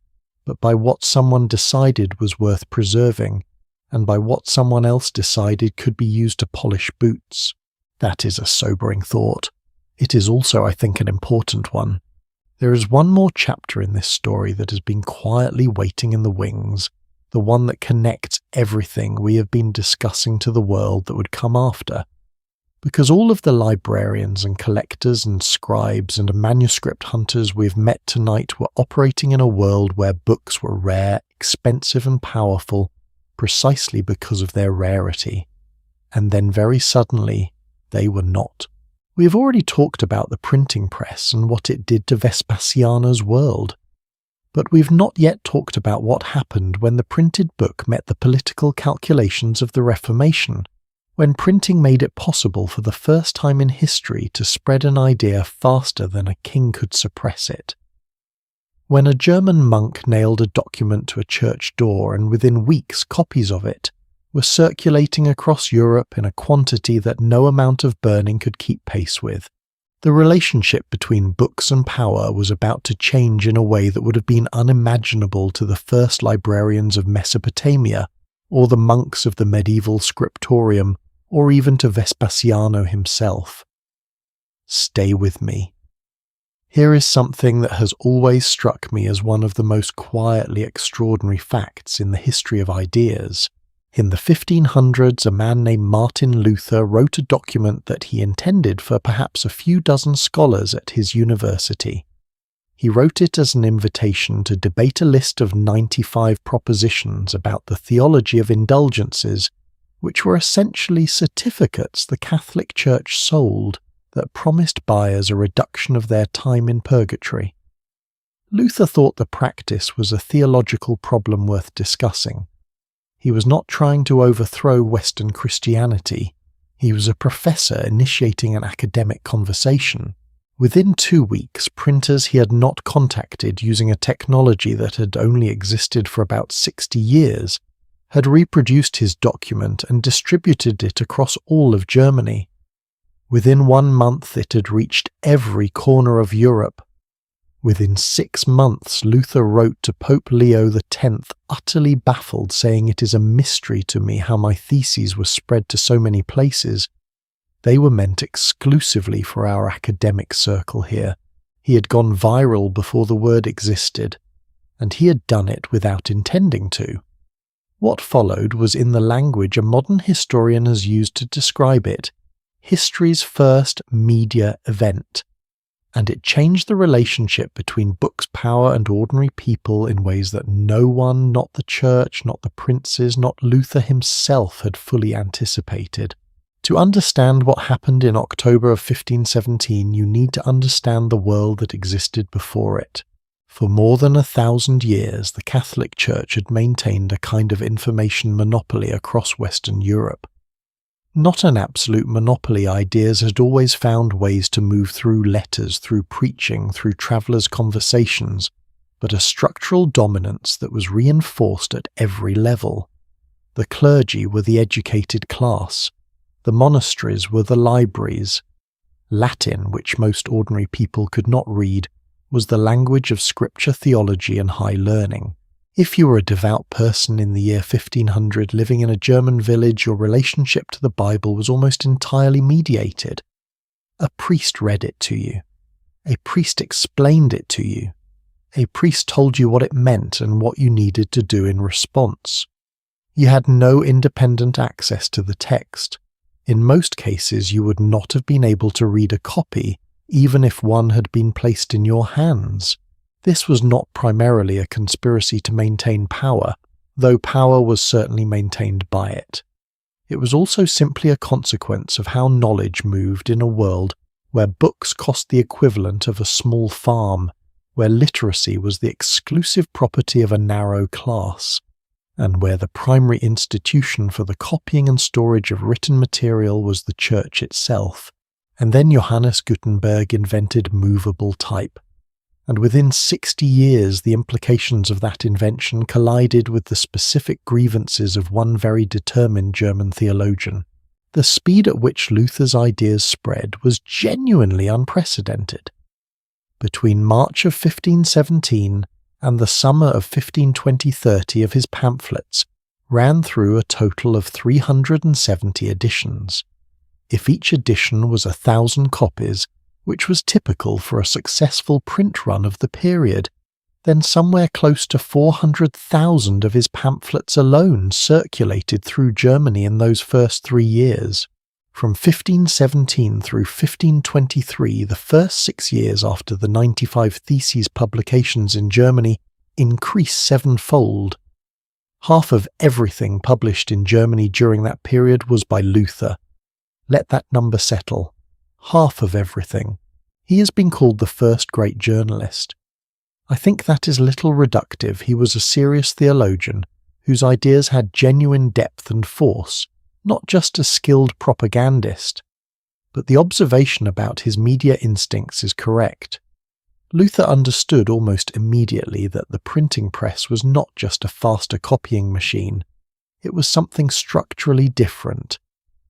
but by what someone decided was worth preserving, and by what someone else decided could be used to polish boots. That is a sobering thought. It is also, I think, an important one. There is one more chapter in this story that has been quietly waiting in the wings, the one that connects everything we have been discussing to the world that would come after. Because all of the librarians and collectors and scribes and manuscript hunters we've met tonight were operating in a world where books were rare, expensive and powerful, precisely because of their rarity. And then very suddenly, they were not. We have already talked about the printing press and what it did to Vespasiano's world. But we've not yet talked about what happened when the printed book met the political calculations of the Reformation, when printing made it possible for the first time in history to spread an idea faster than a king could suppress it. When a German monk nailed a document to a church door and within weeks copies of it were circulating across Europe in a quantity that no amount of burning could keep pace with, the relationship between books and power was about to change in a way that would have been unimaginable to the first librarians of Mesopotamia, or the monks of the medieval scriptorium, or even to Vespasiano himself. Stay with me. Here is something that has always struck me as one of the most quietly extraordinary facts in the history of ideas. In the 1500s, a man named Martin Luther wrote a document that he intended for perhaps a few dozen scholars at his university. He wrote it as an invitation to debate a list of 95 propositions about the theology of indulgences, which were essentially certificates the Catholic Church sold that promised buyers a reduction of their time in purgatory. Luther thought the practice was a theological problem worth discussing. He was not trying to overthrow Western Christianity. He was a professor initiating an academic conversation. Within 2 weeks, printers he had not contacted using a technology that had only existed for about 60 years had reproduced his document and distributed it across all of Germany. Within 1 month it had reached every corner of Europe. Within 6 months, Luther wrote to Pope Leo X, utterly baffled, saying, "It is a mystery to me how my theses were spread to so many places. They were meant exclusively for our academic circle here. He had gone viral before the word existed, and he had done it without intending to." What followed was in the language a modern historian has used to describe it, history's first media event. And it changed the relationship between books' power and ordinary people in ways that no one, not the church, not the princes, not Luther himself, had fully anticipated. To understand what happened in October of 1517, you need to understand the world that existed before it. For more than 1,000 years, the Catholic Church had maintained a kind of information monopoly across Western Europe. Not an absolute monopoly, ideas had always found ways to move through letters, through preaching, through travellers' conversations, but a structural dominance that was reinforced at every level. The clergy were the educated class. The monasteries were the libraries. Latin, which most ordinary people could not read, was the language of scripture, theology, and high learning. If you were a devout person in the year 1500 living in a German village, your relationship to the Bible was almost entirely mediated. A priest read it to you. A priest explained it to you. A priest told you what it meant and what you needed to do in response. You had no independent access to the text. In most cases, you would not have been able to read a copy, even if one had been placed in your hands. This was not primarily a conspiracy to maintain power, though power was certainly maintained by it. It was also simply a consequence of how knowledge moved in a world where books cost the equivalent of a small farm, where literacy was the exclusive property of a narrow class, and where the primary institution for the copying and storage of written material was the church itself. And then Johannes Gutenberg invented movable type. And within 60 years the implications of that invention collided with the specific grievances of one very determined German theologian. The speed at which Luther's ideas spread was genuinely unprecedented. Between March of 1517 and the summer of 1520-30 of his pamphlets ran through a total of 370 editions. If each edition was 1,000 copies, which was typical for a successful print run of the period, then somewhere close to 400,000 of his pamphlets alone circulated through Germany in those first 3 years. From 1517 through 1523, the first 6 years after the 95 Theses publications in Germany increased sevenfold. Half of everything published in Germany during that period was by Luther. Let that number settle. Half of everything. He has been called the first great journalist. I think that is little reductive. He was a serious theologian whose ideas had genuine depth and force, not just a skilled propagandist. But the observation about his media instincts is correct. Luther understood almost immediately that the printing press was not just a faster copying machine. It was something structurally different.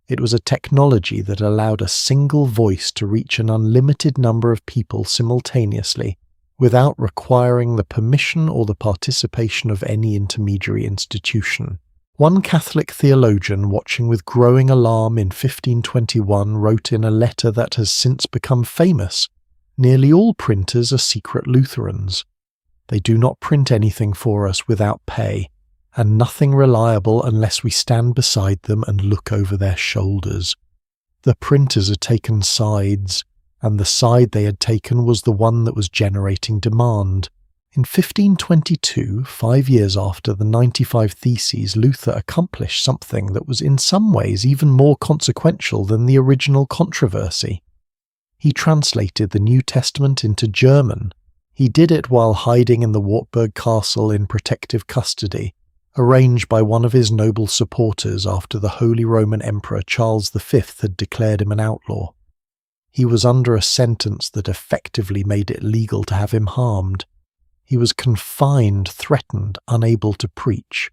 It was a technology that allowed a single voice to reach an unlimited number of people simultaneously, without requiring the permission or the participation of any intermediary institution. One Catholic theologian, watching with growing alarm in 1521, wrote in a letter that has since become famous, "Nearly all printers are secret Lutherans. They do not print anything for us without pay, and nothing reliable unless we stand beside them and look over their shoulders. The printers had taken sides, and the side they had taken was the one that was generating demand." In 1522, 5 years after the 95 Theses, Luther accomplished something that was in some ways even more consequential than the original controversy. He translated the New Testament into German. He did it while hiding in the Wartburg Castle in protective custody, arranged by one of his noble supporters after the Holy Roman Emperor Charles V had declared him an outlaw. He was under a sentence that effectively made it legal to have him harmed. He was confined, threatened, unable to preach.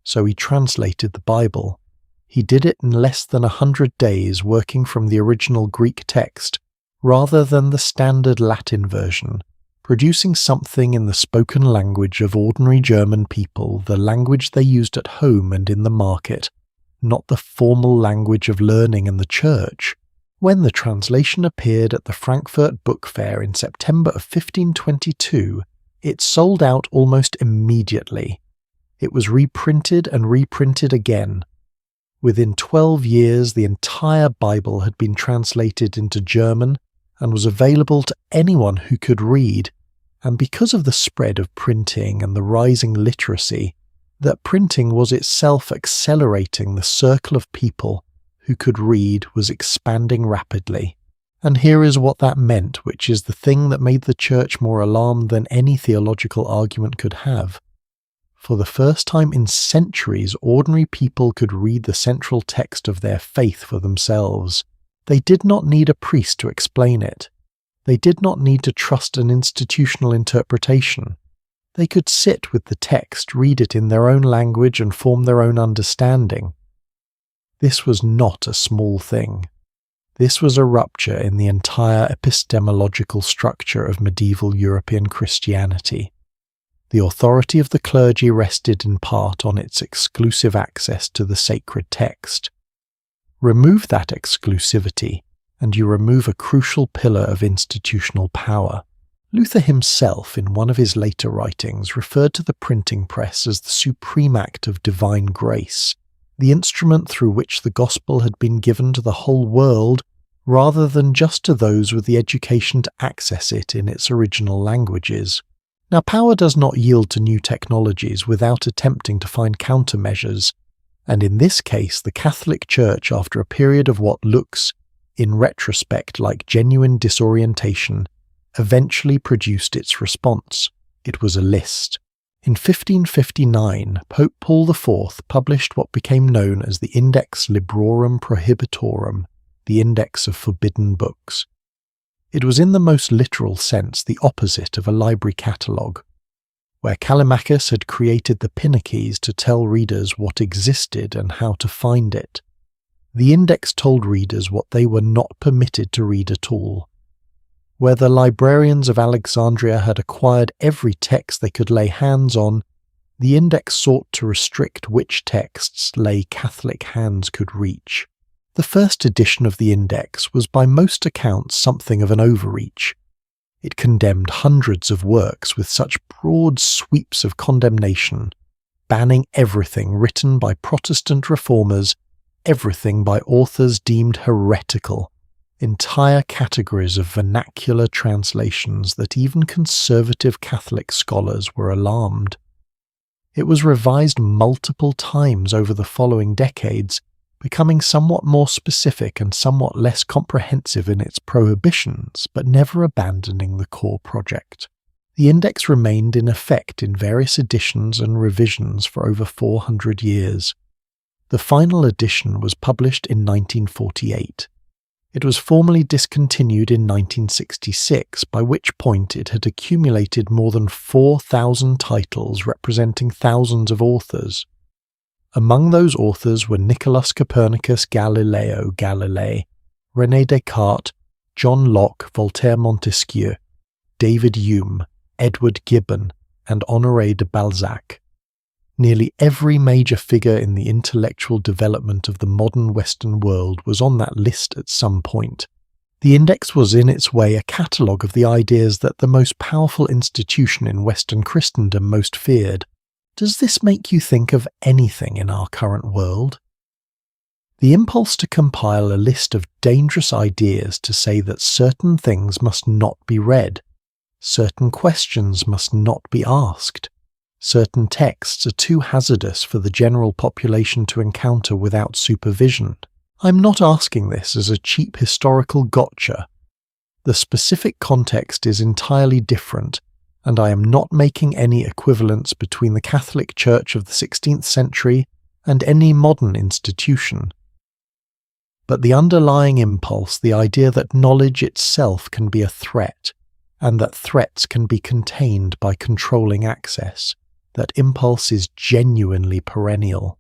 So he translated the Bible. He did it in less than 100 days, working from the original Greek text, rather than the standard Latin version, producing something in the spoken language of ordinary German people, the language they used at home and in the market, not the formal language of learning and the church. When the translation appeared at the Frankfurt Book Fair in September of 1522, it sold out almost immediately. It was reprinted and reprinted again. Within 12 years, the entire Bible had been translated into German and was available to anyone who could read. And because of the spread of printing and the rising literacy, that printing was itself accelerating, the circle of people who could read was expanding rapidly. And here is what that meant, which is the thing that made the church more alarmed than any theological argument could have. For the first time in centuries, ordinary people could read the central text of their faith for themselves. They did not need a priest to explain it. They did not need to trust an institutional interpretation. They could sit with the text, read it in their own language, and form their own understanding. This was not a small thing. This was a rupture in the entire epistemological structure of medieval European Christianity. The authority of the clergy rested in part on its exclusive access to the sacred text. Remove that exclusivity, and you remove a crucial pillar of institutional power. Luther himself, in one of his later writings, referred to the printing press as the supreme act of divine grace, the instrument through which the gospel had been given to the whole world, rather than just to those with the education to access it in its original languages. Now, power does not yield to new technologies without attempting to find countermeasures, and in this case the Catholic Church, after a period of what looks, in retrospect, like genuine disorientation, eventually produced its response. It was a list. In 1559, Pope Paul IV published what became known as the Index Librorum Prohibitorum, the Index of Forbidden Books. It was in the most literal sense the opposite of a library catalogue. Where Callimachus had created the pinnaces to tell readers what existed and how to find it, the index told readers what they were not permitted to read at all. Where the librarians of Alexandria had acquired every text they could lay hands on, the index sought to restrict which texts lay Catholic hands could reach. The first edition of the index was by most accounts something of an overreach. It condemned hundreds of works with such broad sweeps of condemnation, banning everything written by Protestant reformers, everything by authors deemed heretical, entire categories of vernacular translations that even conservative Catholic scholars were alarmed. It was revised multiple times over the following decades, becoming somewhat more specific and somewhat less comprehensive in its prohibitions, but never abandoning the core project. The index remained in effect in various editions and revisions for over 400 years. The final edition was published in 1948. It was formally discontinued in 1966, by which point it had accumulated more than 4,000 titles representing thousands of authors. Among those authors were Nicholas Copernicus Galileo Galilei, René Descartes, John Locke, Voltaire Montesquieu, David Hume, Edward Gibbon, and Honoré de Balzac. Nearly every major figure in the intellectual development of the modern Western world was on that list at some point. The index was in its way a catalogue of the ideas that the most powerful institution in Western Christendom most feared. Does this make you think of anything in our current world? The impulse to compile a list of dangerous ideas to say that certain things must not be read, certain questions must not be asked, certain texts are too hazardous for the general population to encounter without supervision. I'm not asking this as a cheap historical gotcha. The specific context is entirely different, and I am not making any equivalence between the Catholic Church of the 16th century and any modern institution. But the underlying impulse, the idea that knowledge itself can be a threat, and that threats can be contained by controlling access, that impulse is genuinely perennial.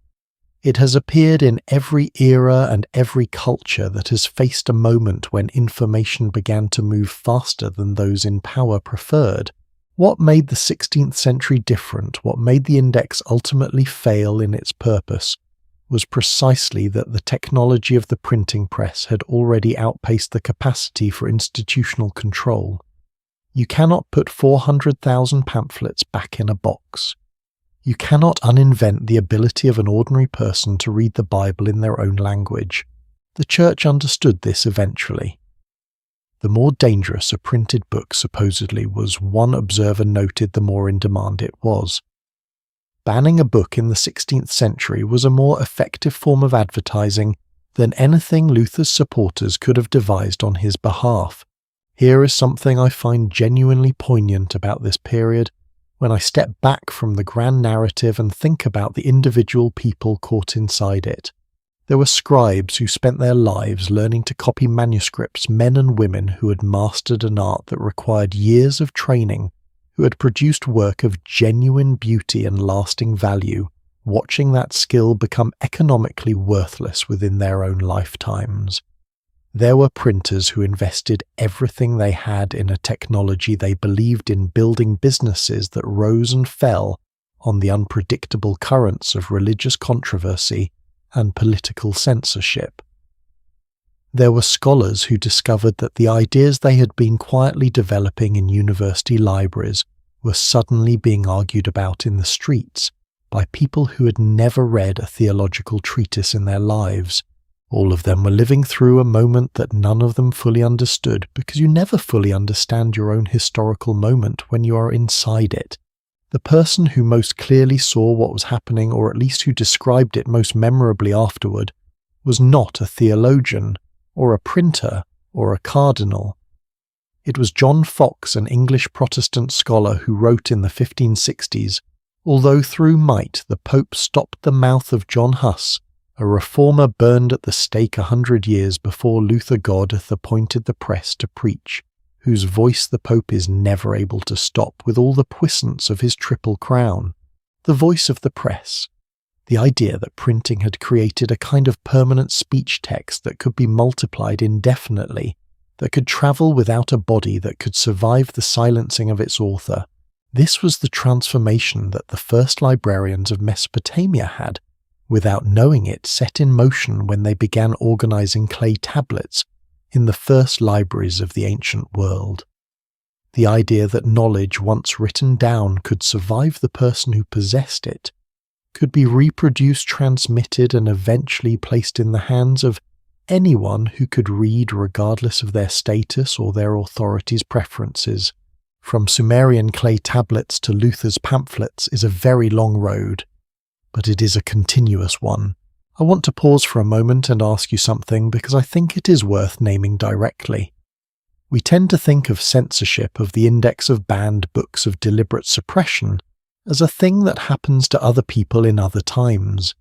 It has appeared in every era and every culture that has faced a moment when information began to move faster than those in power preferred. What made the 16th century different, what made the index ultimately fail in its purpose, was precisely that the technology of the printing press had already outpaced the capacity for institutional control. You cannot put 400,000 pamphlets back in a box. You cannot uninvent the ability of an ordinary person to read the Bible in their own language. The Church understood this eventually. The more dangerous a printed book supposedly was, one observer noted, the more in demand it was. Banning a book in the 16th century was a more effective form of advertising than anything Luther's supporters could have devised on his behalf. Here is something I find genuinely poignant about this period, when I step back from the grand narrative and think about the individual people caught inside it. There were scribes who spent their lives learning to copy manuscripts, men and women who had mastered an art that required years of training, who had produced work of genuine beauty and lasting value, watching that skill become economically worthless within their own lifetimes. There were printers who invested everything they had in a technology they believed in, building businesses that rose and fell on the unpredictable currents of religious controversy and political censorship. There were scholars who discovered that the ideas they had been quietly developing in university libraries were suddenly being argued about in the streets by people who had never read a theological treatise in their lives. All of them were living through a moment that none of them fully understood, because you never fully understand your own historical moment when you are inside it. The person who most clearly saw what was happening, or at least who described it most memorably afterward, was not a theologian, or a printer, or a cardinal. It was John Fox, an English Protestant scholar who wrote in the 1560s, Although through might the Pope stopped the mouth of John Huss, a reformer burned at the stake 100 years before Luther God hath appointed the press to preach, whose voice the Pope is never able to stop with all the puissance of his triple crown. The voice of the press. The idea that printing had created a kind of permanent speech text that could be multiplied indefinitely, that could travel without a body, that could survive the silencing of its author. This was the transformation that the first librarians of Mesopotamia had, without knowing it, set in motion when they began organizing clay tablets in the first libraries of the ancient world. The idea that knowledge once written down could survive the person who possessed it, could be reproduced, transmitted, and eventually placed in the hands of anyone who could read regardless of their status or their authority's preferences. From Sumerian clay tablets to Luther's pamphlets is a very long road, but it is a continuous one. I want to pause for a moment and ask you something because I think it is worth naming directly. We tend to think of censorship, of the index of banned books, of deliberate suppression, as a thing that happens to other people in other times,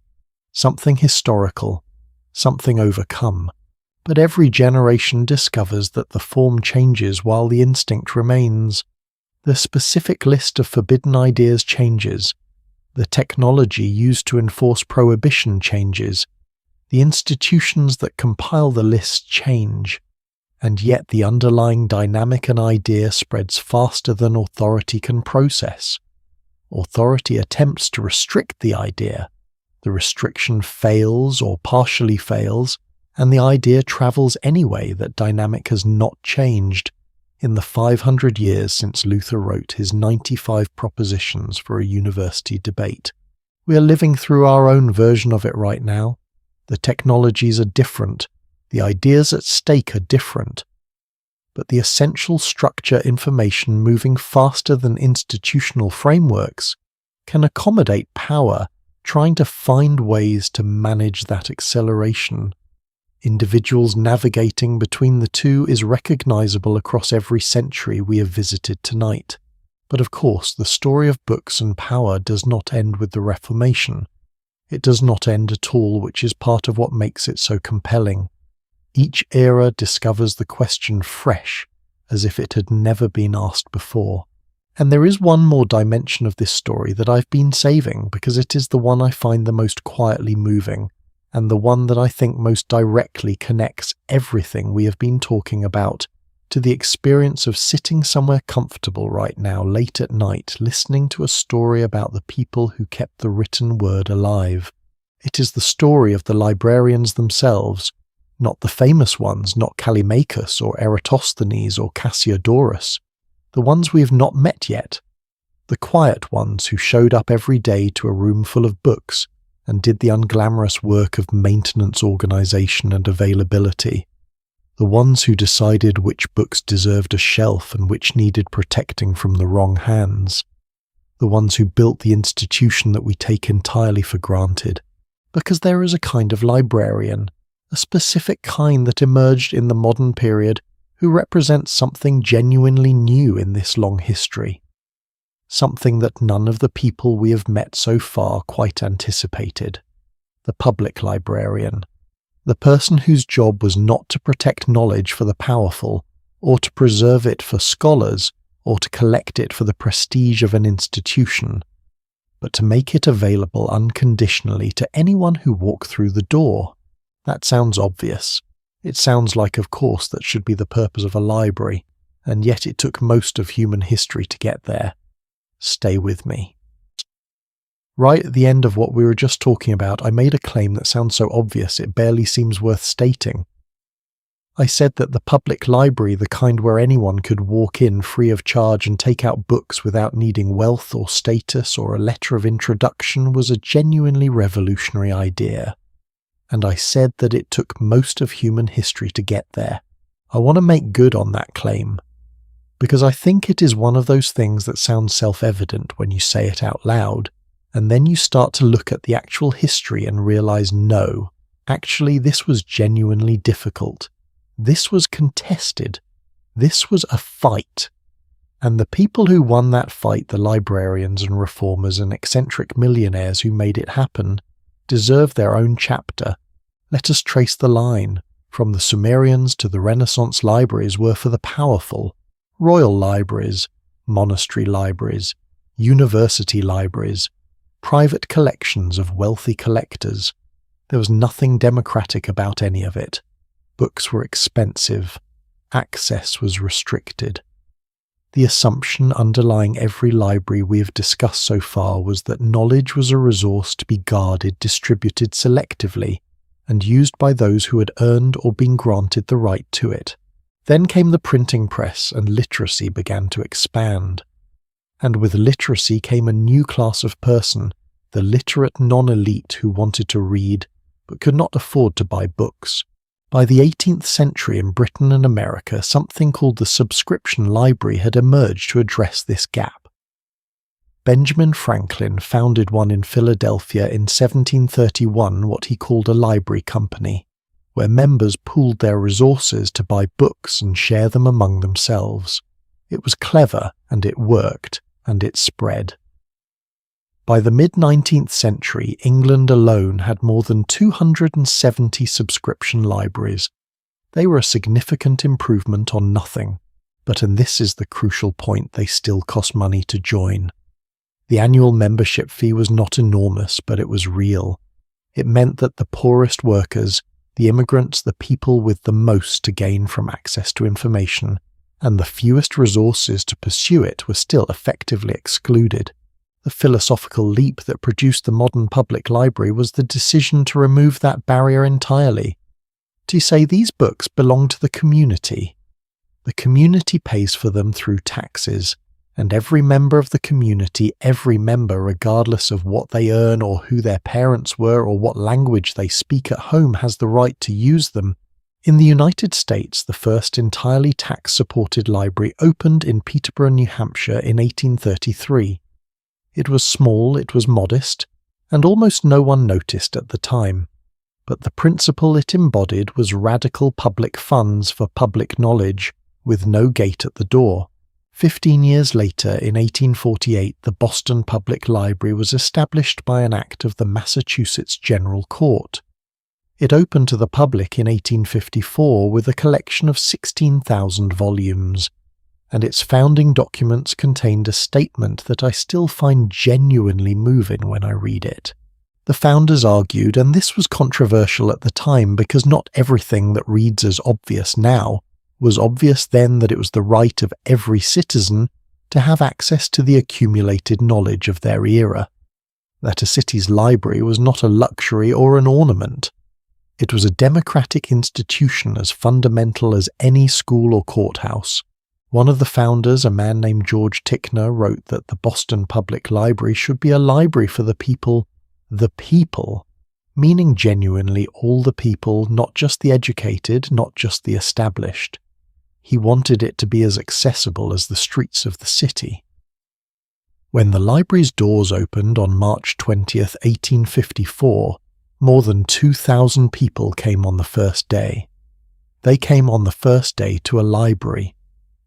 something historical, something overcome. But every generation discovers that the form changes while the instinct remains. The specific list of forbidden ideas changes. The technology used to enforce prohibition changes. The institutions that compile the list change. And yet the underlying dynamic and idea spreads faster than authority can process. Authority attempts to restrict the idea. The restriction fails or partially fails, and the idea travels anyway. That dynamic has not changed in the 500 years since Luther wrote his 95 propositions for a university debate. We are living through our own version of it right now. The technologies are different. The ideas at stake are different. But the essential structure, information moving faster than institutional frameworks, can accommodate power trying to find ways to manage that acceleration. Individuals navigating between the two is recognizable across every century we have visited tonight. But of course, the story of books and power does not end with the Reformation. It does not end at all, which is part of what makes it so compelling. Each era discovers the question fresh, as if it had never been asked before. And there is one more dimension of this story that I've been saving because it is the one I find the most quietly moving, and the one that I think most directly connects everything we have been talking about to the experience of sitting somewhere comfortable right now late at night listening to a story about the people who kept the written word alive. It is the story of the librarians themselves, not the famous ones, not Callimachus or Eratosthenes or Cassiodorus, the ones we have not met yet, the quiet ones who showed up every day to a room full of books and did the unglamorous work of maintenance, organization, and availability, the ones who decided which books deserved a shelf and which needed protecting from the wrong hands, the ones who built the institution that we take entirely for granted, because there is a kind of librarian, a specific kind that emerged in the modern period, who represents something genuinely new in this long history, something that none of the people we have met so far quite anticipated. The public librarian, the person whose job was not to protect knowledge for the powerful, or to preserve it for scholars, or to collect it for the prestige of an institution, but to make it available unconditionally to anyone who walked through the door. That sounds obvious. It sounds like, of course, that should be the purpose of a library, and yet it took most of human history to get there. Stay with me. Right at the end of what we were just talking about, I made a claim that sounds so obvious it barely seems worth stating. I said that the public library, the kind where anyone could walk in free of charge and take out books without needing wealth or status or a letter of introduction, was a genuinely revolutionary idea. And I said that it took most of human history to get there. I want to make good on that claim, because I think it is one of those things that sounds self-evident when you say it out loud, and then you start to look at the actual history and realize, no, actually this was genuinely difficult. This was contested. This was a fight. And the people who won that fight, the librarians and reformers and eccentric millionaires who made it happen, deserve their own chapter. Let us trace the line. From the Sumerians to the Renaissance libraries were for the powerful. Royal libraries, monastery libraries, university libraries, private collections of wealthy collectors. There was nothing democratic about any of it. Books were expensive. Access was restricted. The assumption underlying every library we have discussed so far was that knowledge was a resource to be guarded, distributed selectively, and used by those who had earned or been granted the right to it. Then came the printing press, and literacy began to expand. And with literacy came a new class of person, the literate non-elite who wanted to read, but could not afford to buy books. By the 18th century in Britain and America, something called the subscription library had emerged to address this gap. Benjamin Franklin founded one in Philadelphia in 1731, what he called a library company, where members pooled their resources to buy books and share them among themselves. It was clever, and it worked, and it spread. By the mid-19th century, England alone had more than 270 subscription libraries. They were a significant improvement on nothing, but and this is the crucial point, they still cost money to join. The annual membership fee was not enormous, but it was real. It meant that the poorest workers, the immigrants, the people with the most to gain from access to information, and the fewest resources to pursue it were still effectively excluded. The philosophical leap that produced the modern public library was the decision to remove that barrier entirely. To say these books belong to the community. The community pays for them through taxes, and every member of the community, every member regardless of what they earn or who their parents were or what language they speak at home, has the right to use them. In the United States, the first entirely tax-supported library opened in Peterborough, New Hampshire in 1833. It was small, it was modest, and almost no one noticed at the time. But the principle it embodied was radical public funds for public knowledge, with no gate at the door. 15 years later, in 1848, the Boston Public Library was established by an act of the Massachusetts General Court. It opened to the public in 1854 with a collection of 16,000 volumes, and its founding documents contained a statement that I still find genuinely moving when I read it. The founders argued, and this was controversial at the time because not everything that reads as obvious now was obvious then, that it was the right of every citizen to have access to the accumulated knowledge of their era, that a city's library was not a luxury or an ornament. It was a democratic institution as fundamental as any school or courthouse. One of the founders, a man named George Tickner, wrote that the Boston Public Library should be a library for the people, meaning genuinely all the people, not just the educated, not just the established. He wanted it to be as accessible as the streets of the city. When the library's doors opened on March 20th, 1854, more than 2,000 people came on the first day. They came on the first day to a library.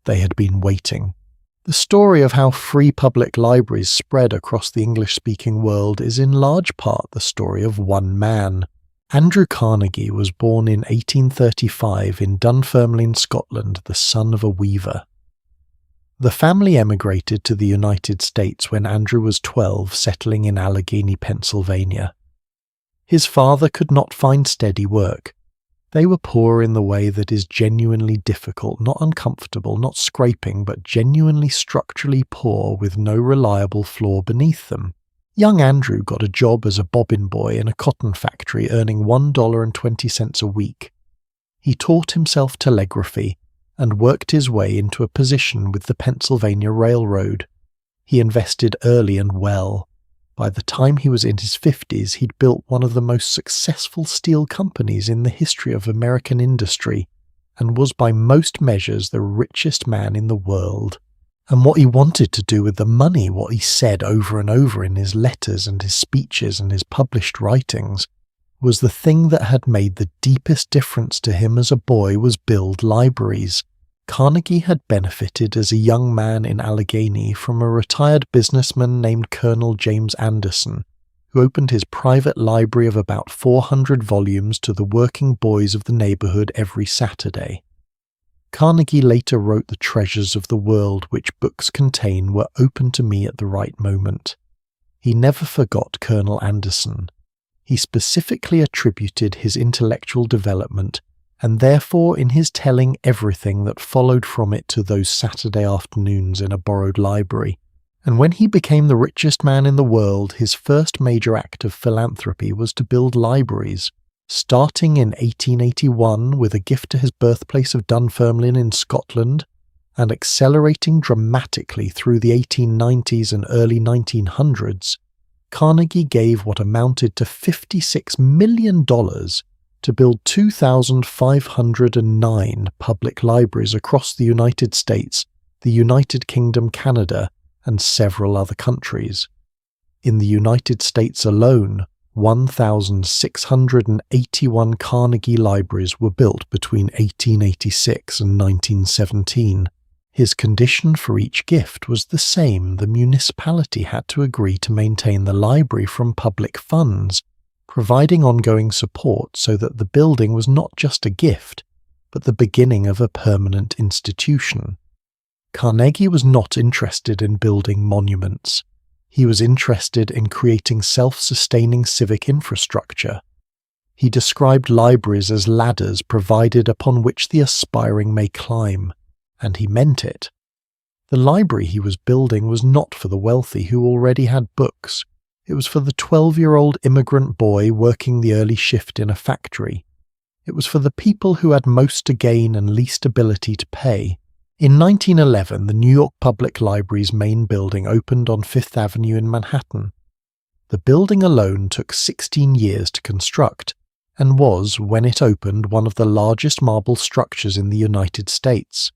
They had been waiting. The story of how free public libraries spread across the English-speaking world is in large part the story of one man. Andrew Carnegie was born in 1835 in Dunfermline, Scotland, the son of a weaver. The family emigrated to the United States when Andrew was 12, settling in Allegheny, Pennsylvania. His father could not find steady work. They were poor in the way that is genuinely difficult, not uncomfortable, not scraping, but genuinely structurally poor with no reliable floor beneath them. Young Andrew got a job as a bobbin boy in a cotton factory, earning $1.20 a week. He taught himself telegraphy and worked his way into a position with the Pennsylvania Railroad. He invested early and well. By the time he was in his 50s, he'd built one of the most successful steel companies in the history of American industry, and was by most measures the richest man in the world. And what he wanted to do with the money, what he said over and over in his letters and his speeches and his published writings, was the thing that had made the deepest difference to him as a boy, was build libraries. Carnegie had benefited as a young man in Allegheny from a retired businessman named Colonel James Anderson, who opened his private library of about 400 volumes to the working boys of the neighborhood every Saturday. Carnegie later wrote the treasures of the world which books contain were open to me at the right moment. He never forgot Colonel Anderson. He specifically attributed his intellectual development, and therefore in his telling everything that followed from it to those Saturday afternoons in a borrowed library. And when he became the richest man in the world, his first major act of philanthropy was to build libraries, starting in 1881 with a gift to his birthplace of Dunfermline in Scotland, and accelerating dramatically through the 1890s and early 1900s, Carnegie gave what amounted to $56 million to build 2,509 public libraries across the United States, the United Kingdom, Canada, and several other countries. In the United States alone, 1,681 Carnegie libraries were built between 1886 and 1917. His condition for each gift was the same. The municipality had to agree to maintain the library from public funds, providing ongoing support so that the building was not just a gift, but the beginning of a permanent institution. Carnegie was not interested in building monuments. He was interested in creating self-sustaining civic infrastructure. He described libraries as ladders provided upon which the aspiring may climb, and he meant it. The library he was building was not for the wealthy who already had books. It was for the 12-year-old immigrant boy working the early shift in a factory. It was for the people who had most to gain and least ability to pay. In 1911, the New York Public Library's main building opened on Fifth Avenue in Manhattan. The building alone took 16 years to construct, and was, when it opened, one of the largest marble structures in the United States.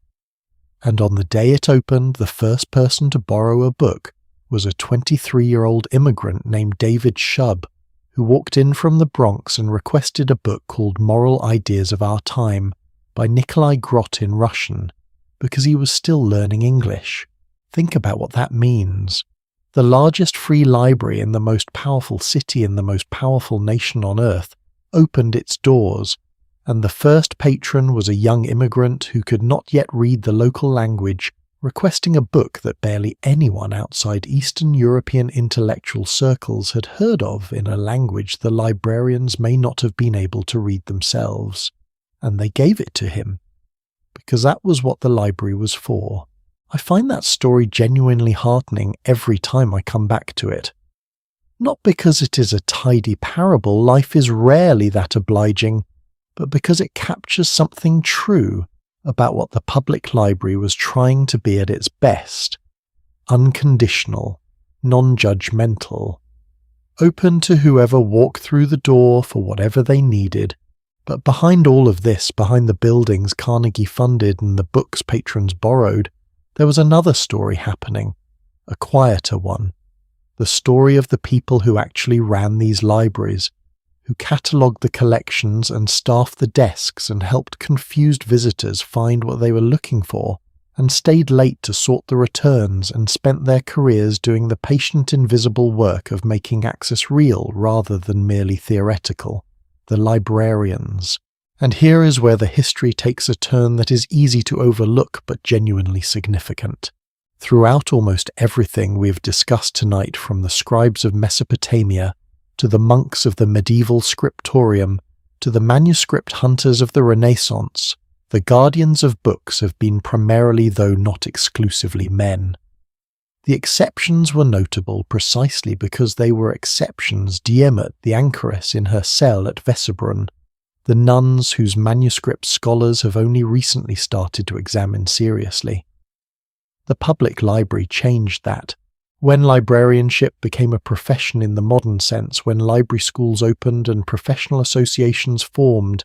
And on the day it opened, the first person to borrow a book was a 23-year-old immigrant named David Shub, who walked in from the Bronx and requested a book called Moral Ideas of Our Time by Nikolai Grot in Russian, because he was still learning English. Think about what that means. The largest free library in the most powerful city in the most powerful nation on earth opened its doors, and the first patron was a young immigrant who could not yet read the local language, requesting a book that barely anyone outside Eastern European intellectual circles had heard of in a language the librarians may not have been able to read themselves. And they gave it to him, because that was what the library was for. I find that story genuinely heartening every time I come back to it. Not because it is a tidy parable, life is rarely that obliging, but because it captures something true about what the public library was trying to be at its best: unconditional, non-judgmental, open to whoever walked through the door for whatever they needed. But behind all of this, behind the buildings Carnegie funded and the books patrons borrowed, there was another story happening, a quieter one. The story of the people who actually ran these libraries, who catalogued the collections and staffed the desks and helped confused visitors find what they were looking for, and stayed late to sort the returns and spent their careers doing the patient invisible work of making access real rather than merely theoretical. The librarians. And here is where the history takes a turn that is easy to overlook but genuinely significant. Throughout almost everything we have discussed tonight, from the scribes of Mesopotamia, to the monks of the medieval scriptorium, to the manuscript hunters of the Renaissance, the guardians of books have been primarily, though not exclusively, men. The exceptions were notable precisely because they were exceptions. Diemut, the anchoress in her cell at Weserbrunn, the nuns whose manuscript scholars have only recently started to examine seriously. The public library changed that. When librarianship became a profession in the modern sense, when library schools opened and professional associations formed,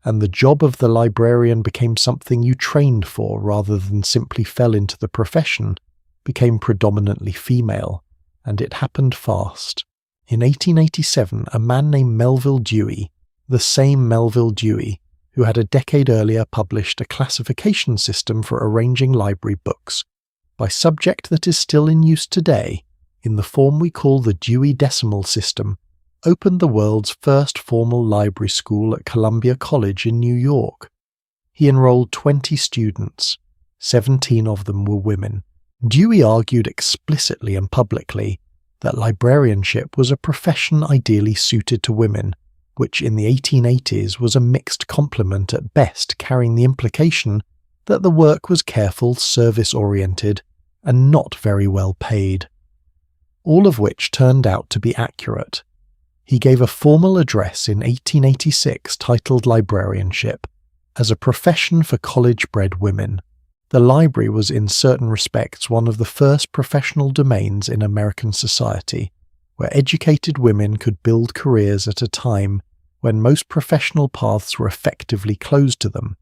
and the job of the librarian became something you trained for rather than simply fell into the profession, became predominantly female, and it happened fast. In 1887, a man named Melville Dewey, the same Melville Dewey, who had a decade earlier published a classification system for arranging library books by subject that is still in use today in the form we call the Dewey Decimal System, opened the world's first formal library school at Columbia College in New York. He enrolled 20 students. 17 of them were women. Dewey argued explicitly and publicly that librarianship was a profession ideally suited to women, which in the 1880s was a mixed compliment at best, carrying the implication that the work was careful, service-oriented, and not very well paid. All of which turned out to be accurate. He gave a formal address in 1886 titled Librarianship as a profession for college-bred women. The library was in certain respects one of the first professional domains in American society, where educated women could build careers at a time when most professional paths were effectively closed to them.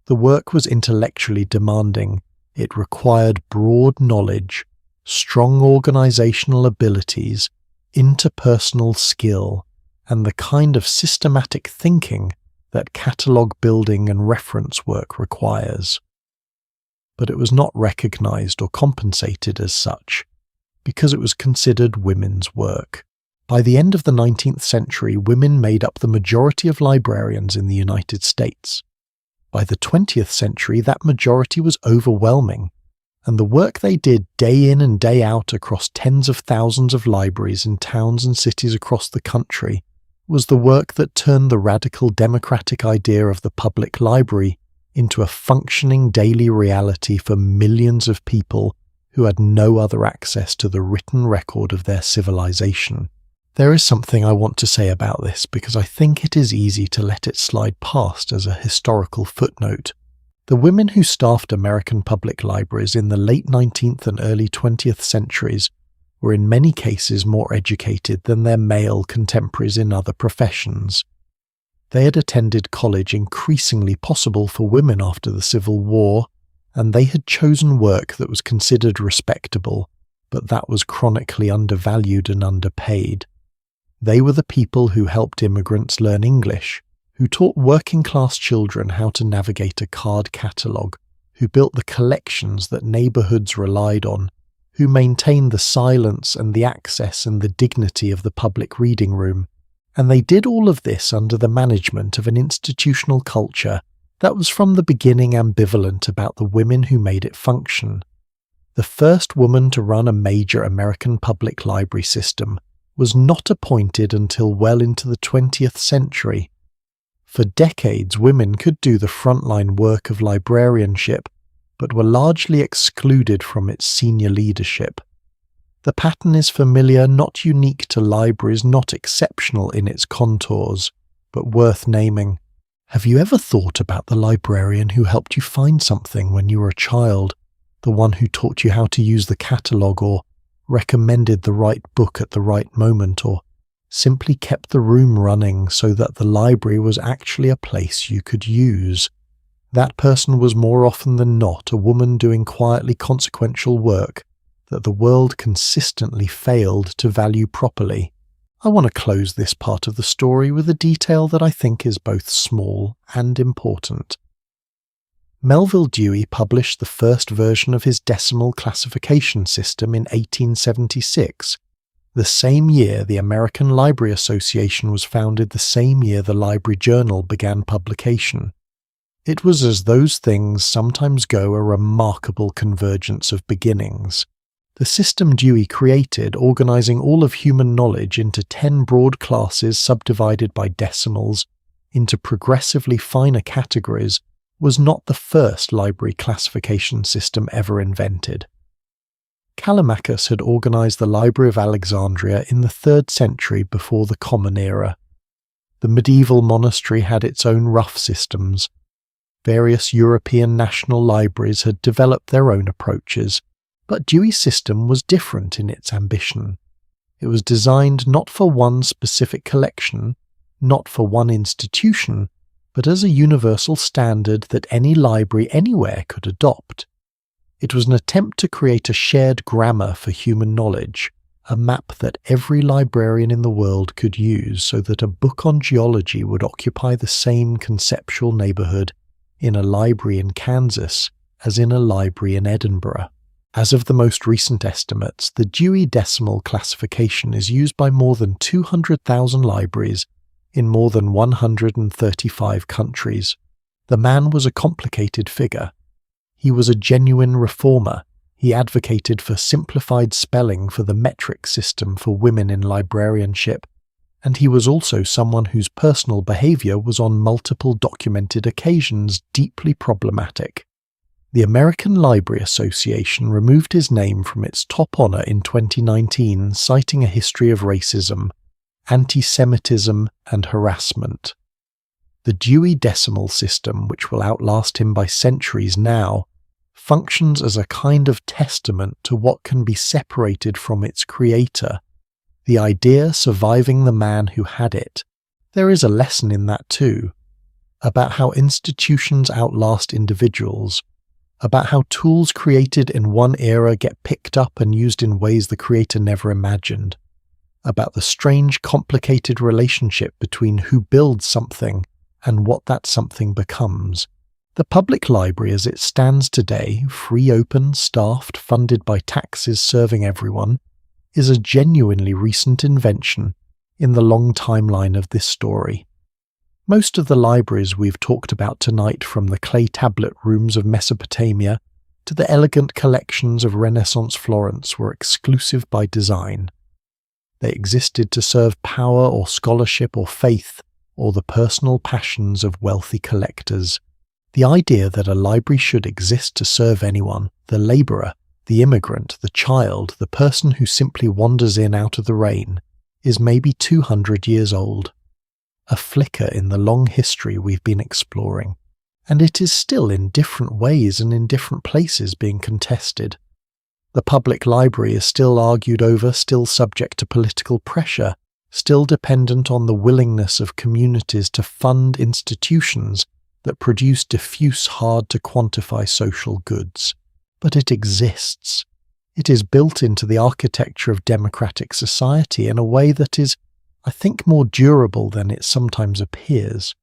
The work was intellectually demanding. It required broad knowledge, strong organizational abilities, interpersonal skill, and the kind of systematic thinking that catalogue building and reference work requires. But it was not recognized or compensated as such, because it was considered women's work. By the end of the 19th century, women made up the majority of librarians in the United States. By the 20th century, that majority was overwhelming, and the work they did day in and day out across tens of thousands of libraries in towns and cities across the country was the work that turned the radical democratic idea of the public library into a functioning daily reality for millions of people who had no other access to the written record of their civilization. There is something I want to say about this because I think it is easy to let it slide past as a historical footnote. The women who staffed American public libraries in the late 19th and early 20th centuries were in many cases more educated than their male contemporaries in other professions. They had attended college increasingly possible for women after the Civil War, and they had chosen work that was considered respectable, but that was chronically undervalued and underpaid. They were the people who helped immigrants learn English, who taught working-class children how to navigate a card catalogue, who built the collections that neighbourhoods relied on, who maintained the silence and the access and the dignity of the public reading room. And they did all of this under the management of an institutional culture that was from the beginning ambivalent about the women who made it function. The first woman to run a major American public library system was not appointed until well into the 20th century. For decades, women could do the frontline work of librarianship, but were largely excluded from its senior leadership. The pattern is familiar, not unique to libraries, not exceptional in its contours, but worth naming. Have you ever thought about the librarian who helped you find something when you were a child, the one who taught you how to use the catalogue or recommended the right book at the right moment or simply kept the room running so that the library was actually a place you could use? That person was more often than not a woman doing quietly consequential work that the world consistently failed to value properly. I want to close this part of the story with a detail that I think is both small and important. Melville Dewey published the first version of his decimal classification system in 1876, the same year the American Library Association was founded, the same year the Library Journal began publication. It was, as those things sometimes go, a remarkable convergence of beginnings. The system Dewey created, organizing all of human knowledge into 10 broad classes subdivided by decimals into progressively finer categories, was not the first library classification system ever invented. Callimachus had organized the Library of Alexandria in the 3rd century before the Common Era. The medieval monastery had its own rough systems. Various European national libraries had developed their own approaches, but Dewey's system was different in its ambition. It was designed not for one specific collection, not for one institution, but as a universal standard that any library anywhere could adopt. It was an attempt to create a shared grammar for human knowledge, a map that every librarian in the world could use so that a book on geology would occupy the same conceptual neighbourhood in a library in Kansas as in a library in Edinburgh. As of the most recent estimates, the Dewey Decimal Classification is used by more than 200,000 libraries in more than 135 countries. The man was a complicated figure. He was a genuine reformer. He advocated for simplified spelling for the metric system for women in librarianship, and he was also someone whose personal behaviour was on multiple documented occasions deeply problematic. The American Library Association removed his name from its top honour in 2019, citing a history of racism, anti-Semitism and harassment. The Dewey Decimal System, which will outlast him by centuries now, functions as a kind of testament to what can be separated from its creator, the idea surviving the man who had it. There is a lesson in that too, about how institutions outlast individuals, about how tools created in one era get picked up and used in ways the creator never imagined, about the strange, complicated relationship between who builds something and what that something becomes. The public library as it stands today, free, open, staffed, funded by taxes serving everyone, is a genuinely recent invention in the long timeline of this story. Most of the libraries we've talked about tonight, from the clay tablet rooms of Mesopotamia to the elegant collections of Renaissance Florence, were exclusive by design. They existed to serve power or scholarship or faith or the personal passions of wealthy collectors. The idea that a library should exist to serve anyone, the labourer, the immigrant, the child, the person who simply wanders in out of the rain, is maybe 200 years old. A flicker in the long history we've been exploring, and it is still in different ways and in different places being contested. The public library is still argued over, still subject to political pressure, still dependent on the willingness of communities to fund institutions that produce diffuse, hard-to-quantify social goods. But it exists. It is built into the architecture of democratic society in a way that is, I think, more durable than it sometimes appears.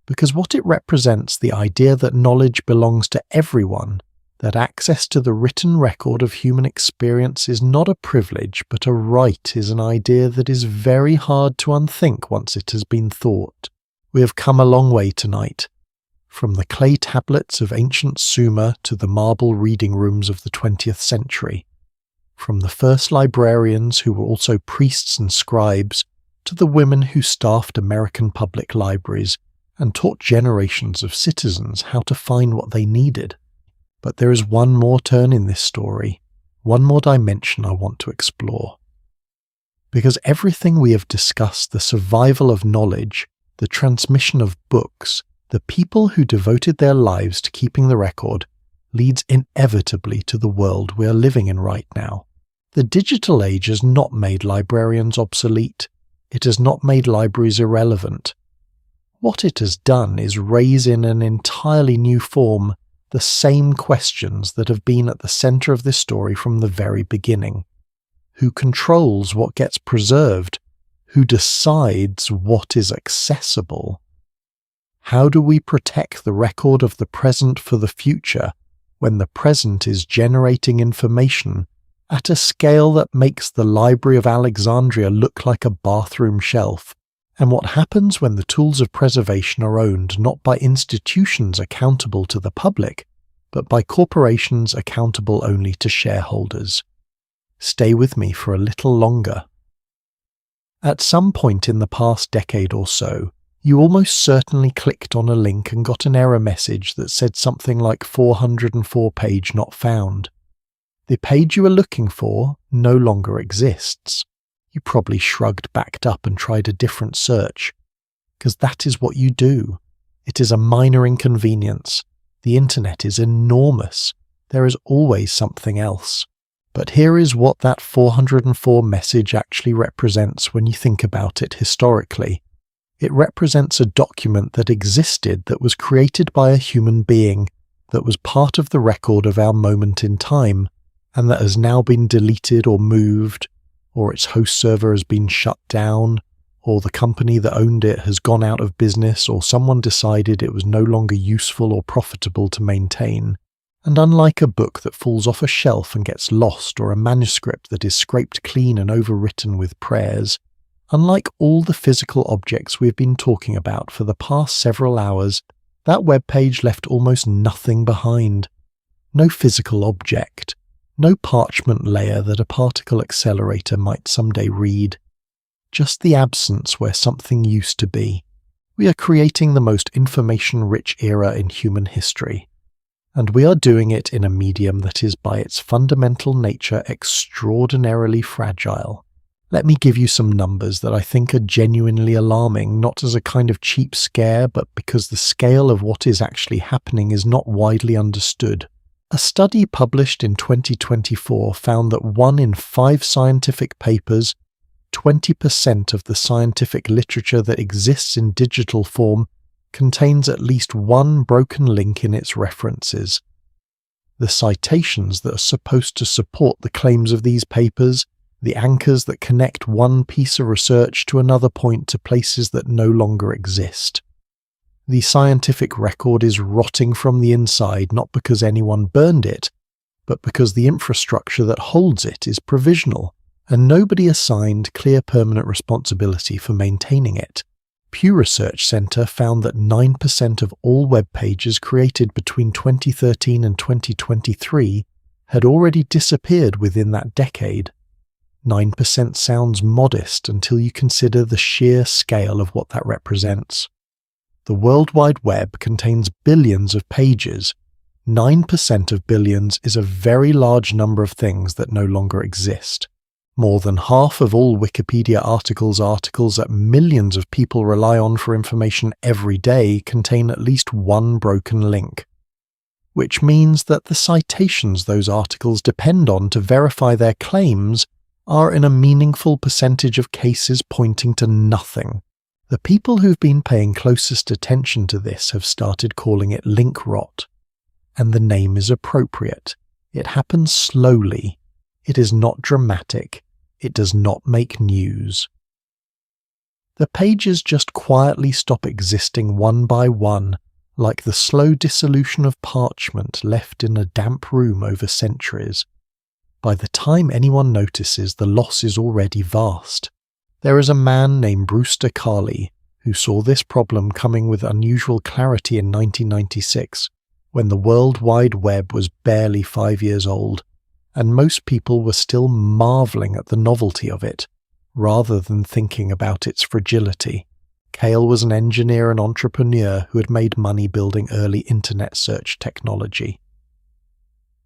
Because what it represents, the idea that knowledge belongs to everyone, that access to the written record of human experience is not a privilege but a right, is an idea that is very hard to unthink once it has been thought. We have come a long way tonight. From the clay tablets of ancient Sumer to the marble reading rooms of the 20th century. From the first librarians who were also priests and scribes to the women who staffed American public libraries and taught generations of citizens how to find what they needed. But there is one more turn in this story, one more dimension I want to explore. Because everything we have discussed, the survival of knowledge, the transmission of books, the people who devoted their lives to keeping the record, leads inevitably to the world we are living in right now. The digital age has not made librarians obsolete. It has not made libraries irrelevant. What it has done is raise in an entirely new form the same questions that have been at the centre of this story from the very beginning. Who controls what gets preserved? Who decides what is accessible? How do we protect the record of the present for the future when the present is generating information at a scale that makes the Library of Alexandria look like a bathroom shelf? And what happens when the tools of preservation are owned not by institutions accountable to the public, but by corporations accountable only to shareholders? Stay with me for a little longer. At some point in the past decade or so, you almost certainly clicked on a link and got an error message that said something like 404 page not found. The page you were looking for no longer exists. You probably shrugged, backed up and tried a different search. Because that is what you do. It is a minor inconvenience. The internet is enormous. There is always something else. But here is what that 404 message actually represents when you think about it historically. It represents a document that existed, that was created by a human being, that was part of the record of our moment in time, and that has now been deleted or moved, or its host server has been shut down, or the company that owned it has gone out of business, or someone decided it was no longer useful or profitable to maintain. And unlike a book that falls off a shelf and gets lost, or a manuscript that is scraped clean and overwritten with prayers, unlike all the physical objects we've been talking about for the past several hours, that web page left almost nothing behind. No physical object, no parchment layer that a particle accelerator might someday read. Just the absence where something used to be. We are creating the most information-rich era in human history. And we are doing it in a medium that is by its fundamental nature extraordinarily fragile. Let me give you some numbers that I think are genuinely alarming, not as a kind of cheap scare, but because the scale of what is actually happening is not widely understood. A study published in 2024 found that 1 in 5 scientific papers, 20% of the scientific literature that exists in digital form, contains at least one broken link in its references. The citations that are supposed to support the claims of these papers, the anchors that connect one piece of research to another point to places that no longer exist. The scientific record is rotting from the inside not because anyone burned it, but because the infrastructure that holds it is provisional, and nobody assigned clear permanent responsibility for maintaining it. Pew Research Center found that 9% of all web pages created between 2013 and 2023 had already disappeared within that decade. 9% sounds modest until you consider the sheer scale of what that represents. The World Wide Web contains billions of pages. 9% of billions is a very large number of things that no longer exist. More than half of all Wikipedia articles that millions of people rely on for information every day, contain at least one broken link. Which means that the citations those articles depend on to verify their claims are in a meaningful percentage of cases pointing to nothing. The people who've been paying closest attention to this have started calling it link rot. And the name is appropriate. It happens slowly. It is not dramatic. It does not make news. The pages just quietly stop existing one by one, like the slow dissolution of parchment left in a damp room over centuries. By the time anyone notices, the loss is already vast. There is a man named Brewster Carley who saw this problem coming with unusual clarity in 1996, when the World Wide Web was barely 5 years old, and most people were still marveling at the novelty of it, rather than thinking about its fragility. Cale was an engineer and entrepreneur who had made money building early internet search technology.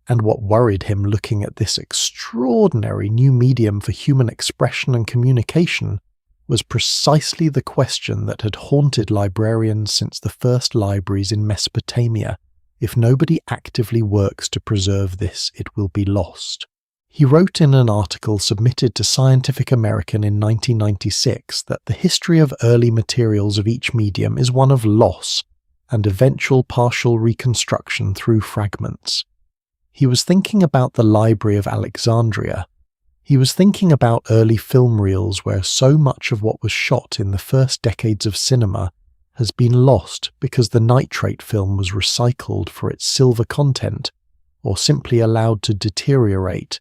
And what worried him looking at this extraordinary new medium for human expression and communication was precisely the question that had haunted librarians since the first libraries in Mesopotamia. If nobody actively works to preserve this, it will be lost. He wrote in an article submitted to Scientific American in 1996 that the history of early materials of each medium is one of loss and eventual partial reconstruction through fragments. He was thinking about the Library of Alexandria. He was thinking about early film reels where so much of what was shot in the first decades of cinema has been lost because the nitrate film was recycled for its silver content or simply allowed to deteriorate.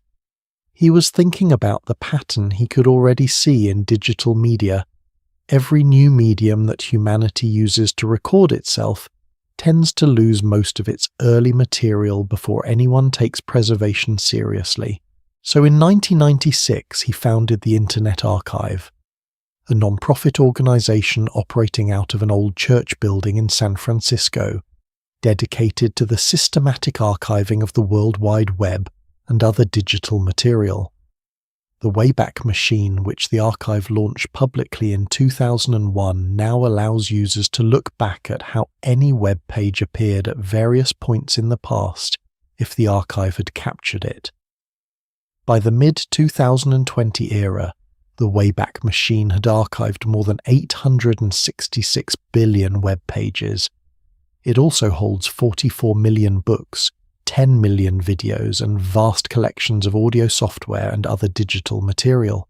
He was thinking about the pattern he could already see in digital media. Every new medium that humanity uses to record itself tends to lose most of its early material before anyone takes preservation seriously. So in 1996 he founded the Internet Archive, a non-profit organization operating out of an old church building in San Francisco, dedicated to the systematic archiving of the World Wide Web and other digital material. The Wayback Machine, which the archive launched publicly in 2001, now allows users to look back at how any web page appeared at various points in the past if the archive had captured it. By the mid-2020 era, the Wayback Machine had archived more than 866 billion web pages. It also holds 44 million books, 10 million videos, and vast collections of audio software and other digital material.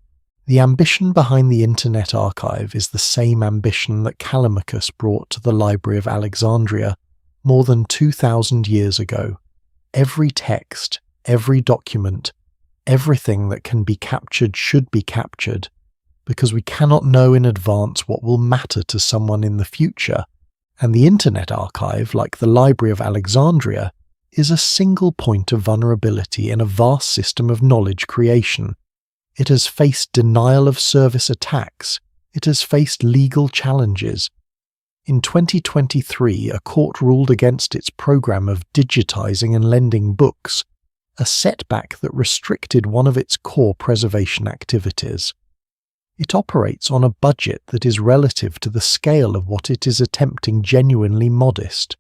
The ambition behind the Internet Archive is the same ambition that Callimachus brought to the Library of Alexandria more than 2,000 years ago. Every text, every document, everything that can be captured should be captured, because we cannot know in advance what will matter to someone in the future, and the Internet Archive, like the Library of Alexandria, is a single point of vulnerability in a vast system of knowledge creation. It has faced denial of service attacks. It has faced legal challenges. In 2023, a court ruled against its program of digitizing and lending books, a setback that restricted one of its core preservation activities. It operates on a budget that is relative to the scale of what it is attempting genuinely modest.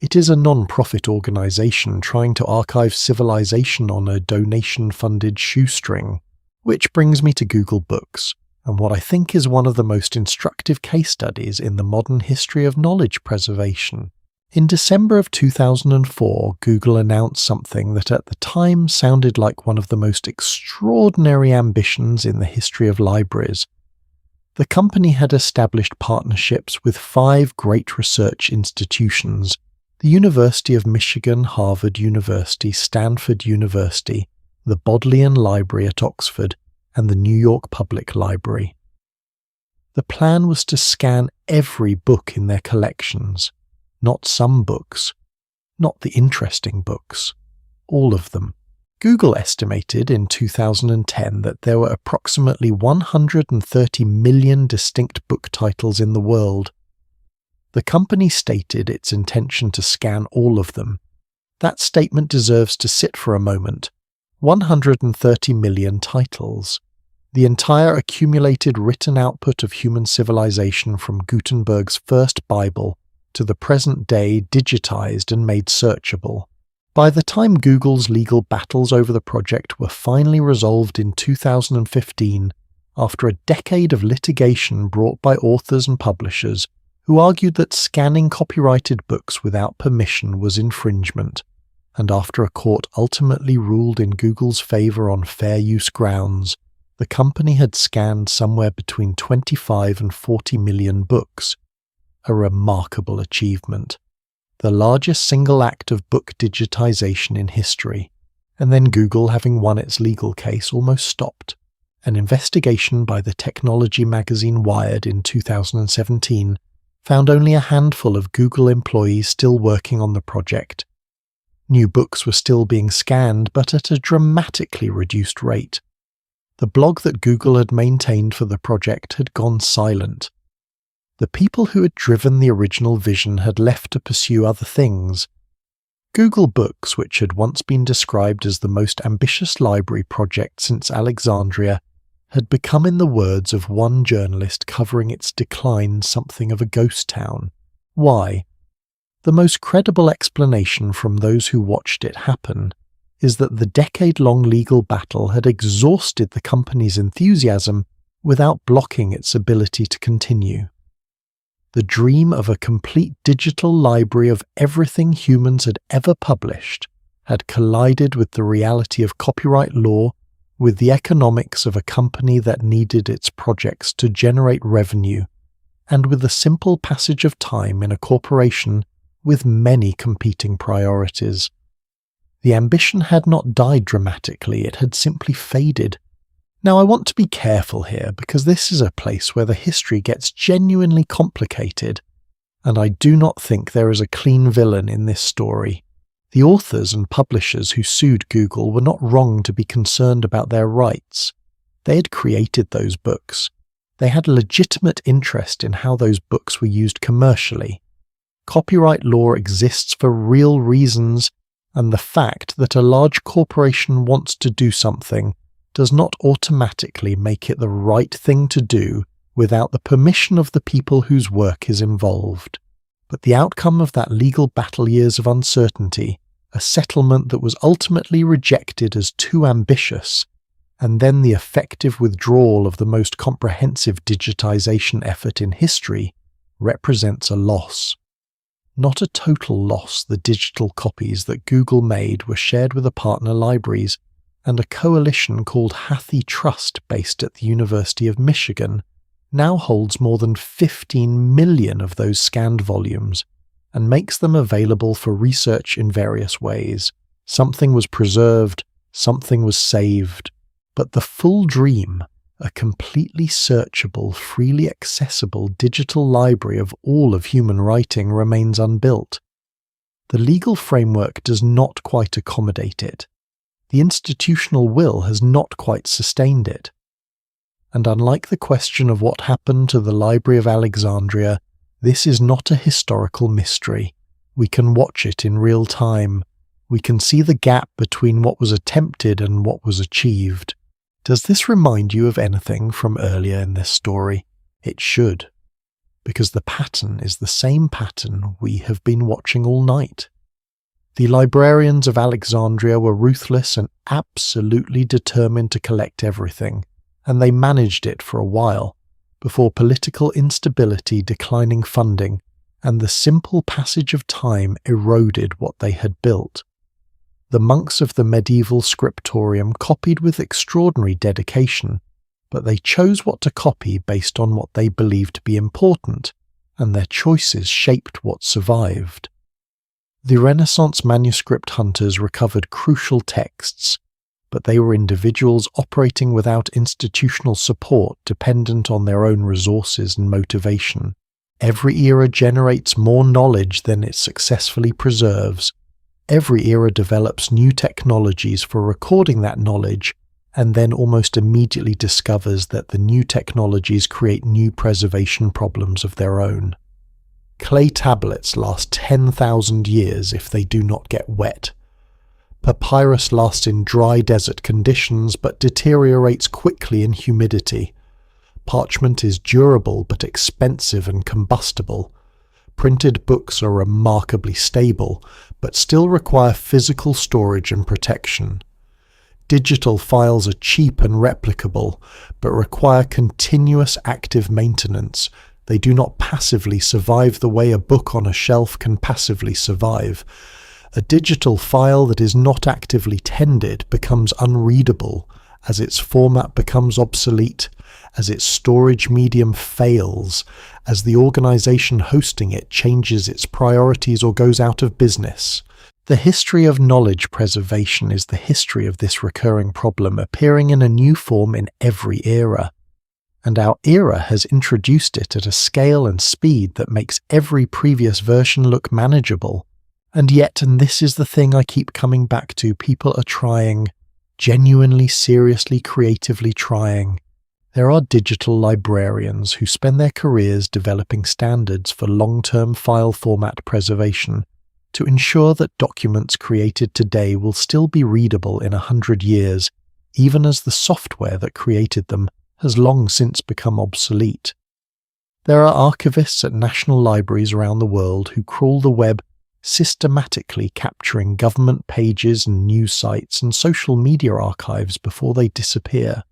It is a non-profit organization trying to archive civilization on a donation-funded shoestring. Which brings me to Google Books, and what I think is one of the most instructive case studies in the modern history of knowledge preservation. In December of 2004, Google announced something that at the time sounded like one of the most extraordinary ambitions in the history of libraries. The company had established partnerships with 5 great research institutions: the University of Michigan, Harvard University, Stanford University, the Bodleian Library at Oxford, and the New York Public Library. The plan was to scan every book in their collections, not some books, not the interesting books, all of them. Google estimated in 2010 that there were approximately 130 million distinct book titles in the world. The company stated its intention to scan all of them. That statement deserves to sit for a moment. 130 million titles. The entire accumulated written output of human civilization from Gutenberg's first Bible to the present day digitized and made searchable. By the time Google's legal battles over the project were finally resolved in 2015, after a decade of litigation brought by authors and publishers who argued that scanning copyrighted books without permission was infringement, and after a court ultimately ruled in Google's favor on fair use grounds, the company had scanned somewhere between 25 and 40 million books. A remarkable achievement. The largest single act of book digitization in history. And then Google, having won its legal case, almost stopped. An investigation by the technology magazine Wired in 2017 found only a handful of Google employees still working on the project. New books were still being scanned, but at a dramatically reduced rate. The blog that Google had maintained for the project had gone silent. The people who had driven the original vision had left to pursue other things. Google Books, which had once been described as the most ambitious library project since Alexandria, had become, in the words of one journalist covering its decline, something of a ghost town. Why? The most credible explanation from those who watched it happen is that the decade-long legal battle had exhausted the company's enthusiasm without blocking its ability to continue. The dream of a complete digital library of everything humans had ever published had collided with the reality of copyright law, with the economics of a company that needed its projects to generate revenue, and with the simple passage of time in a corporation with many competing priorities. The ambition had not died dramatically, it had simply faded. Now, I want to be careful here, because this is a place where the history gets genuinely complicated, and I do not think there is a clean villain in this story. The authors and publishers who sued Google were not wrong to be concerned about their rights. They had created those books. They had a legitimate interest in how those books were used commercially. Copyright law exists for real reasons, and the fact that a large corporation wants to do something does not automatically make it the right thing to do without the permission of the people whose work is involved. But the outcome of that legal battle years of uncertainty, a settlement that was ultimately rejected as too ambitious, and then the effective withdrawal of the most comprehensive digitization effort in history, represents a loss. Not a total loss. The digital copies that Google made were shared with the partner libraries, and a coalition called Hathi Trust based at the University of Michigan now holds more than 15 million of those scanned volumes and makes them available for research in various ways. Something was preserved, something was saved, but the full dream, a completely searchable, freely accessible digital library of all of human writing, remains unbuilt. The legal framework does not quite accommodate it. The institutional will has not quite sustained it. And unlike the question of what happened to the Library of Alexandria, this is not a historical mystery. We can watch it in real time. We can see the gap between what was attempted and what was achieved. Does this remind you of anything from earlier in this story? It should, because the pattern is the same pattern we have been watching all night. The librarians of Alexandria were ruthless and absolutely determined to collect everything, and they managed it for a while, before political instability, declining funding, and the simple passage of time eroded what they had built. The monks of the medieval scriptorium copied with extraordinary dedication, but they chose what to copy based on what they believed to be important, and their choices shaped what survived. The Renaissance manuscript hunters recovered crucial texts, but they were individuals operating without institutional support, dependent on their own resources and motivation. Every era generates more knowledge than it successfully preserves. Every era develops new technologies for recording that knowledge, and then almost immediately discovers that the new technologies create new preservation problems of their own. Clay tablets last 10,000 years if they do not get wet. Papyrus lasts in dry desert conditions but deteriorates quickly in humidity. Parchment is durable but expensive and combustible. Printed books are remarkably stable, but still require physical storage and protection. Digital files are cheap and replicable, but require continuous active maintenance. They do not passively survive the way a book on a shelf can passively survive. A digital file that is not actively tended becomes unreadable as its format becomes obsolete, as its storage medium fails, as the organization hosting it changes its priorities or goes out of business. The history of knowledge preservation is the history of this recurring problem appearing in a new form in every era. And our era has introduced it at a scale and speed that makes every previous version look manageable. And yet, and this is the thing I keep coming back to, people are trying, genuinely, seriously, creatively trying. There are digital librarians who spend their careers developing standards for long-term file format preservation to ensure that documents created today will still be readable in 100 years, even as the software that created them has long since become obsolete. There are archivists at national libraries around the world who crawl the web, systematically capturing government pages and news sites and social media archives before they disappear.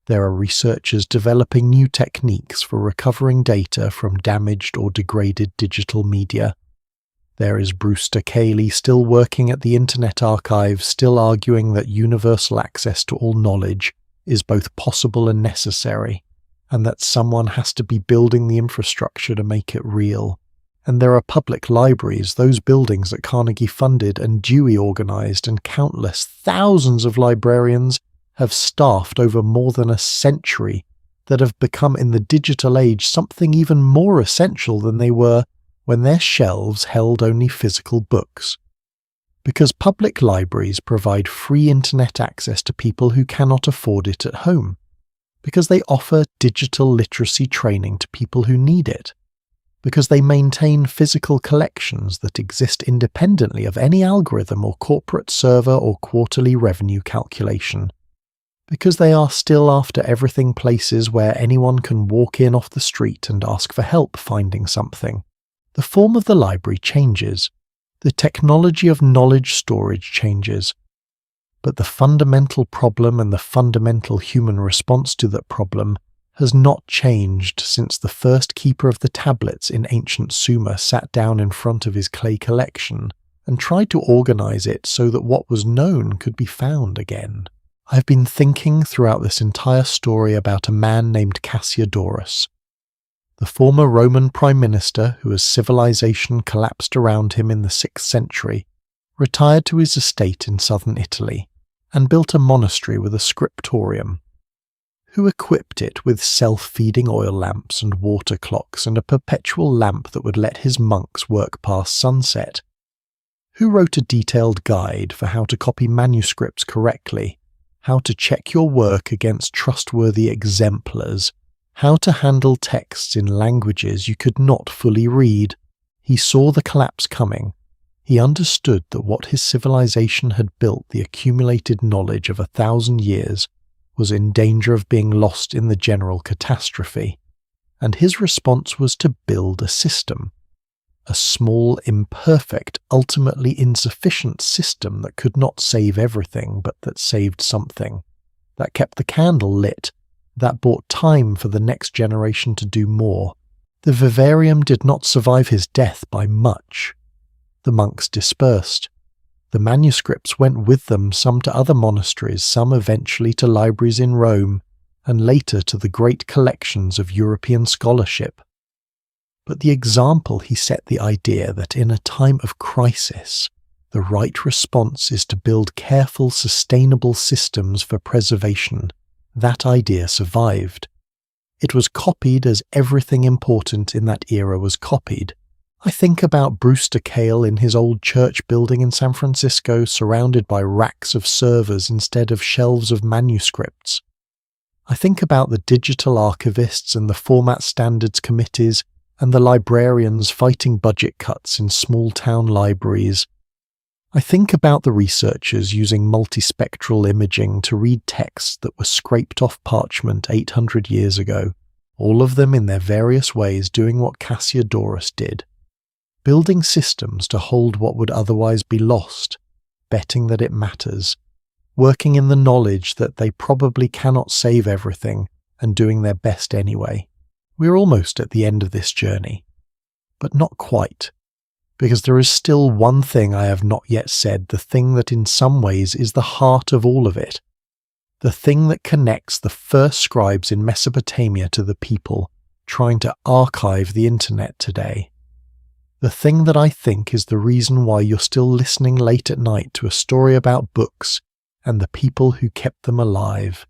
There are researchers developing new techniques for recovering data from damaged or degraded digital media. There is Brewster Cayley still working at the Internet Archive, still arguing that universal access to all knowledge is both possible and necessary, and that someone has to be building the infrastructure to make it real. And there are public libraries, those buildings that Carnegie funded and Dewey organized, and countless thousands of librarians have staffed over more than a century that have become in the digital age something even more essential than they were when their shelves held only physical books. Because public libraries provide free internet access to people who cannot afford it at home. Because they offer digital literacy training to people who need it. Because they maintain physical collections that exist independently of any algorithm or corporate server or quarterly revenue calculation. Because they are still after everything places where anyone can walk in off the street and ask for help finding something. The form of the library changes. The technology of knowledge storage changes. But the fundamental problem and the fundamental human response to that problem has not changed since the first keeper of the tablets in ancient Sumer sat down in front of his clay collection and tried to organize it so that what was known could be found again. I've been thinking throughout this entire story about a man named Cassiodorus, the former Roman prime minister who, as civilization collapsed around him in the 6th century, retired to his estate in southern Italy and built a monastery with a scriptorium, who equipped it with self-feeding oil lamps and water clocks and a perpetual lamp that would let his monks work past sunset, who wrote a detailed guide for how to copy manuscripts correctly, how to check your work against trustworthy exemplars, how to handle texts in languages you could not fully read. He saw the collapse coming. He understood that what his civilization had built, the accumulated knowledge of 1,000 years, was in danger of being lost in the general catastrophe, and his response was to build a system. A small, imperfect, ultimately insufficient system that could not save everything, but that saved something, that kept the candle lit, that bought time for the next generation to do more. The vivarium did not survive his death by much. The monks dispersed. The manuscripts went with them, some to other monasteries, some eventually to libraries in Rome, and later to the great collections of European scholarship. But the example he set the idea that in a time of crisis, the right response is to build careful, sustainable systems for preservation. That idea survived. It was copied as everything important in that era was copied. I think about Brewster Kahle in his old church building in San Francisco, surrounded by racks of servers instead of shelves of manuscripts. I think about the digital archivists and the format standards committees and the librarians fighting budget cuts in small-town libraries. I think about the researchers using multispectral imaging to read texts that were scraped off parchment 800 years ago, all of them in their various ways doing what Cassiodorus did. Building systems to hold what would otherwise be lost, betting that it matters, working in the knowledge that they probably cannot save everything, and doing their best anyway. We're almost at the end of this journey, but not quite, because there is still one thing I have not yet said, the thing that in some ways is the heart of all of it, the thing that connects the first scribes in Mesopotamia to the people trying to archive the internet today. The thing that I think is the reason why you're still listening late at night to a story about books and the people who kept them alive.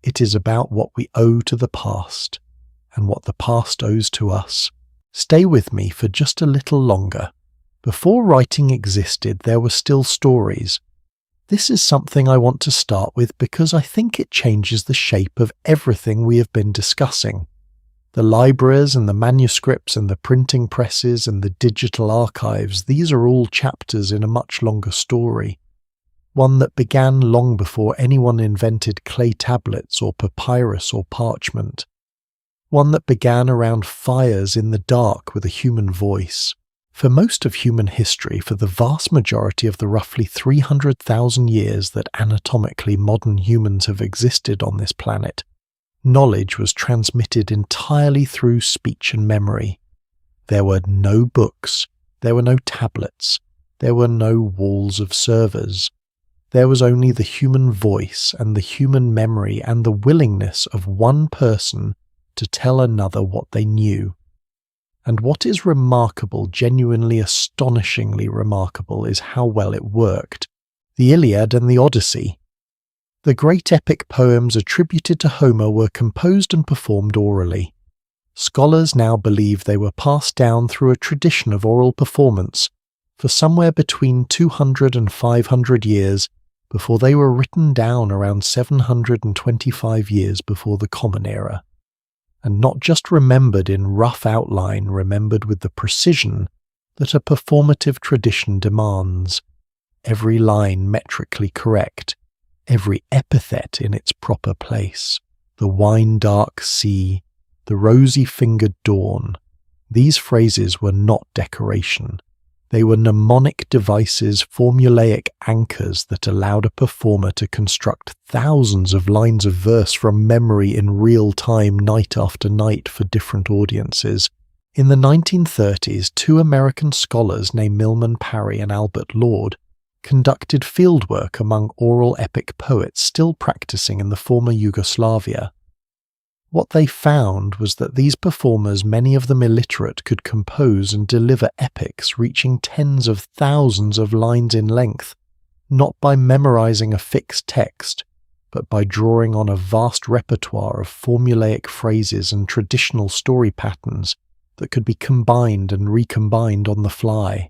It is about what we owe to the past, and what the past owes to us. Stay with me for just a little longer. Before writing existed, there were still stories. This is something I want to start with because I think it changes the shape of everything we have been discussing. The libraries and the manuscripts and the printing presses and the digital archives, these are all chapters in a much longer story. One that began long before anyone invented clay tablets or papyrus or parchment. One that began around fires in the dark with a human voice. For most of human history, for the vast majority of the roughly 300,000 years that anatomically modern humans have existed on this planet, knowledge was transmitted entirely through speech and memory. There were no books, there were no tablets, there were no walls of servers. There was only the human voice and the human memory and the willingness of one person to tell another what they knew. And what is remarkable, genuinely astonishingly remarkable, is how well it worked. The Iliad and the Odyssey. The great epic poems attributed to Homer were composed and performed orally. Scholars now believe they were passed down through a tradition of oral performance for somewhere between 200 and 500 years before they were written down around 725 years before the Common Era. And not just remembered in rough outline, remembered with the precision that a performative tradition demands. Every line metrically correct, every epithet in its proper place. The wine-dark sea, the rosy-fingered dawn. These phrases were not decoration. They were mnemonic devices, formulaic anchors that allowed a performer to construct thousands of lines of verse from memory in real time, night after night, for different audiences. In the 1930s, two American scholars named Milman Parry and Albert Lord conducted fieldwork among oral epic poets still practicing in the former Yugoslavia. What they found was that these performers, many of them illiterate, could compose and deliver epics reaching tens of thousands of lines in length, not by memorizing a fixed text, but by drawing on a vast repertoire of formulaic phrases and traditional story patterns that could be combined and recombined on the fly.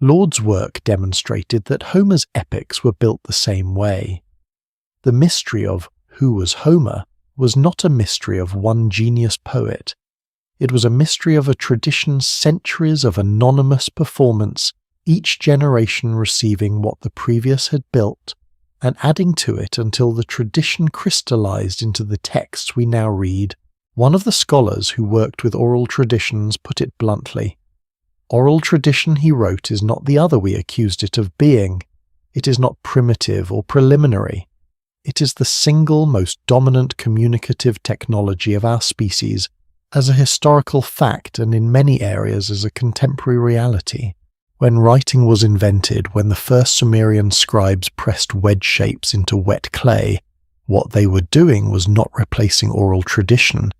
Lord's work demonstrated that Homer's epics were built the same way. The mystery of who was Homer was not a mystery of one genius poet. It was a mystery of a tradition's centuries of anonymous performance, each generation receiving what the previous had built and adding to it until the tradition crystallized into the texts we now read. One of the scholars who worked with oral traditions put it bluntly. Oral tradition, he wrote, is not the other we accused it of being. It is not primitive or preliminary. It is the single most dominant communicative technology of our species, as a historical fact and in many areas as a contemporary reality. When writing was invented, when the first Sumerian scribes pressed wedge shapes into wet clay, what they were doing was not replacing oral tradition.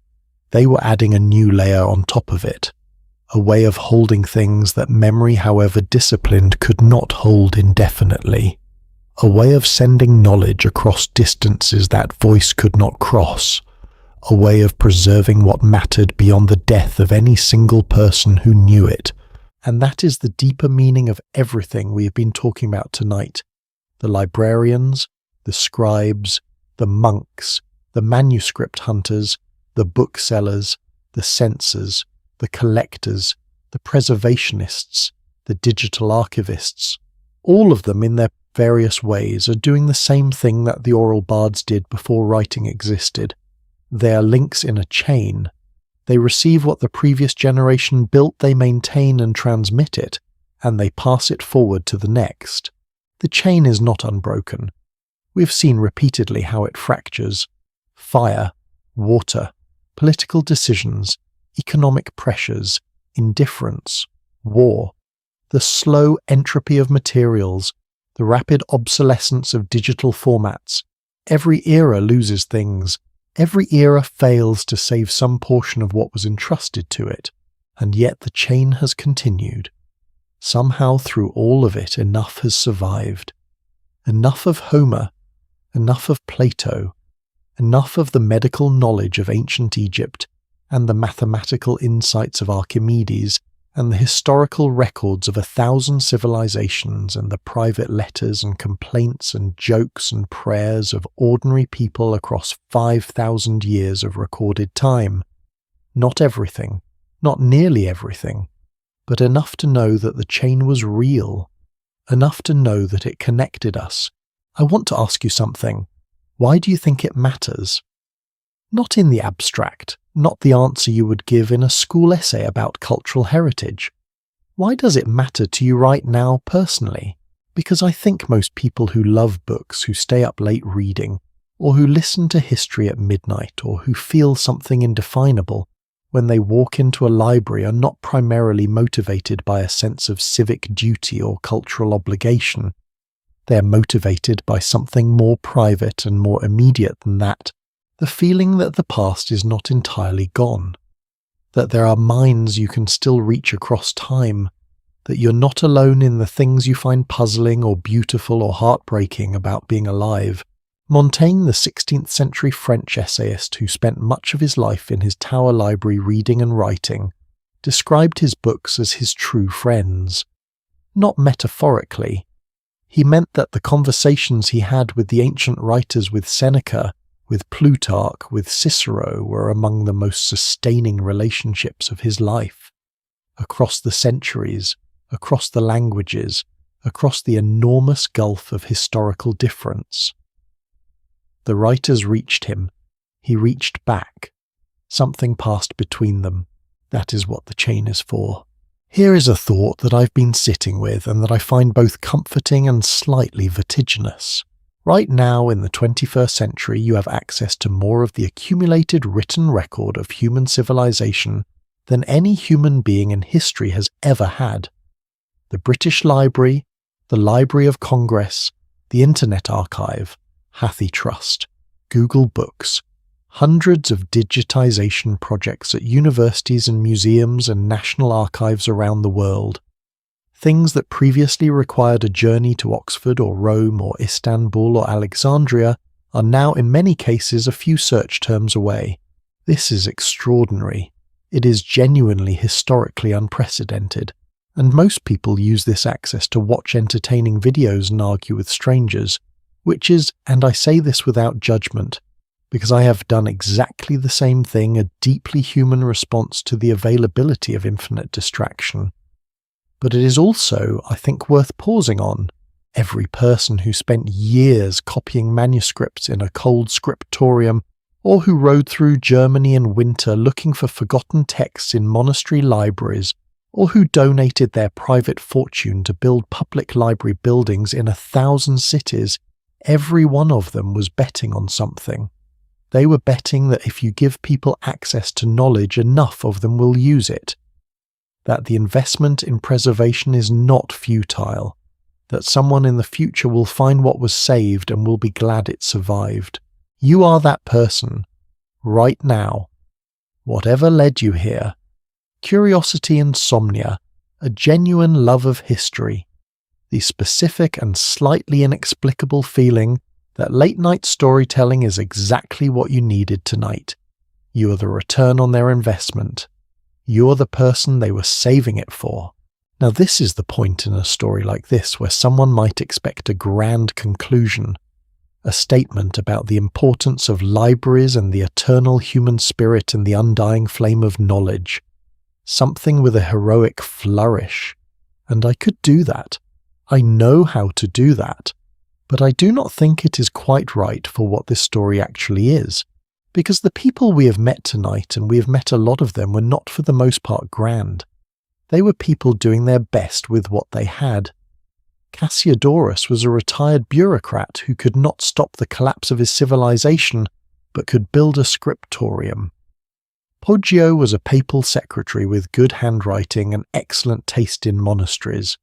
They were adding a new layer on top of it, a way of holding things that memory, however disciplined, could not hold indefinitely, a way of sending knowledge across distances that voice could not cross, a way of preserving what mattered beyond the death of any single person who knew it. And that is the deeper meaning of everything we have been talking about tonight. The librarians, the scribes, the monks, the manuscript hunters, the booksellers, the censors, the collectors, the preservationists, the digital archivists. All of them in their various ways are doing the same thing that the oral bards did before writing existed. They are links in a chain. They receive what the previous generation built, they maintain and transmit it, and they pass it forward to the next. The chain is not unbroken. We have seen repeatedly how it fractures. Fire, water, political decisions, economic pressures, indifference, war, the slow entropy of materials, the rapid obsolescence of digital formats. Every era loses things. Every era fails to save some portion of what was entrusted to it, and yet the chain has continued. Somehow through all of it enough has survived. Enough of Homer, enough of Plato, enough of the medical knowledge of ancient Egypt, and the mathematical insights of Archimedes, and the historical records of 1,000 civilizations, and the private letters and complaints and jokes and prayers of ordinary people across 5,000 years of recorded time. Not everything, not nearly everything, but enough to know that the chain was real, enough to know that it connected us. I want to ask you something. Why do you think it matters? Not in the abstract, not the answer you would give in a school essay about cultural heritage. Why does it matter to you right now personally? Because I think most people who love books, who stay up late reading, or who listen to history at midnight, or who feel something indefinable when they walk into a library are not primarily motivated by a sense of civic duty or cultural obligation. They are motivated by something more private and more immediate than that. The feeling that the past is not entirely gone, that there are minds you can still reach across time, that you're not alone in the things you find puzzling or beautiful or heartbreaking about being alive. Montaigne, the 16th century French essayist who spent much of his life in his tower library reading and writing, described his books as his true friends. Not metaphorically. He meant that the conversations he had with the ancient writers, with Seneca, with Plutarch, with Cicero, were among the most sustaining relationships of his life. Across the centuries, across the languages, across the enormous gulf of historical difference. The writers reached him. He reached back. Something passed between them. That is what the chain is for. Here is a thought that I've been sitting with and that I find both comforting and slightly vertiginous. Right now, in the 21st century, you have access to more of the accumulated written record of human civilization than any human being in history has ever had. The British Library, the Library of Congress, the Internet Archive, HathiTrust, Google Books, hundreds of digitization projects at universities and museums and national archives around the world. Things that previously required a journey to Oxford or Rome or Istanbul or Alexandria are now in many cases a few search terms away. This is extraordinary. It is genuinely historically unprecedented, and most people use this access to watch entertaining videos and argue with strangers, which is, and I say this without judgment, because I have done exactly the same thing, a deeply human response to the availability of infinite distraction. But it is also, I think, worth pausing on. Every person who spent years copying manuscripts in a cold scriptorium, or who rode through Germany in winter looking for forgotten texts in monastery libraries, or who donated their private fortune to build public library buildings in 1,000 cities, every one of them was betting on something. They were betting that if you give people access to knowledge, enough of them will use it. That the investment in preservation is not futile. That someone in the future will find what was saved and will be glad it survived. You are that person, right now. Whatever led you here, curiosity, insomnia, a genuine love of history, the specific and slightly inexplicable feeling that late-night storytelling is exactly what you needed tonight. You are the return on their investment. You're the person they were saving it for. Now this is the point in a story like this where someone might expect a grand conclusion, a statement about the importance of libraries and the eternal human spirit and the undying flame of knowledge, something with a heroic flourish. And I could do that. I know how to do that. But I do not think it is quite right for what this story actually is, because the people we have met tonight, and we have met a lot of them, were not for the most part grand. They were people doing their best with what they had. Cassiodorus was a retired bureaucrat who could not stop the collapse of his civilization, but could build a scriptorium. Poggio was a papal secretary with good handwriting and excellent taste in monasteries.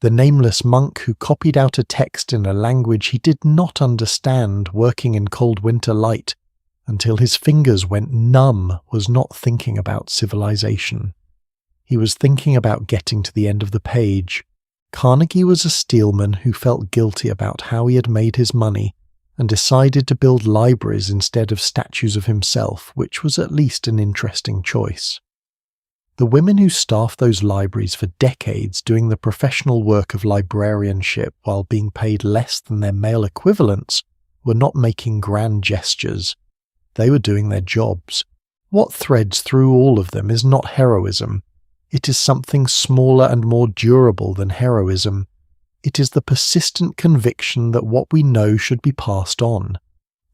The nameless monk who copied out a text in a language he did not understand, working in cold winter light, until his fingers went numb, was not thinking about civilization. He was thinking about getting to the end of the page. Carnegie was a steelman who felt guilty about how he had made his money, and decided to build libraries instead of statues of himself, which was at least an interesting choice. The women who staffed those libraries for decades doing the professional work of librarianship while being paid less than their male equivalents were not making grand gestures. They were doing their jobs. What threads through all of them is not heroism. It is something smaller and more durable than heroism. It is the persistent conviction that what we know should be passed on,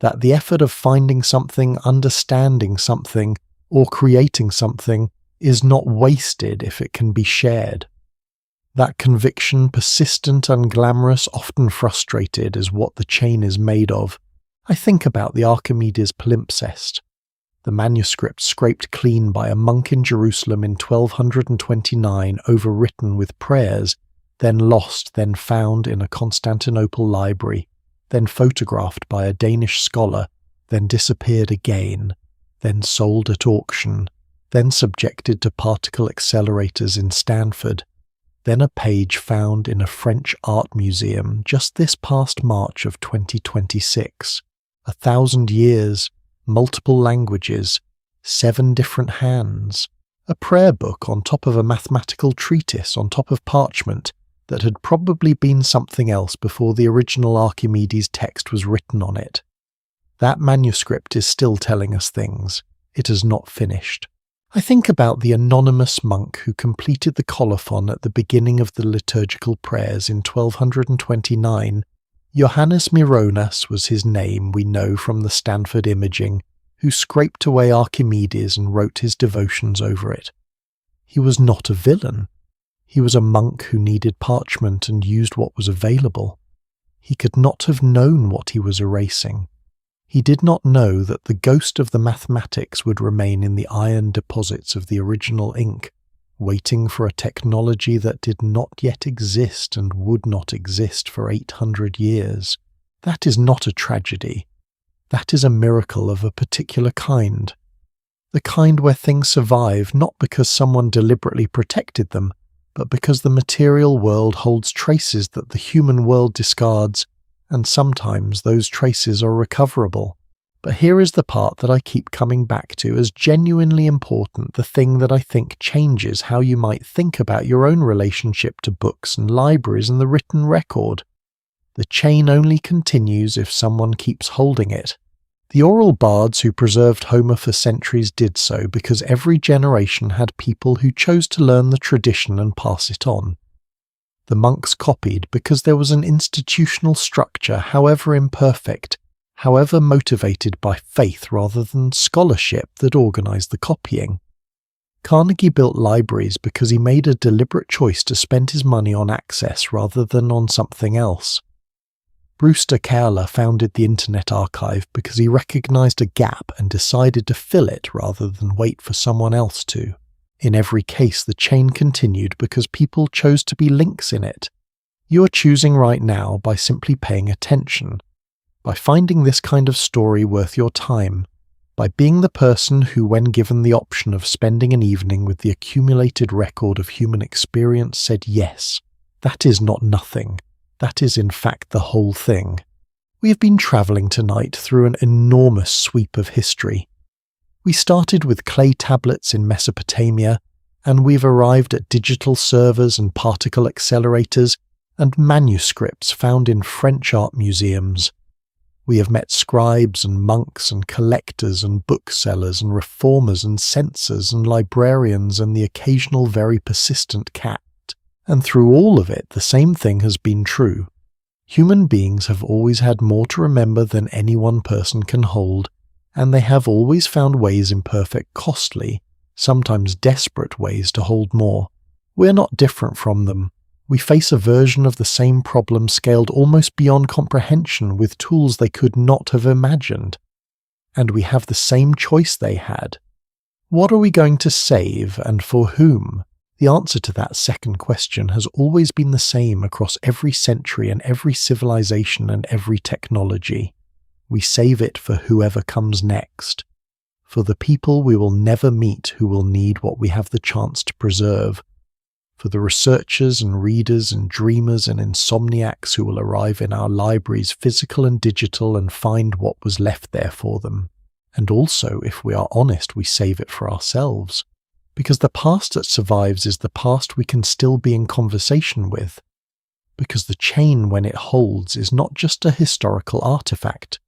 that the effort of finding something, understanding something, or creating something is not wasted if it can be shared. That conviction, persistent, unglamorous, often frustrated, is what the chain is made of. I think about the Archimedes palimpsest, the manuscript scraped clean by a monk in Jerusalem in 1229, overwritten with prayers, then lost, then found in a Constantinople library, then photographed by a Danish scholar, then disappeared again, then sold at auction, then subjected to particle accelerators in Stanford, then a page found in a French art museum just this past March of 2026. 1,000 years, multiple languages, 7 different hands, a prayer book on top of a mathematical treatise on top of parchment that had probably been something else before the original Archimedes text was written on it. That manuscript is still telling us things. It has not finished. I think about the anonymous monk who completed the colophon at the beginning of the liturgical prayers in 1229. Johannes Myronas was his name, we know from the Stanford imaging, who scraped away Archimedes and wrote his devotions over it. He was not a villain. He was a monk who needed parchment and used what was available. He could not have known what he was erasing. He did not know that the ghost of the mathematics would remain in the iron deposits of the original ink, waiting for a technology that did not yet exist and would not exist for 800 years. That is not a tragedy. That is a miracle of a particular kind. The kind where things survive not because someone deliberately protected them, but because the material world holds traces that the human world discards, and sometimes those traces are recoverable. But here is the part that I keep coming back to as genuinely important, the thing that I think changes how you might think about your own relationship to books and libraries and the written record. The chain only continues if someone keeps holding it. The oral bards who preserved Homer for centuries did so because every generation had people who chose to learn the tradition and pass it on. The monks copied because there was an institutional structure, however imperfect, however motivated by faith rather than scholarship, that organized the copying. Carnegie built libraries because he made a deliberate choice to spend his money on access rather than on something else. Brewster Kaler founded the Internet Archive because he recognized a gap and decided to fill it rather than wait for someone else to. In every case, the chain continued because people chose to be links in it. You are choosing right now by simply paying attention, by finding this kind of story worth your time, by being the person who, when given the option of spending an evening with the accumulated record of human experience, said yes. That is not nothing. That is in fact the whole thing. We have been travelling tonight through an enormous sweep of history. We started with clay tablets in Mesopotamia, and we've arrived at digital servers and particle accelerators and manuscripts found in French art museums. We have met scribes and monks and collectors and booksellers and reformers and censors and librarians and the occasional very persistent cat. And through all of it, the same thing has been true. Human beings have always had more to remember than any one person can hold, and they have always found ways, imperfect, costly, sometimes desperate ways to hold more. We're not different from them. We face a version of the same problem scaled almost beyond comprehension with tools they could not have imagined. And we have the same choice they had. What are we going to save, and for whom? The answer to that second question has always been the same across every century and every civilization and every technology. We save it for whoever comes next, for the people we will never meet who will need what we have the chance to preserve, for the researchers and readers and dreamers and insomniacs who will arrive in our libraries, physical and digital, and find what was left there for them. And also, if we are honest, we save it for ourselves. Because the past that survives is the past we can still be in conversation with. Because the chain, when it holds, is not just a historical artifact.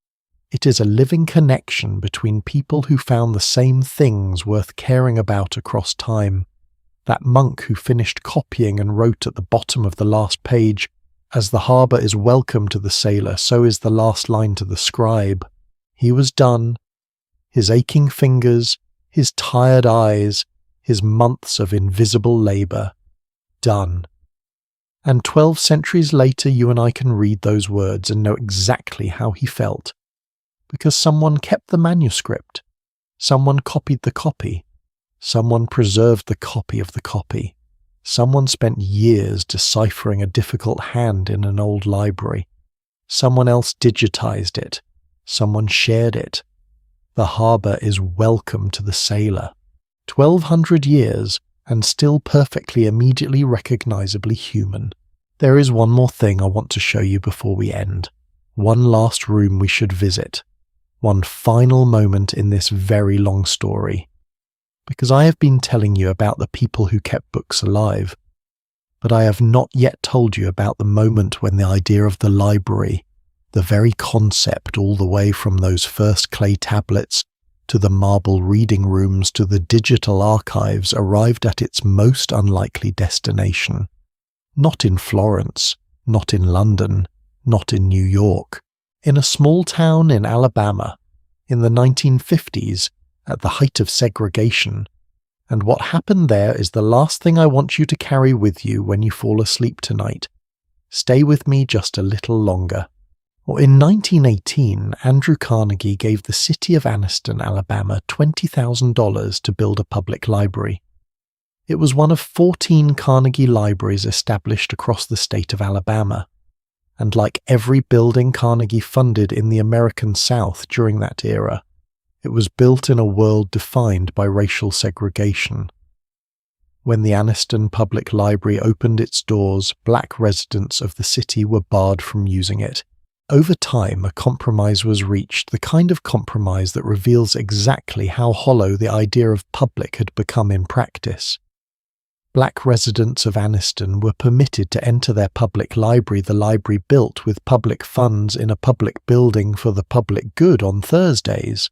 It is a living connection between people who found the same things worth caring about across time. That monk who finished copying and wrote at the bottom of the last page, "As the harbour is welcome to the sailor, so is the last line to the scribe." He was done. His aching fingers, his tired eyes, his months of invisible labour, done. And 12 centuries later you and I can read those words and know exactly how he felt. Because someone kept the manuscript, someone copied the copy, someone preserved the copy of the copy, someone spent years deciphering a difficult hand in an old library, someone else digitized it, someone shared it. The harbour is welcome to the sailor. 1200 years, and still perfectly immediately recognizably human. There is one more thing I want to show you before we end. One last room we should visit. One final moment in this very long story. Because I have been telling you about the people who kept books alive, but I have not yet told you about the moment when the idea of the library, the very concept all the way from those first clay tablets to the marble reading rooms to the digital archives, arrived at its most unlikely destination. Not in Florence, not in London, not in New York. In a small town in Alabama, in the 1950s, at the height of segregation. And what happened there is the last thing I want you to carry with you when you fall asleep tonight. Stay with me just a little longer. Or in 1918, Andrew Carnegie gave the city of Anniston, Alabama, $20,000 to build a public library. It was one of 14 Carnegie libraries established across the state of Alabama. And like every building Carnegie funded in the American South during that era, it was built in a world defined by racial segregation. When the Anniston Public Library opened its doors, black residents of the city were barred from using it. Over time, a compromise was reached, the kind of compromise that reveals exactly how hollow the idea of public had become in practice. Black residents of Anniston were permitted to enter their public library, the library built with public funds in a public building for the public good, on Thursdays,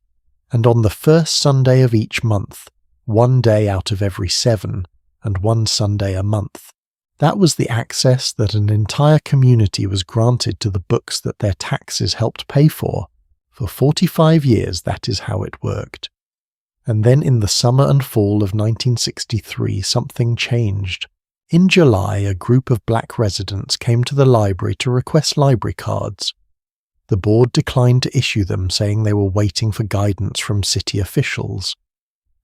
and on the first Sunday of each month, one day out of every 7, and one Sunday a month. That was the access that an entire community was granted to the books that their taxes helped pay for. For 45 years, that is how it worked. And then in the summer and fall of 1963, something changed. In July, a group of black residents came to the library to request library cards. The board declined to issue them, saying they were waiting for guidance from city officials.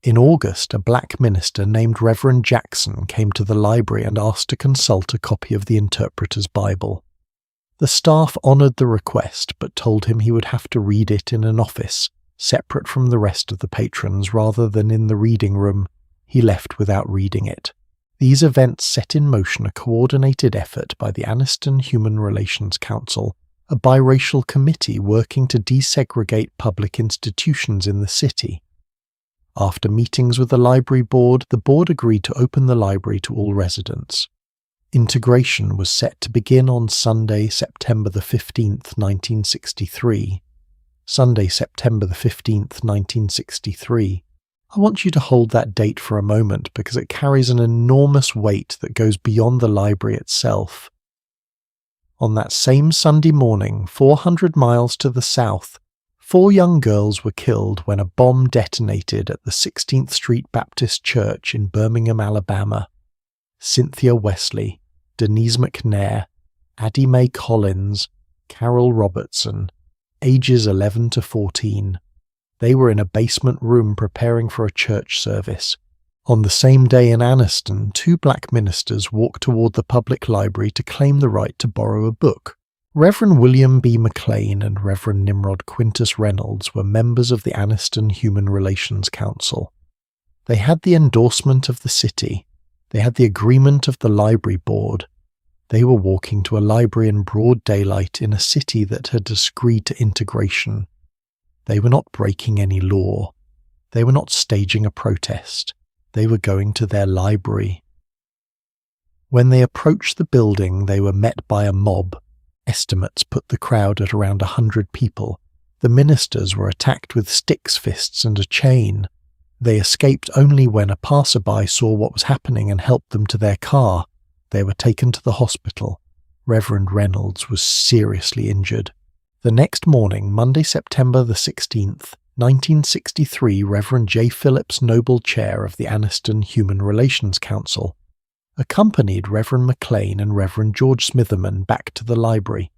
In August, a black minister named Reverend Jackson came to the library and asked to consult a copy of the Interpreter's Bible. The staff honoured the request, but told him he would have to read it in an office, separate from the rest of the patrons rather than in the reading room. He left without reading it. These events set in motion a coordinated effort by the Anniston Human Relations Council, a biracial committee working to desegregate public institutions in the city. After meetings with the library board, the board agreed to open the library to all residents. Integration was set to begin on Sunday, September the 15th, 1963. Sunday, September the 15th, 1963. I want you to hold that date for a moment because it carries an enormous weight that goes beyond the library itself. On that same Sunday morning, 400 miles to the south, 4 young girls were killed when a bomb detonated at the 16th Street Baptist Church in Birmingham, Alabama. Cynthia Wesley, Denise McNair, Addie Mae Collins, Carol Robertson, ages 11 to 14. They were in a basement room preparing for a church service. On the same day in Anniston, 2 black ministers walked toward the public library to claim the right to borrow a book. Reverend William B. McLean and Reverend Nimrod Quintus Reynolds were members of the Anniston Human Relations Council. They had the endorsement of the city. They had the agreement of the library board. They were walking to a library in broad daylight in a city that had agreed to integration. They were not breaking any law. They were not staging a protest. They were going to their library. When they approached the building, they were met by a mob. Estimates put the crowd at around 100 people. The ministers were attacked with sticks, fists, and a chain. They escaped only when a passerby saw what was happening and helped them to their car. They were taken to the hospital. Reverend Reynolds was seriously injured. The next morning, Monday, September the 16th, 1963, Reverend J. Phillips, Noble Chair of the Anniston Human Relations Council, accompanied Reverend McLean and Reverend George Smitherman back to the library.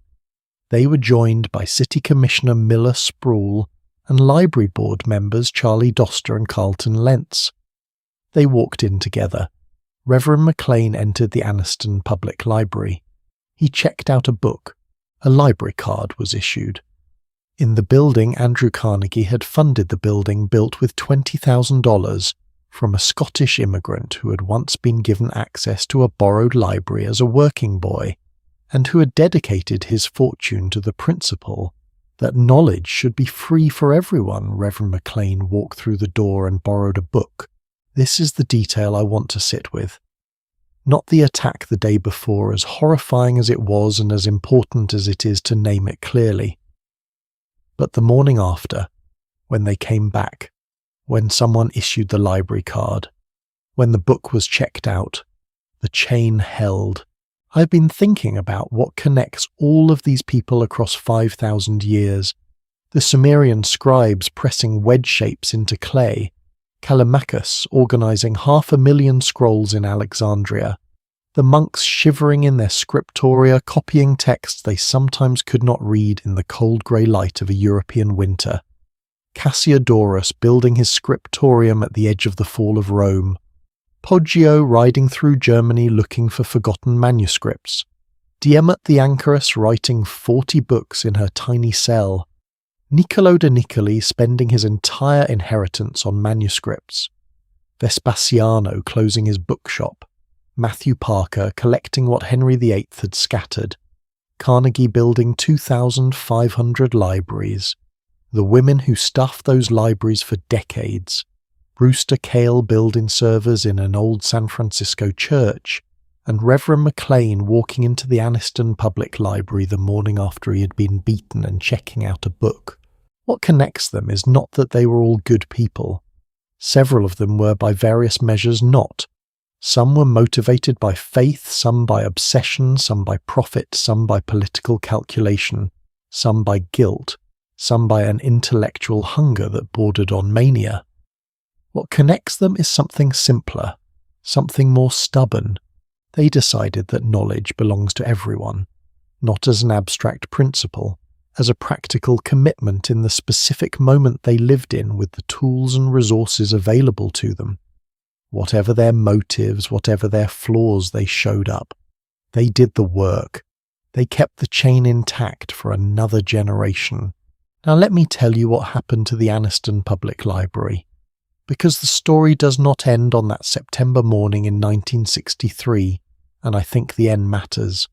They were joined by City Commissioner Miller Sproul and Library Board members Charlie Doster and Carlton Lentz. They walked in together. Reverend McLean entered the Anniston Public Library. He checked out a book. A library card was issued. In the building, Andrew Carnegie had funded the building built with $20,000 from a Scottish immigrant who had once been given access to a borrowed library as a working boy, and who had dedicated his fortune to the principle that knowledge should be free for everyone. Reverend McLean walked through the door and borrowed a book. This is the detail I want to sit with. Not the attack the day before, as horrifying as it was and as important as it is to name it clearly, but the morning after, when they came back, when someone issued the library card, when the book was checked out, the chain held. I've been thinking about what connects all of these people across 5,000 years. The Sumerian scribes pressing wedge shapes into clay, Callimachus organizing 500,000 scrolls in Alexandria, the monks shivering in their scriptoria, copying texts they sometimes could not read in the cold grey light of a European winter. Cassiodorus building his scriptorium at the edge of the fall of Rome. Poggio riding through Germany looking for forgotten manuscripts. Diemet the anchoress writing 40 books in her tiny cell. Niccolo de Niccoli spending his entire inheritance on manuscripts. Vespasiano closing his bookshop. Matthew Parker collecting what Henry VIII had scattered. Carnegie building 2,500 libraries. The women who stuffed those libraries for decades. Brewster Kahle building servers in an old San Francisco church. And Reverend McLean walking into the Anniston Public Library the morning after he had been beaten and checking out a book. What connects them is not that they were all good people. Several of them were by various measures not. Some were motivated by faith, some by obsession, some by profit, some by political calculation, some by guilt, some by an intellectual hunger that bordered on mania. What connects them is something simpler, something more stubborn. They decided that knowledge belongs to everyone, not as an abstract principle, as a practical commitment in the specific moment they lived in with the tools and resources available to them. Whatever their motives, whatever their flaws, they showed up. They did the work. They kept the chain intact for another generation. Now let me tell you what happened to the Anniston Public Library. Because the story does not end on that September morning in 1963, and I think the end matters.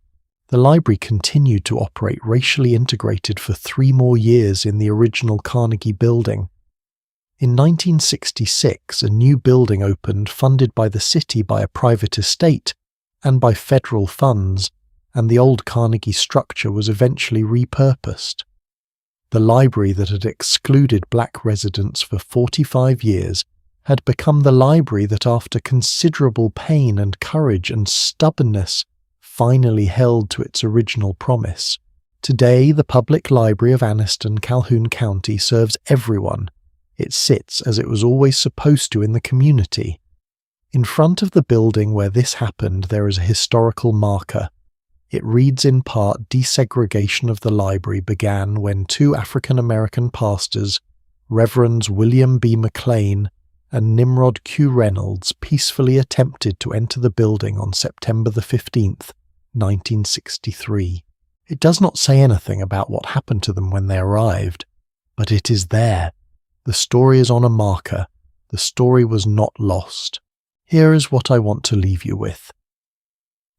The library continued to operate racially integrated for 3 more years in the original Carnegie building. In 1966, a new building opened funded by the city by a private estate and by federal funds, and the old Carnegie structure was eventually repurposed. The library that had excluded black residents for 45 years had become the library that, after considerable pain and courage and stubbornness, finally held to its original promise. Today, the Public Library of Anniston, Calhoun County serves everyone. It sits as it was always supposed to in the community. In front of the building where this happened, there is a historical marker. It reads in part, desegregation of the library began when 2 African-American pastors, Reverends William B. McLean and Nimrod Q. Reynolds, peacefully attempted to enter the building on September the 15th, 1963. It does not say anything about what happened to them when they arrived, but it is there. The story is on a marker. The story was not lost. Here is what I want to leave you with.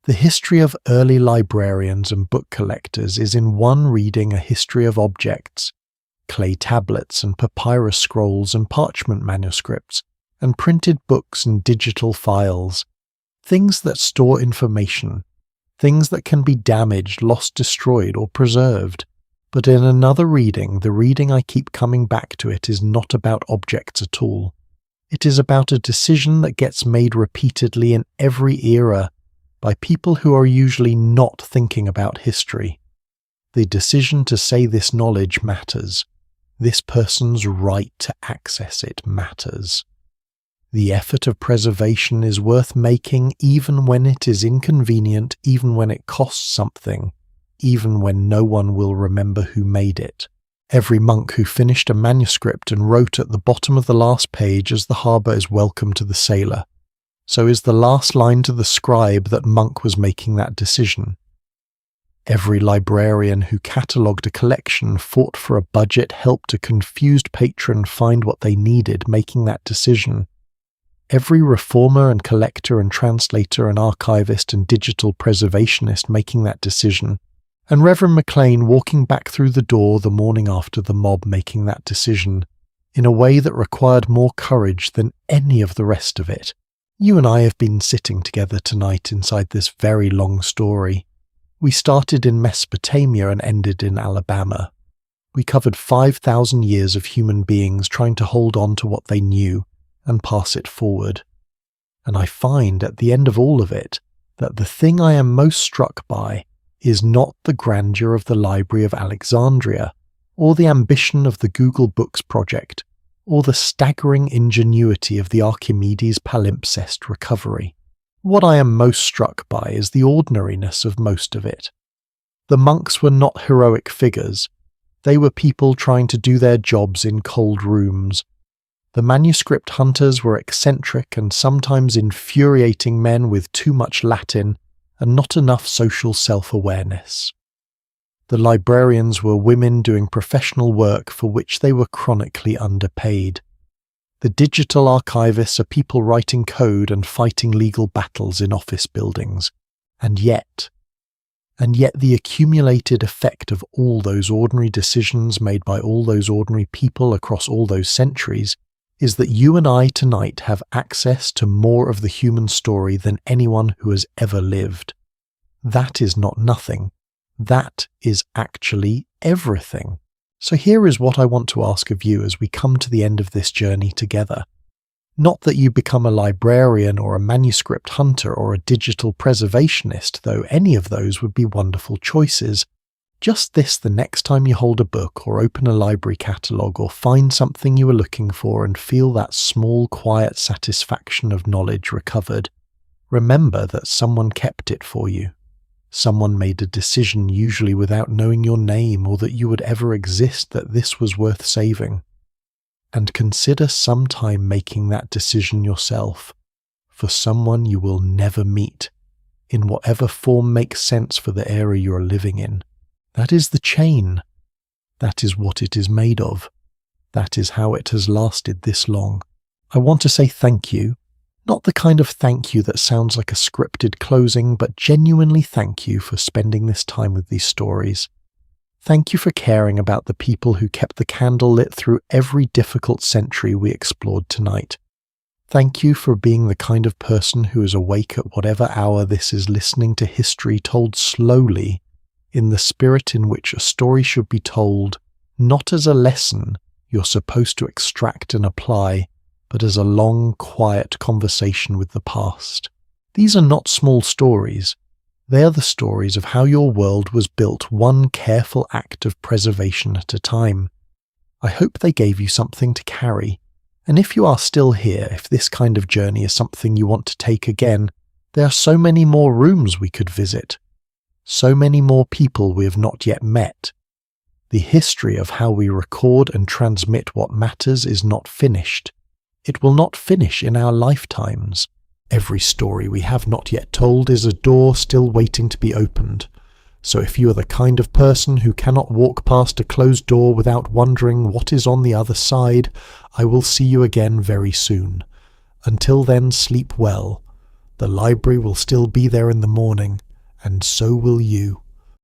The history of early librarians and book collectors is in one reading a history of objects, clay tablets and papyrus scrolls and parchment manuscripts, and printed books and digital files, things that store information, things that can be damaged, lost, destroyed, or preserved. But in another reading, the reading I keep coming back to, it is not about objects at all. It is about a decision that gets made repeatedly in every era by people who are usually not thinking about history. The decision to say this knowledge matters. This person's right to access it matters. The effort of preservation is worth making even when it is inconvenient, even when it costs something, even when no one will remember who made it. Every monk who finished a manuscript and wrote at the bottom of the last page, as the harbour is welcome to the sailor, so is the last line to the scribe that monk was making that decision. Every librarian who catalogued a collection, fought for a budget, helped a confused patron find what they needed, making that decision. Every reformer and collector and translator and archivist and digital preservationist making that decision. And Reverend McLean walking back through the door the morning after the mob making that decision, in a way that required more courage than any of the rest of it. You and I have been sitting together tonight inside this very long story. We started in Mesopotamia and ended in Alabama. We covered 5,000 years of human beings trying to hold on to what they knew and pass it forward. And I find at the end of all of it that the thing I am most struck by is not the grandeur of the Library of Alexandria, or the ambition of the Google Books project, or the staggering ingenuity of the Archimedes palimpsest recovery. What I am most struck by is the ordinariness of most of it. The monks were not heroic figures. They were people trying to do their jobs in cold rooms. The manuscript hunters were eccentric and sometimes infuriating men with too much Latin and not enough social self-awareness. The librarians were women doing professional work for which they were chronically underpaid. The digital archivists are people writing code and fighting legal battles in office buildings. And yet the accumulated effect of all those ordinary decisions made by all those ordinary people across all those centuries is that you and I tonight have access to more of the human story than anyone who has ever lived. That is not nothing. That is actually everything. So here is what I want to ask of you as we come to the end of this journey together. Not that you become a librarian or a manuscript hunter or a digital preservationist, though any of those would be wonderful choices. Just this: the next time you hold a book or open a library catalogue or find something you were looking for and feel that small, quiet satisfaction of knowledge recovered, remember that someone kept it for you. Someone made a decision, usually without knowing your name or that you would ever exist, that this was worth saving. And consider sometime making that decision yourself, for someone you will never meet, in whatever form makes sense for the era you are living in. That is the chain. That is what it is made of. That is how it has lasted this long. I want to say thank you. Not the kind of thank you that sounds like a scripted closing, but genuinely thank you for spending this time with these stories. Thank you for caring about the people who kept the candle lit through every difficult century we explored tonight. Thank you for being the kind of person who is awake at whatever hour this is, listening to history told slowly, in the spirit in which a story should be told, not as a lesson you're supposed to extract and apply, but as a long, quiet conversation with the past. These are not small stories. They are the stories of how your world was built, one careful act of preservation at a time. I hope they gave you something to carry. And if you are still here, if this kind of journey is something you want to take again, there are so many more rooms we could visit. So many more people we have not yet met. The history of how we record and transmit what matters is not finished. It will not finish in our lifetimes. Every story we have not yet told is a door still waiting to be opened. So if you are the kind of person who cannot walk past a closed door without wondering what is on the other side, I will see you again very soon. Until then, sleep well. The library will still be there in the morning, and so will you.